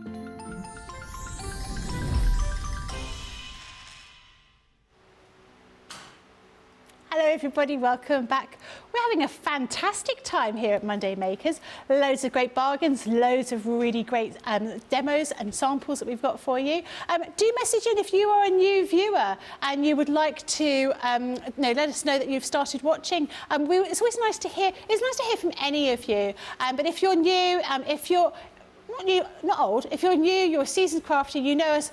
[SPEAKER 1] Hello everybody, welcome back. We're having a fantastic time here at Monday Makers. Loads of great bargains, loads of really great demos and samples that we've got for you. Do message in if you are a new viewer and you would like to let us know that you've started watching. It's always nice to hear. It's nice to hear from any of you. But if you're new, if you're not new, not old. If you're new, you're a seasoned crafter, you know us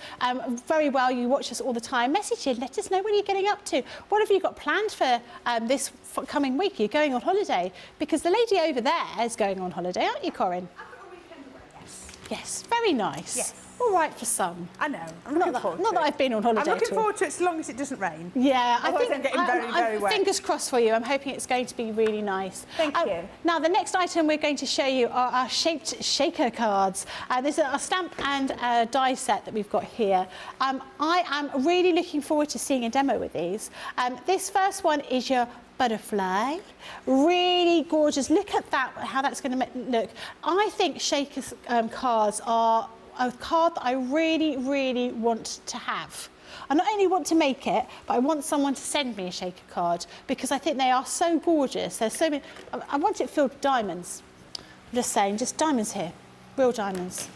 [SPEAKER 1] very well, you watch us all the time, message in, let us know what you're getting up to. What have you got planned for this coming week? You're going on holiday? Because the lady over there is going on holiday, aren't you, Corrine?
[SPEAKER 2] I've got a weekend away, yes.
[SPEAKER 1] Yes, very nice.
[SPEAKER 2] Yes.
[SPEAKER 1] All right for some.
[SPEAKER 2] I know. I'm looking forward to it.
[SPEAKER 1] Not that I've been on holiday.
[SPEAKER 2] I'm looking
[SPEAKER 1] at all.
[SPEAKER 2] forward to it as long as it doesn't rain.
[SPEAKER 1] Yeah, I think
[SPEAKER 2] I'm getting very wet.
[SPEAKER 1] Fingers crossed for you. I'm hoping it's going to be really nice.
[SPEAKER 2] Thank you.
[SPEAKER 1] Now, the next item we're going to show you are our shaped shaker cards. This is a stamp and die set that we've got here. I am really looking forward to seeing a demo with these. This first one is your butterfly, really gorgeous. Look at that, how that's going to look. I think shaker cards are a card that I really, really want to have. I not only want to make it, but I want someone to send me a shaker card because I think they are so gorgeous. There's so many. I want it filled with diamonds. I'm just saying, just diamonds here, real diamonds.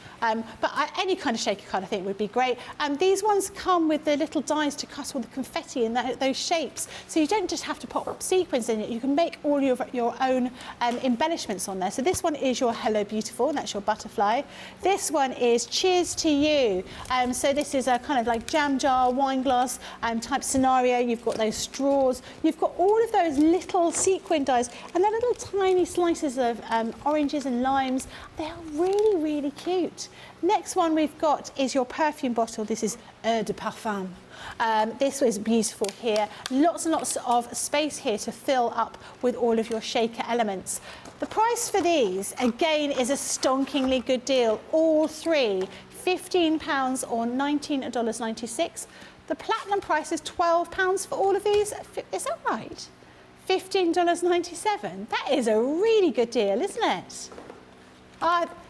[SPEAKER 1] But any kind of shaker card I think would be great. These ones come with the little dies to cut all the confetti in those shapes. So you don't just have to pop sequins in it, you can make all your own embellishments on there. So this one is your Hello Beautiful, and that's your butterfly. This one is Cheers to You. So this is a kind of like jam jar, wine glass type scenario. You've got those straws. You've got all of those little sequin dies and they're little tiny slices of oranges and limes. They are really, really cute. Next one we've got is your perfume bottle. This is Eau de Parfum. This was beautiful here. Lots and lots of space here to fill up with all of your shaker elements. The price for these, again, is a stonkingly good deal. All three, £15 or $19.96. The platinum price is £12 for all of these. Is that right? $15.97. That is a really good deal, isn't it?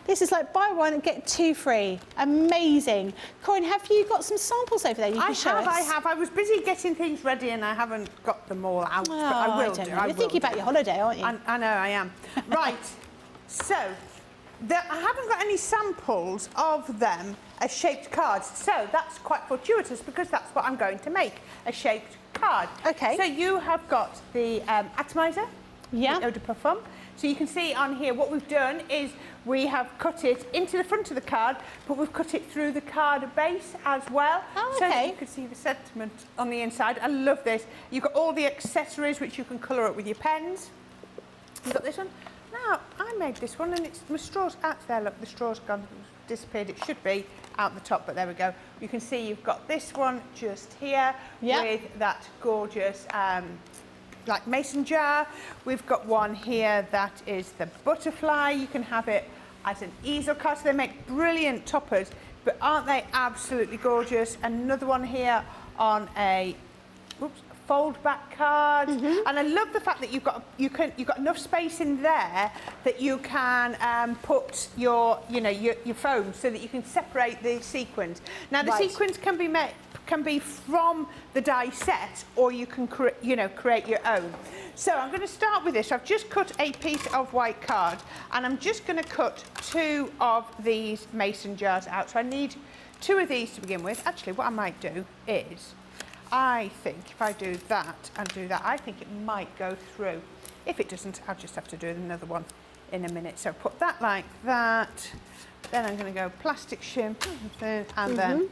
[SPEAKER 1] This is like buy one and get two free. Amazing. Corrine, have you got some samples over there you can show us?
[SPEAKER 2] I have. I was busy getting things ready and I haven't got them all out, but I will do.
[SPEAKER 1] You're thinking about your holiday, aren't you?
[SPEAKER 2] I know, I am. Right, so I haven't got any samples of them as shaped cards, so that's quite fortuitous because that's what I'm going to make, a shaped card.
[SPEAKER 1] Okay.
[SPEAKER 2] So you have got the atomizer, the Eau de Parfum. So you can see on here what we've done is we have cut it into the front of the card, but we've cut it through the card base as well.
[SPEAKER 1] Oh, okay.
[SPEAKER 2] So that you can see the sentiment on the inside. I love this. You've got all the accessories which you can colour up with your pens. You've got this one. Now, I made this one and my straw's out there. Look, the straw's gone, disappeared. It should be out the top, but there we go. You can see you've got this one just here with that gorgeous like mason jar. We've got one here that is the butterfly. You can have it as an easel card. So they make brilliant toppers, but aren't they absolutely gorgeous? Another one here on a fold back card. And I love the fact that you've got enough space in there that you can put your foam so that you can separate the sequins. Now the sequins can be from the die set, or you can create your own. So I'm going to start with this. I've just cut a piece of white card and I'm just going to cut two of these mason jars out. So I need two of these to begin with. Actually, what I might do is, I think if I do that and do that, I think it might go through. If it doesn't, I'll just have to do another one. in a minute. So put that like that. Then I'm going to go plastic shim, and then there we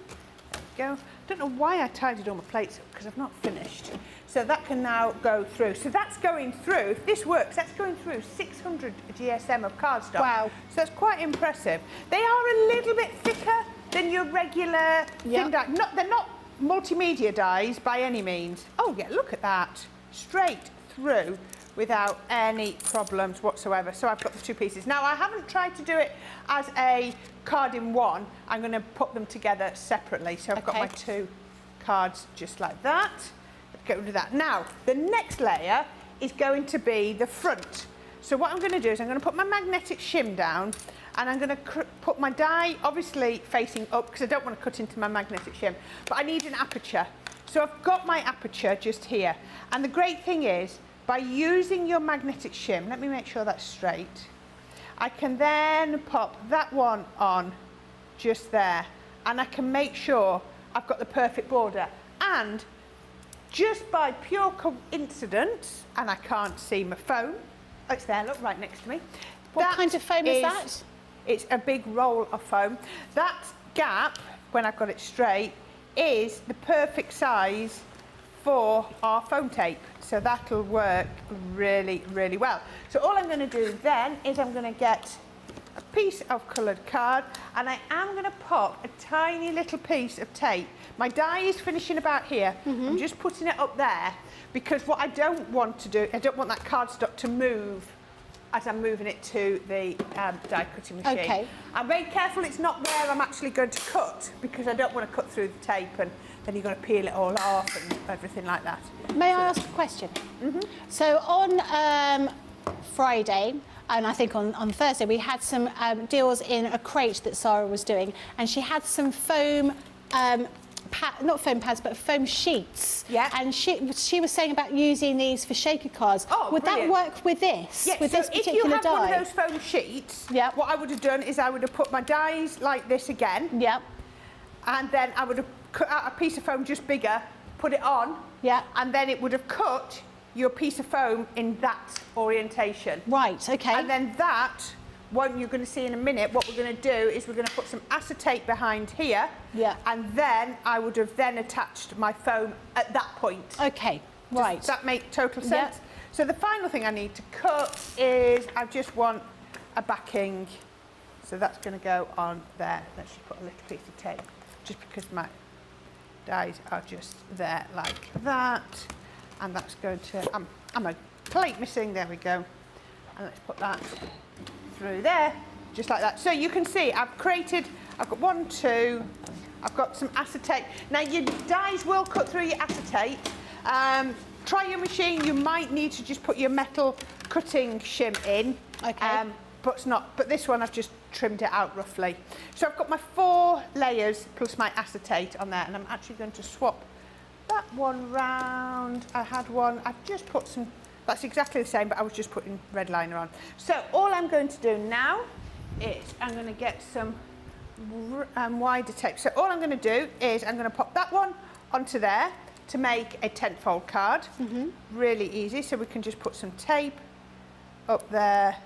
[SPEAKER 2] go. Don't know why I tidied all my plates up because I've not finished. So that can now go through. So that's going through, if this works, that's going through 600 GSM of cardstock.
[SPEAKER 1] Wow.
[SPEAKER 2] So that's quite impressive. They are a little bit thicker than your regular thin die. They're not multimedia dies by any means. Oh yeah, look at that. Straight through without any problems whatsoever. So I've got the two pieces. Now I haven't tried to do it as a card in one. I'm going to put them together separately. So I've got my two cards just like that. Get rid of that. Now the next layer is going to be the front. So what I'm going to do is I'm going to put my magnetic shim down, and I'm going to put my die obviously facing up because I don't want to cut into my magnetic shim, but I need an aperture. So I've got my aperture just here, and the great thing is by using your magnetic shim, let me make sure that's straight, I can then pop that one on just there, and I can make sure I've got the perfect border. And just by pure coincidence, and I can't see my phone, oh, it's there, look, right next to me.
[SPEAKER 1] What kind of foam is that?
[SPEAKER 2] It's a big roll of foam. That gap, when I've got it straight, is the perfect size for our foam tape. So that'll work really, really well. So all I'm going to do then is I'm going to get a piece of coloured card, and I am going to pop a tiny little piece of tape. My die is finishing about here. I'm just putting it up there because what I don't want to do, I don't want that cardstock to move as I'm moving it to the die cutting machine.
[SPEAKER 1] Okay.
[SPEAKER 2] I'm very careful it's not where I'm actually going to cut because I don't want to cut through the tape and then you're going to peel it all off and everything like that.
[SPEAKER 1] May I ask a question? So on Friday, and I think on Thursday, we had some deals in a crate that Sara was doing, and she had some foam, not foam pads, but foam sheets.
[SPEAKER 2] Yeah.
[SPEAKER 1] And she was saying about using these for shaker cards.
[SPEAKER 2] Oh,
[SPEAKER 1] would
[SPEAKER 2] brilliant.
[SPEAKER 1] that work with this?
[SPEAKER 2] Yeah,
[SPEAKER 1] with
[SPEAKER 2] so
[SPEAKER 1] this particular
[SPEAKER 2] if you have
[SPEAKER 1] die?
[SPEAKER 2] one of those foam sheets, what I would have done is I would have put my dies like this again.
[SPEAKER 1] Yep.
[SPEAKER 2] And then I would have cut out a piece of foam just bigger, put it on.
[SPEAKER 1] Yeah.
[SPEAKER 2] And then it would have cut your piece of foam in that orientation.
[SPEAKER 1] Right, okay.
[SPEAKER 2] And then that, what you're going to see in a minute, what we're going to do is we're going to put some acetate behind here.
[SPEAKER 1] Yeah.
[SPEAKER 2] And then I would have then attached my foam at that point.
[SPEAKER 1] Okay, right.
[SPEAKER 2] Does that make total sense?
[SPEAKER 1] Yeah.
[SPEAKER 2] So the final thing I need to cut is I just want a backing. So that's going to go on there. Let's just put a little piece of tape, just because my dies are just there like that. And that's going to, I'm a plate missing, there we go. And let's put that through there, just like that. So you can see I've got 1, 2, I've got some acetate. Now your dies will cut through your acetate. Try your machine, you might need to just put your metal cutting shim in.
[SPEAKER 1] Okay.
[SPEAKER 2] But this one I've just trimmed it out roughly. So I've got my 4 layers plus my acetate on there, and I'm actually going to swap that one round. I had one, I've just put some, that's exactly the same, but I was just putting red liner on. So all I'm going to do now is I'm going to get some wider tape. So all I'm going to do is I'm going to pop that one onto there to make a 10-fold card. Really easy. So we can just put some tape up there.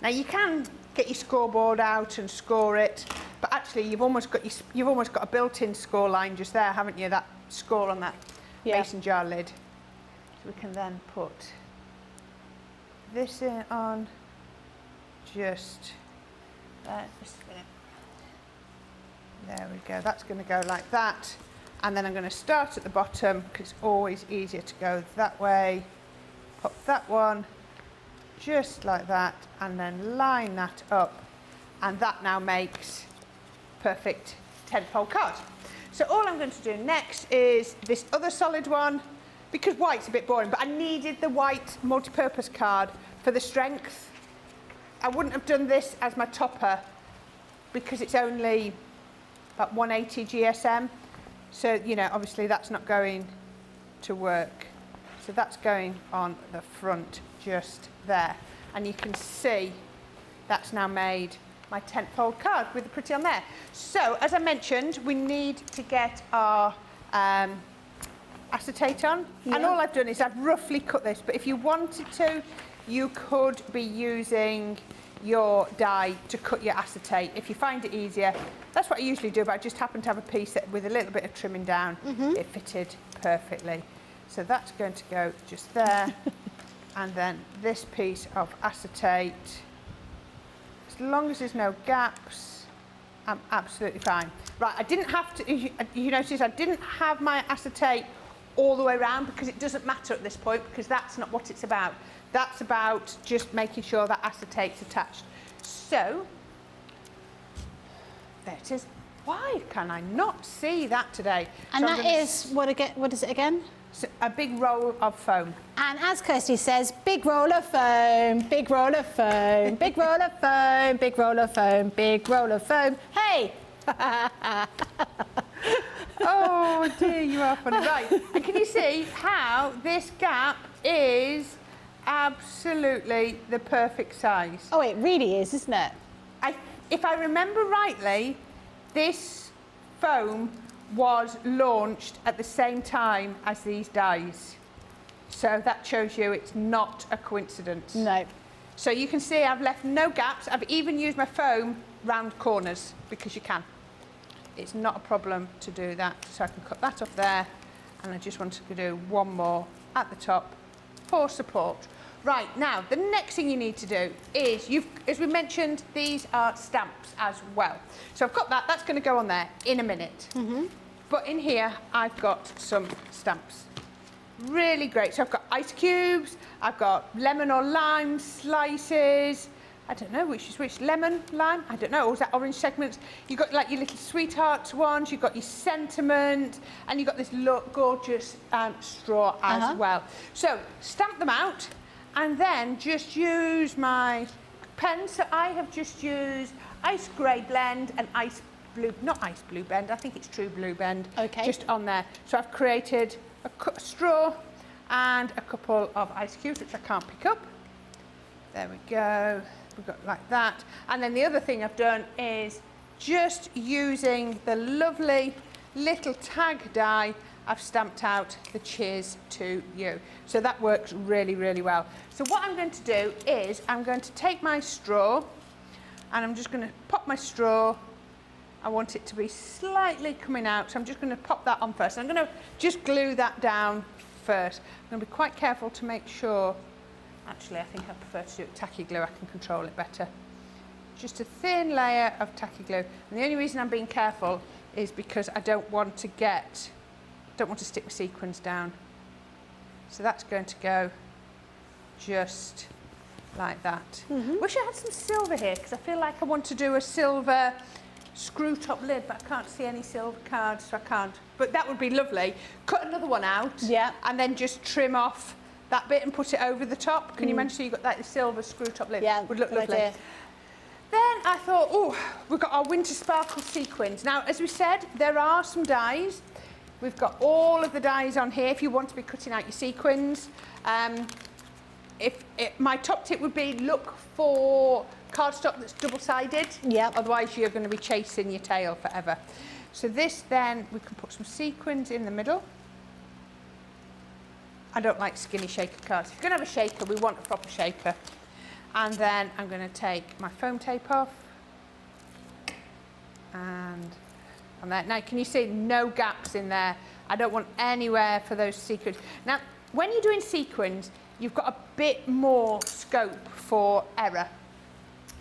[SPEAKER 2] Now you can get your scoreboard out and score it, but actually you've almost got a built-in score line just there, haven't you? That score on that mason jar lid. So we can then put this in on just there. Just a minute. There we go. That's going to go like that, and then I'm going to start at the bottom because it's always easier to go that way. Pop that one just like that, and then line that up, and that now makes perfect 10-fold card. So all I'm going to do next is this other solid one, because white's a bit boring, but I needed the white multi-purpose card for the strength. I wouldn't have done this as my topper because it's only about 180 GSM, so you know obviously that's not going to work. So that's going on the front just there, and you can see that's now made my 10-fold card with the pretty on there. So as I mentioned, we need to get our acetate on. And all I've done is I've roughly cut this, but if you wanted to, you could be using your die to cut your acetate. If you find it easier, that's what I usually do, but I just happen to have a piece that, with a little bit of trimming down, it fitted perfectly. So that's going to go just there. And then this piece of acetate, as long as there's no gaps, I'm absolutely fine. Right, I didn't have to, you notice I didn't have my acetate all the way around because it doesn't matter at this point, because that's not what it's about. That's about just making sure that acetate's attached. So, there it is. Why can I not see that today?
[SPEAKER 1] And
[SPEAKER 2] so
[SPEAKER 1] that is, what is it again?
[SPEAKER 2] So a big roll of foam.
[SPEAKER 1] And as Kirsty says, big roll of foam, big roll of foam, big roll of foam, big roll of foam, big roll of foam. Hey!
[SPEAKER 2] Oh dear, you are funny. Right, and can you see how this gap is absolutely the perfect size?
[SPEAKER 1] Oh, it really is, isn't it?
[SPEAKER 2] If I remember rightly, this foam was launched at the same time as these dies. So that shows you it's not a coincidence.
[SPEAKER 1] No.
[SPEAKER 2] So you can see I've left no gaps. I've even used my foam round corners because you can. It's not a problem to do that. So I can cut that off there, and I just want to do one more at the top for support. Right, now the next thing you need to do is, as we mentioned, these are stamps as well. So I've got that, that's going to go on there in a minute. But in here I've got some stamps. Really great. So I've got ice cubes, I've got lemon or lime slices, I don't know which is which, lemon, lime, I don't know, or is that orange segments? You've got like your little sweethearts ones, you've got your sentiment, and you've got this gorgeous straw as well. So stamp them out, and then just use my pen. So I have just used Ice Grey Blend and Ice Blue, not Ice Blue Bend, I think it's True Blue Bend, just on there. So I've created a straw and a couple of ice cubes, which I can't pick up. There we go. We've got like that. And then the other thing I've done is just using the lovely little tag die, I've stamped out the cheers to you. So that works really, really well. So what I'm going to do is I'm going to take my straw, and I'm just going to pop my straw. I want it to be slightly coming out, so I'm just going to pop that on first. I'm going to just glue that down first. I'm going to be quite careful to make sure. Actually, I think I prefer to do it with tacky glue. I can control it better. Just a thin layer of tacky glue. And the only reason I'm being careful is because I don't want to stick my sequins down. So that's going to go just like that. Wish I had some silver here, because I feel like I want to do a silver screw top lid, but I can't see any silver cards, so I can't. But that would be lovely. Cut another one out, and then just trim off that bit and put it over the top. Can you imagine? So you've got that silver screw top lid.
[SPEAKER 1] Yeah,
[SPEAKER 2] would look
[SPEAKER 1] good
[SPEAKER 2] lovely.
[SPEAKER 1] idea.
[SPEAKER 2] Then I thought, oh, we've got our winter sparkle sequins. Now, as we said, there are some dies. We've got all of the dies on here if you want to be cutting out your sequins. My top tip would be look for cardstock that's double-sided. Otherwise, you're going to be chasing your tail forever. So this, then, we can put some sequins in the middle. I don't like skinny shaker cards. If you're going to have a shaker, we want a proper shaker. And then I'm going to take my foam tape off. And on there. Now, can you see no gaps in there? I don't want anywhere for those sequins. Now, when you're doing sequins, you've got a bit more scope for error.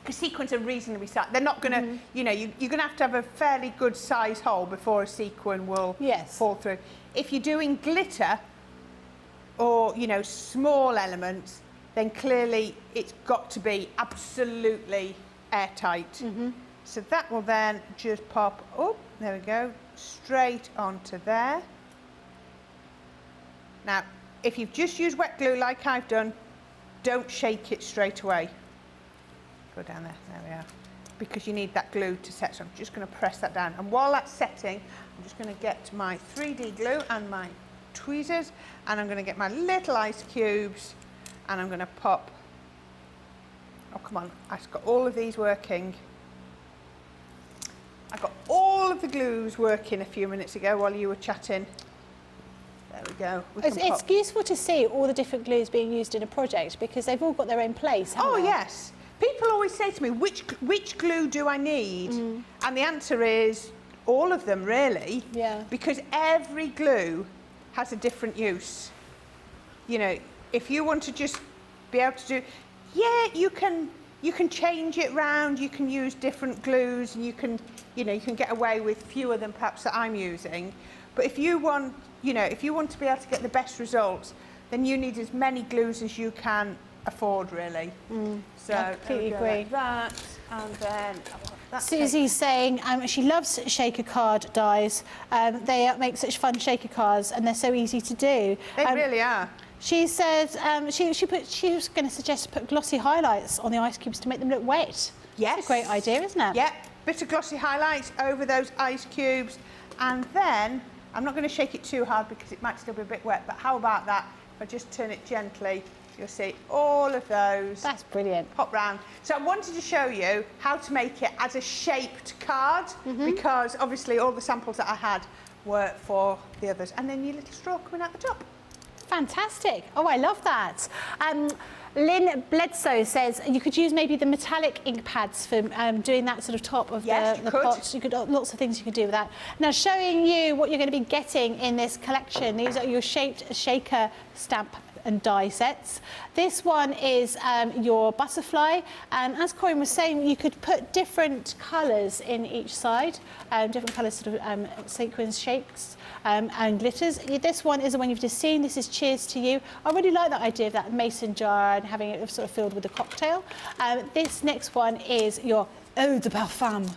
[SPEAKER 2] Because sequins are reasonably sized. They're not going to, you know, you're going to have a fairly good size hole before a sequin will fall through. If you're doing glitter, or, you know, small elements, then clearly it's got to be absolutely airtight. So that will then just pop up, there we go, straight onto there. Now, if you've just used wet glue like I've done, don't shake it straight away. Go down there, there we are. Because you need that glue to set, so I'm just going to press that down. And while that's setting, I'm just going to get my 3D glue and my tweezers, and I'm going to get my little ice cubes, and I'm going to pop. Oh, come on, I've got all of these working. I got all of the glues working a few minutes ago while you were chatting. There we go.
[SPEAKER 1] It's useful to see all the different glues being used in a project because they've all got their own place, haven't they?
[SPEAKER 2] Yes. People always say to me, which glue do I need? And the answer is all of them, really.
[SPEAKER 1] Yeah.
[SPEAKER 2] Because every glue has a different use. You know, if you want to just be able to do, yeah, you can change it round, you can use different glues, and you can get away with fewer than perhaps that I'm using. But if you want, if you want to be able to get the best results, then you need as many glues as you can afford, really. So
[SPEAKER 1] I completely agree.
[SPEAKER 2] Like that, and then
[SPEAKER 1] Susie's saying she loves shaker card dies. They make such fun shaker cards, and they're so easy to do.
[SPEAKER 2] They really are.
[SPEAKER 1] She said she was going to suggest to put glossy highlights on the ice cubes to make them look wet.
[SPEAKER 2] Yes.
[SPEAKER 1] It's a great idea, isn't it?
[SPEAKER 2] Yep. Bit of glossy highlights over those ice cubes, and then I'm not going to shake it too hard because it might still be a bit wet. But how about that? If I just turn it gently, you'll see all of those.
[SPEAKER 1] That's brilliant.
[SPEAKER 2] Pop round. So I wanted to show you how to make it as a shaped card because obviously all the samples that I had were for the others. And then your little straw coming out the top.
[SPEAKER 1] Fantastic. Oh, I love that. Lynn Bledsoe says you could use maybe the metallic ink pads for doing that sort of top of the pot. You could lots of things you could do with that. Now, showing you what you're going to be getting in this collection. These are your shaped shaker stamp and die sets. This one is your butterfly, and as Corrine was saying, you could put different colours in each side, different colours, sort of sequins shapes and glitters. This one is the one you've just seen. This is Cheers to You. I really like that idea of that mason jar and having it sort of filled with a cocktail. This next one is your Eau de Parfum.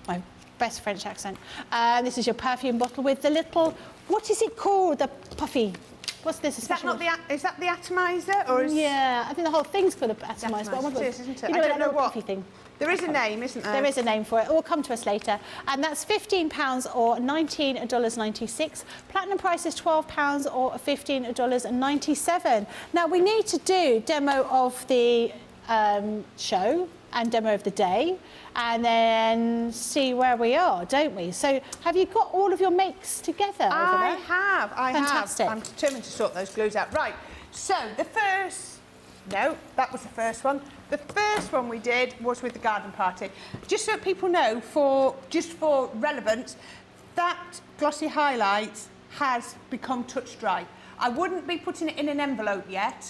[SPEAKER 1] My best French accent. This is your perfume bottle with the little, what is it called? The puffy. What's this?
[SPEAKER 2] Is that not is that the atomizer? Or is...
[SPEAKER 1] Yeah, I think the whole thing's called an atomizer. But
[SPEAKER 2] it is, isn't it?
[SPEAKER 1] You know,
[SPEAKER 2] I don't know what.
[SPEAKER 1] Thing.
[SPEAKER 2] There is a name, isn't there?
[SPEAKER 1] There is a name for it. It will come to us later. And that's £15 or $19.96. Platinum price is £12 or $15.97. Now, we need to do demo of the show and demo of the day and then see where we are, don't we? So have you got all of your makes together over there?
[SPEAKER 2] I have.
[SPEAKER 1] Fantastic.
[SPEAKER 2] I'm determined to sort those glues out. Right, so that was the first one. The first one we did was with the garden party. Just so people know, just for relevance, that glossy highlight has become touch dry. I wouldn't be putting it in an envelope yet.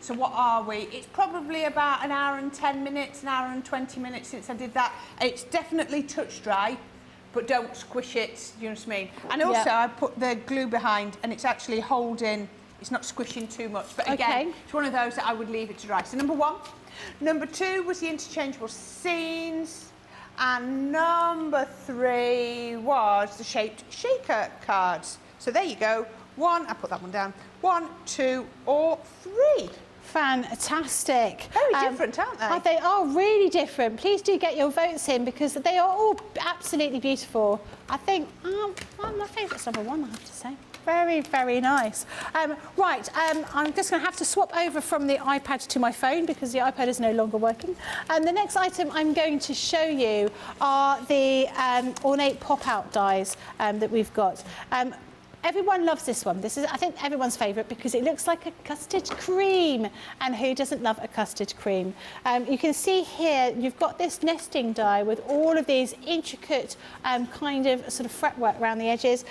[SPEAKER 2] So what are we? It's probably about an hour and 10 minutes, an hour and 20 minutes since I did that. It's definitely touch dry, but don't squish it, you know what I mean? And also I put the glue behind and it's actually holding, it's not squishing too much. But again, it's one of those that I would leave it to dry. So number one. Number two was the interchangeable scenes. And number three was the shaped shaker cards. So there you go. One, I put that one down. 1, 2, or 3.
[SPEAKER 1] Fantastic.
[SPEAKER 2] Very different, aren't they?
[SPEAKER 1] They are really different. Please do get your votes in because they are all absolutely beautiful. I think my favourite's number one, I have to say. Very, very nice. I'm just going to have to swap over from the iPad to my phone because the iPad is no longer working. And the next item I'm going to show you are the ornate pop-out dies that we've got. Everyone loves this one. This is, I think, everyone's favourite because it looks like a custard cream. And who doesn't love a custard cream? You can see here, you've got this nesting die with all of these intricate kind of sort of fretwork around the edges.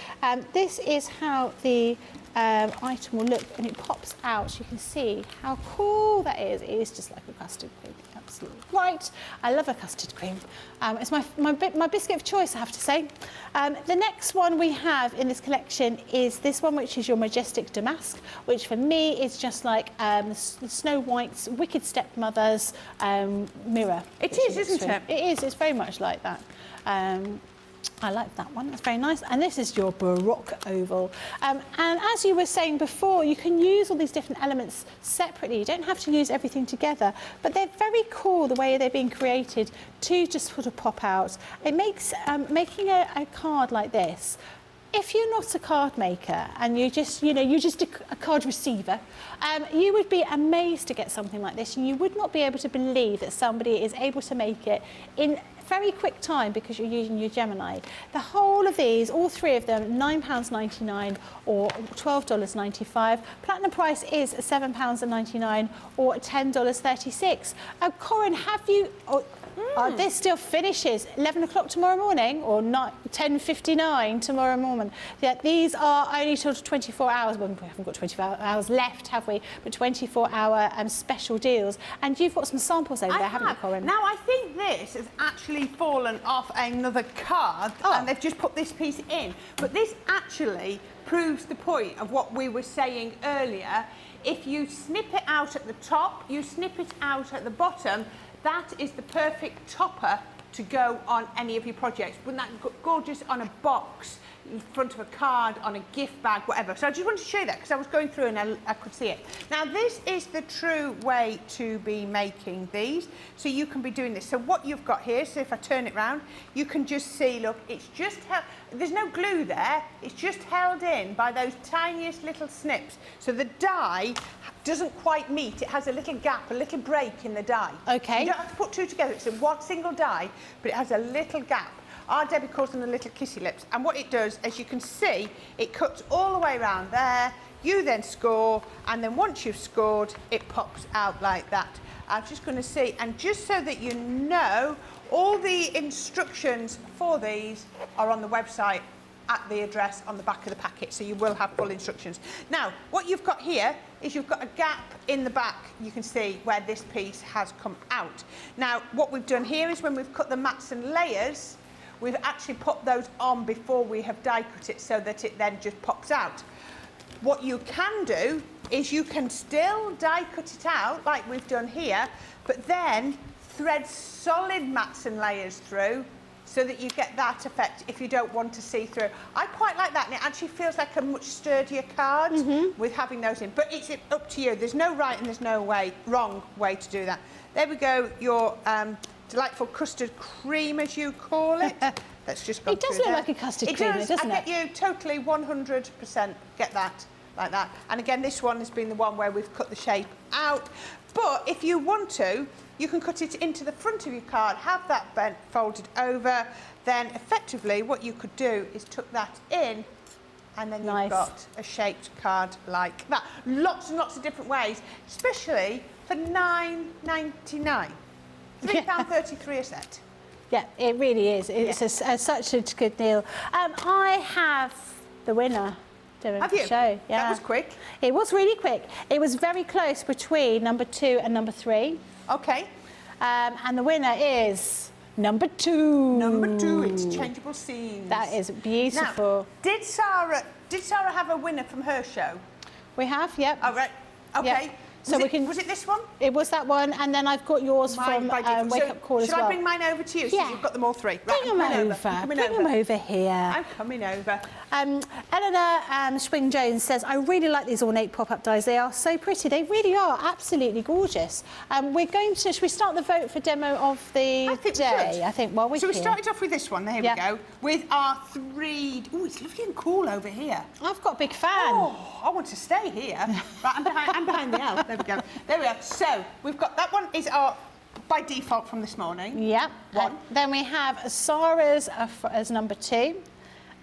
[SPEAKER 1] This is how the item will look, and it pops out. You can see how cool that is. It is just like a custard cream. Absolutely right. I love a custard cream. It's my biscuit of choice, I have to say. The next one we have in this collection is this one, which is your Majestic Damask, which for me is just like the Snow White's Wicked Stepmother's mirror.
[SPEAKER 2] It is, isn't it?
[SPEAKER 1] It is. It's very much like that. I like that one, that's very nice. And this is your Baroque oval. And as you were saying before, you can use all these different elements separately. You don't have to use everything together, but they're very cool the way they're being created to just sort of pop out. It makes making a card like this, if you're not a card maker and you're just a card receiver, you would be amazed to get something like this, and you would not be able to believe that somebody is able to make it in very quick time because you're using your Gemini. The whole of these, all three of them, £9.99 or $12.95. Platinum price is £7.99 or $10.36. Corrine, have you... this still finishes 11 o'clock tomorrow morning or 10:59 tomorrow morning. Yeah, these are only till 24 hours. Well, we haven't got 24 hours left, have we? But 24-hour special deals. And you've got some samples over there, haven't you, Corrine?
[SPEAKER 2] Now, I think this has actually fallen off another card and they've just put this piece in. But this actually proves the point of what we were saying earlier. If you snip it out at the top, you snip it out at the bottom, that is the perfect topper to go on any of your projects. Wouldn't that gorgeous on a box, in front of a card, on a gift bag, whatever. So I just wanted to show you that because I was going through and I could see it. Now this is the true way to be making these. So you can be doing this. So what you've got here, so if I turn it round, you can just see, look, it's just held, there's no glue there, it's just held in by those tiniest little snips. So the die doesn't quite meet, it has a little gap, a little break in the die.
[SPEAKER 1] Okay.
[SPEAKER 2] You don't have to put two together, it's in one single die, but it has a little gap. Our Debbie calls them the little kissy lips. And what it does, as you can see, it cuts all the way around there. You then score, and then once you've scored, it pops out like that. I'm just going to see, and just so that you know, all the instructions for these are on the website at the address on the back of the packet, so you will have full instructions. Now, what you've got here is you've got a gap in the back, you can see, where this piece has come out. Now, what we've done here is when we've cut the mats and layers, we've actually put those on before we have die cut it so that it then just pops out. What you can do is you can still die cut it out like we've done here, but then thread solid mats and layers through so that you get that effect if you don't want to see through. I quite like that, and it actually feels like a much sturdier card with having those in. But it's up to you. There's no right and there's no wrong way to do that. There we go, your delightful custard cream, as you call it. That's just gone
[SPEAKER 1] It does
[SPEAKER 2] through
[SPEAKER 1] look
[SPEAKER 2] there.
[SPEAKER 1] like a custard cream, doesn't it?
[SPEAKER 2] I get you totally 100% get that, like that. And again, this one has been the one where we've cut the shape out. But if you want to, you can cut it into the front of your card, have that bent, folded over, then effectively what you could do is tuck that in, and then you've got a shaped card like that. Lots and lots of different ways, especially for £9.99. £3.33 a set.
[SPEAKER 1] Yeah, it really is. It's such a good deal. I have the winner.
[SPEAKER 2] Have you?
[SPEAKER 1] Show. Yeah.
[SPEAKER 2] That was quick.
[SPEAKER 1] It was really quick. It was very close between number 2 and number 3.
[SPEAKER 2] Okay.
[SPEAKER 1] And the winner is number 2.
[SPEAKER 2] Number 2, Interchangeable Scenes.
[SPEAKER 1] That is beautiful.
[SPEAKER 2] Now, did Sara have a winner from her show?
[SPEAKER 1] We have, yep.
[SPEAKER 2] Oh, right. Okay.
[SPEAKER 1] Yep. So
[SPEAKER 2] was it this one?
[SPEAKER 1] It was that one, and then I've got yours from Wake Up Call as well.
[SPEAKER 2] Should I bring mine over to you?
[SPEAKER 1] Yeah.
[SPEAKER 2] So you've got them all three. Right,
[SPEAKER 1] Bring them over here.
[SPEAKER 2] I'm coming over.
[SPEAKER 1] Eleanor Swing-Jones says, I really like these ornate pop-up dies. They are so pretty. They really are absolutely gorgeous. We're going to, should we start the vote for demo of the day? I think, well, we're
[SPEAKER 2] So we
[SPEAKER 1] here.
[SPEAKER 2] started off with this one, there we go, with our 3... Oh, it's lovely and cool over here.
[SPEAKER 1] I've got a big fan.
[SPEAKER 2] Oh, I want to stay here. Right, I'm behind the elf. There we go. There we are. So, we've got, that one is our, by default from this morning.
[SPEAKER 1] Yep.
[SPEAKER 2] One.
[SPEAKER 1] Then we have Sara's as number 2.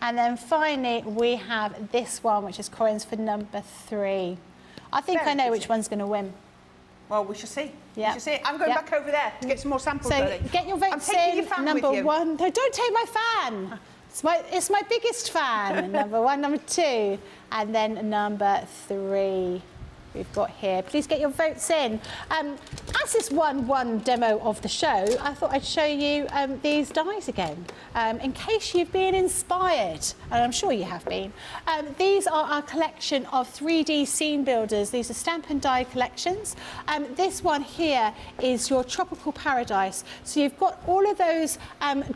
[SPEAKER 1] And then finally, we have this one, which is Corrine's for number 3. I think I know which one's going to win.
[SPEAKER 2] Well, we shall see.
[SPEAKER 1] Yeah.
[SPEAKER 2] We shall see. I'm going back over there to get some more samples.
[SPEAKER 1] So
[SPEAKER 2] ready.
[SPEAKER 1] get your votes
[SPEAKER 2] I'm taking
[SPEAKER 1] in.
[SPEAKER 2] your fan
[SPEAKER 1] Number
[SPEAKER 2] with you.
[SPEAKER 1] 1. No, don't take my fan. It's my biggest fan. Number 1, number 2, and then number 3. We've got here. Please get your votes in. As this one demo of the show, I thought I'd show you these dies again, in case you've been inspired, and I'm sure you have been. These are our collection of 3D scene builders. These are stamp and die collections. This one here is your tropical paradise. So you've got all of those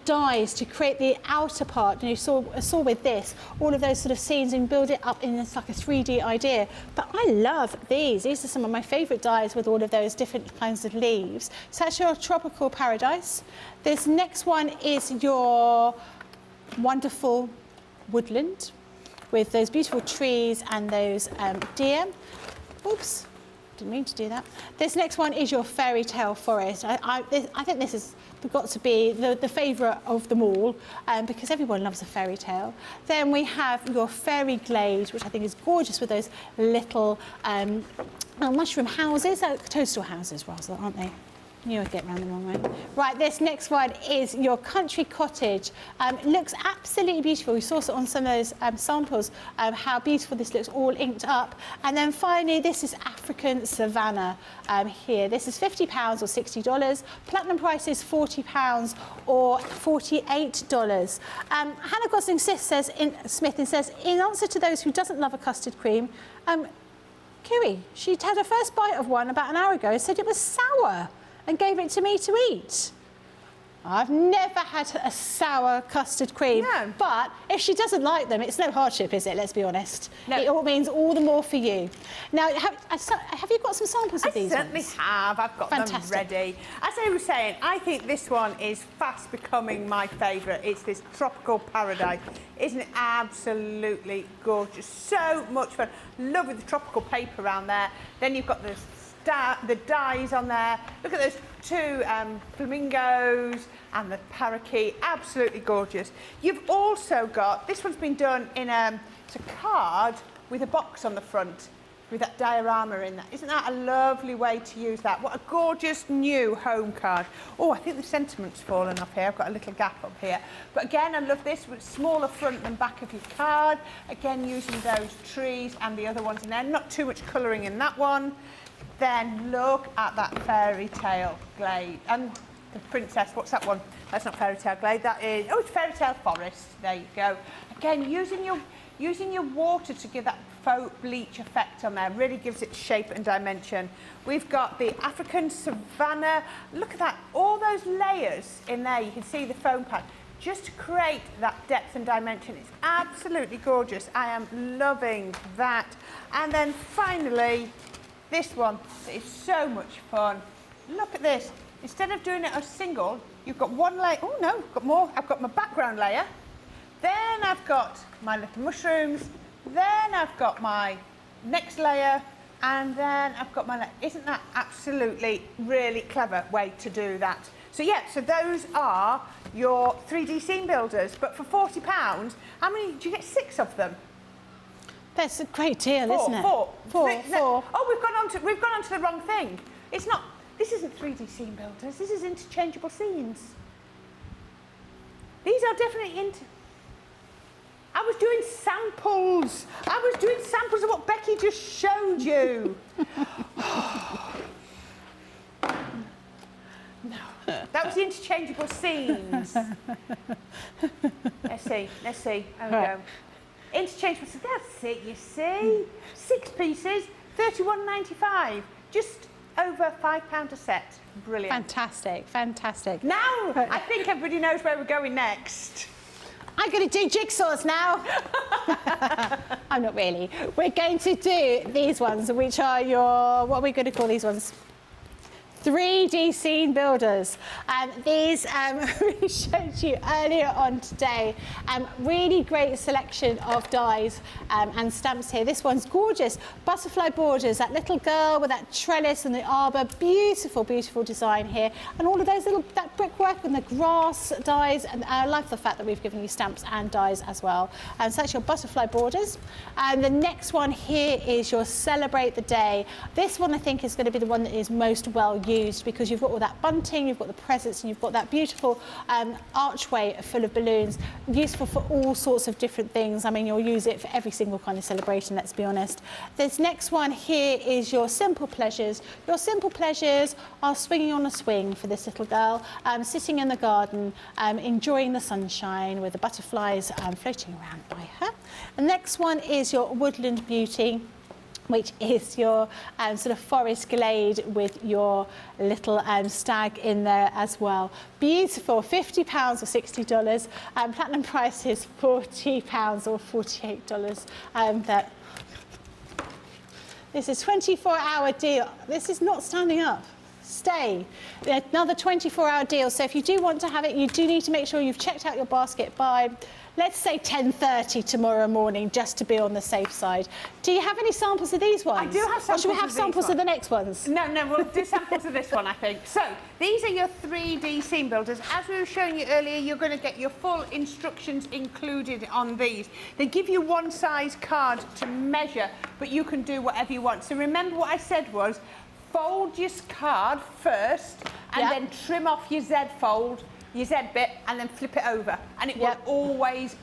[SPEAKER 1] dies to create the outer part. And you saw with this, all of those sort of scenes and build it up in this like a 3D idea. But I love these. These are some of my favourite dies with all of those different kinds of leaves. So that's your tropical paradise. This next one is your wonderful woodland with those beautiful trees and those deer. Oops. didn't mean to do that. This next one is your fairy tale forest. I think this has got to be the favourite of them all because everyone loves a fairy tale. Then we have your fairy glade, which I think is gorgeous with those little mushroom houses, toadstool houses rather, aren't they? You would get round the wrong way. Right, this next one is your country cottage. It looks absolutely beautiful. We saw it on some of those samples, how beautiful this looks, all inked up. And then finally, this is African Savannah here. This is £50 or $60. Platinum price is £40 or $48. Hannah Gosling Smith says, in answer to those who doesn't love a custard cream, Kiwi, she had her first bite of one about an hour ago and said it was sour, and gave it to me to eat. I've never had a sour custard cream. No. But if she doesn't like them, it's no hardship, is it? Let's be honest. No. It all means all the more for you. Now, have you got some samples of these?
[SPEAKER 2] I certainly have. I've got them ready. As I was saying, I think this one is fast becoming my favourite. It's this tropical paradise. Isn't it absolutely gorgeous? So much fun. Lovely the tropical paper around there. Then you've got the dyes on there. Look at those two flamingos and the parakeet, absolutely gorgeous. You've also got, this one's been done in it's a card with a box on the front with that diorama in that. Isn't that a lovely way to use that? What a gorgeous new home card. Oh, I think the sentiment's fallen off here. I've got a little gap up here. But again, I love this with smaller front than back of your card. Again, using those trees and the other ones in there. Not too much colouring in that one. Then look at that fairy tale glade. And the princess, what's that one? That's not fairy tale glade, that is, oh, it's fairy tale forest. There you go. Again, using your water to give that faux bleach effect on there really gives it shape and dimension. We've got the African Savannah. Look at that, all those layers in there. You can see the foam pad. Just to create that depth and dimension. It's absolutely gorgeous. I am loving that. And then finally, this one is so much fun. Look at this. Instead of doing it as single, you've got one layer. Oh no, I've got more. I've got my background layer. Then I've got my little mushrooms. Then I've got my next layer. And then I've got my layer. Isn't that absolutely really clever way to do that? So yeah, so those are your 3D scene builders. But for £40, how many, do you get 6 of them?
[SPEAKER 1] That's a great deal, isn't it?
[SPEAKER 2] Four.
[SPEAKER 1] Four.
[SPEAKER 2] Oh, we've gone on to the wrong thing. It's not. This isn't 3D scene builders. This is interchangeable scenes. These are definitely I was doing samples. I was doing samples of what Becky just showed you. No, that was the interchangeable scenes. Let's see. There we go. Interchangeable, so that's it, you see. 6 pieces, £31.95, just over £5 a set. Brilliant.
[SPEAKER 1] Fantastic, fantastic.
[SPEAKER 2] Now, I think everybody knows where we're going next.
[SPEAKER 1] I'm going to do jigsaws now. I'm not really. We're going to do these ones, which are your, what are we going to call these ones? 3D scene builders. These we showed you earlier on today. Really great selection of dies and stamps here. This one's gorgeous. Butterfly borders, that little girl with that trellis and the arbour. Beautiful, beautiful design here. And all of those little, that brickwork and the grass dies. And I love the fact that we've given you stamps and dies as well. So that's your butterfly borders. And the next one here is your Celebrate the Day. This one I think is going to be the one that is most well used because you've got all that bunting, you've got the presents, and you've got that beautiful archway full of balloons, useful for all sorts of different things. I mean, you'll use it for every single kind of celebration, let's be honest. This next one here is your Simple Pleasures. Your Simple Pleasures are swinging on a swing for this little girl, sitting in the garden, enjoying the sunshine with the butterflies floating around by her. The next one is your Woodland Beauty, which is your sort of forest glade with your little stag in there as well. Beautiful, £50 or $60. Platinum price is £40 or $48. This is 24-hour deal. This is not standing up. Stay. Another 24-hour deal. So if you do want to have it, you do need to make sure you've checked out your basket by let's say 10:30 tomorrow morning, just to be on the safe side. Do you have any samples of these ones?
[SPEAKER 2] I do have samples.
[SPEAKER 1] Or should we have
[SPEAKER 2] of
[SPEAKER 1] samples
[SPEAKER 2] these
[SPEAKER 1] of the next ones?
[SPEAKER 2] No, we'll do samples of this one, I think. So these are your 3D scene builders. As we were showing you earlier, you're going to get your full instructions included on these. They give you one size card to measure, but you can do whatever you want. So remember what I said was, fold your card first and then trim off your Z fold, your Z bit, and then flip it over, and it will always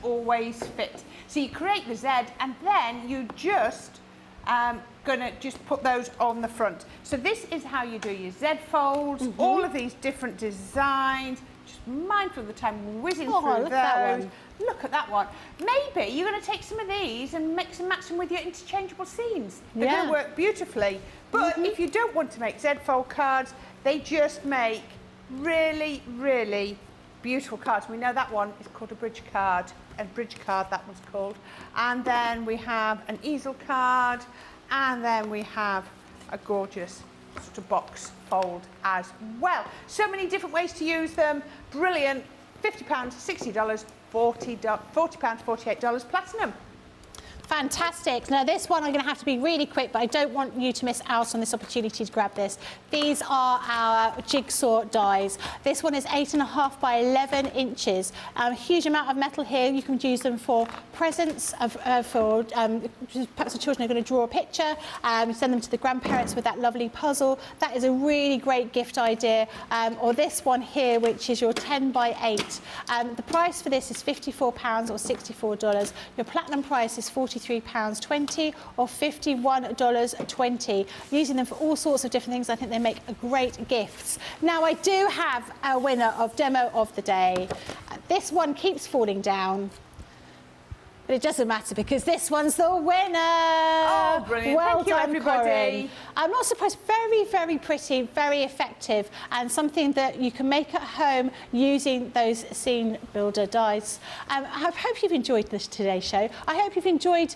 [SPEAKER 2] fit. So you create the Z, and then you just gonna just put those on the front. So this is how you do your Z folds, all of these different designs. Just mindful of the time whizzing through
[SPEAKER 1] look
[SPEAKER 2] those.
[SPEAKER 1] at that one.
[SPEAKER 2] Look at that one. Maybe you're going to take some of these and mix and match them with your interchangeable scenes. They're going to work beautifully. But if you don't want to make Z-fold cards, they just make really, really beautiful cards. We know that one is called a bridge card. A bridge card, that one's called. And then we have an easel card. And then we have a gorgeous sort of box fold as well. So many different ways to use them. Brilliant. £50, $60, £40, $48 platinum.
[SPEAKER 1] Fantastic. Now this one I'm going to have to be really quick, but I don't want you to miss out on this opportunity to grab this. These are our jigsaw dies. This one is 8.5 by 11 inches. A huge amount of metal here. You can use them for presents, for perhaps the children are going to draw a picture, send them to the grandparents with that lovely puzzle. That is a really great gift idea. Or this one here, which is your 10 by 8. The price for this is £54 or $64. Your platinum price is £43.20 or $51.20. Using them for all sorts of different things. I think they make great gifts. Now I do have a winner of Demo of the Day. This one keeps falling down. But it doesn't matter because this one's the winner.
[SPEAKER 2] Oh, brilliant.
[SPEAKER 1] Well
[SPEAKER 2] Thank you,
[SPEAKER 1] done,
[SPEAKER 2] everybody.
[SPEAKER 1] Corinne. I'm not surprised. Very, very pretty, very effective, and something that you can make at home using those scene builder dies. I hope you've enjoyed this today's show. I hope you've enjoyed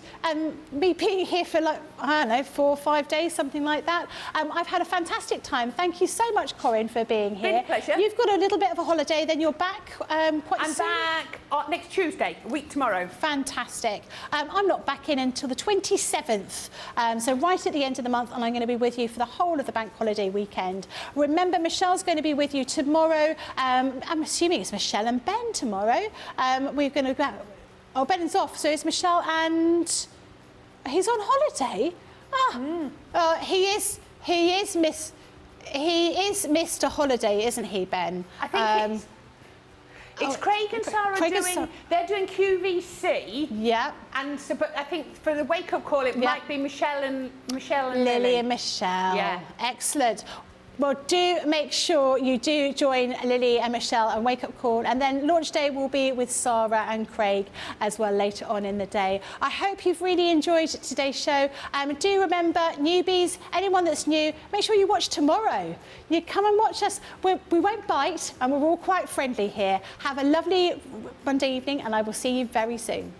[SPEAKER 1] me being here for, like, I don't know, 4 or 5 days, something like that. I've had a fantastic time. Thank you so much, Corinne, for being here.
[SPEAKER 2] Been a pleasure.
[SPEAKER 1] You've got a little bit of a holiday, then you're back quite soon.
[SPEAKER 2] I'm back next Tuesday, a week tomorrow.
[SPEAKER 1] Fantastic. I'm not back in until the 27th, so right at the end of the month, and I'm going to be with you for the whole of the bank holiday weekend. Remember, Michelle's going to be with you tomorrow. I'm assuming it's Michelle and Ben tomorrow. We're going to go... Oh, Ben's off, so it's Michelle and... He's on holiday? He is Mr. Holiday, isn't he, Ben?
[SPEAKER 2] I think it's Craig and Sara they're doing QVC.
[SPEAKER 1] Yeah.
[SPEAKER 2] And so, but I think for the wake-up call, it might be Michelle and
[SPEAKER 1] Lily and Michelle.
[SPEAKER 2] Yeah.
[SPEAKER 1] Excellent. Well, do make sure you do join Lily and Michelle and Wake Up Call, and then launch day will be with Sara and Craig as well later on in the day. I hope you've really enjoyed today's show. Do remember, newbies, anyone that's new, make sure you watch tomorrow. You come and watch us. We won't bite, and we're all quite friendly here. Have a lovely Monday evening, and I will see you very soon.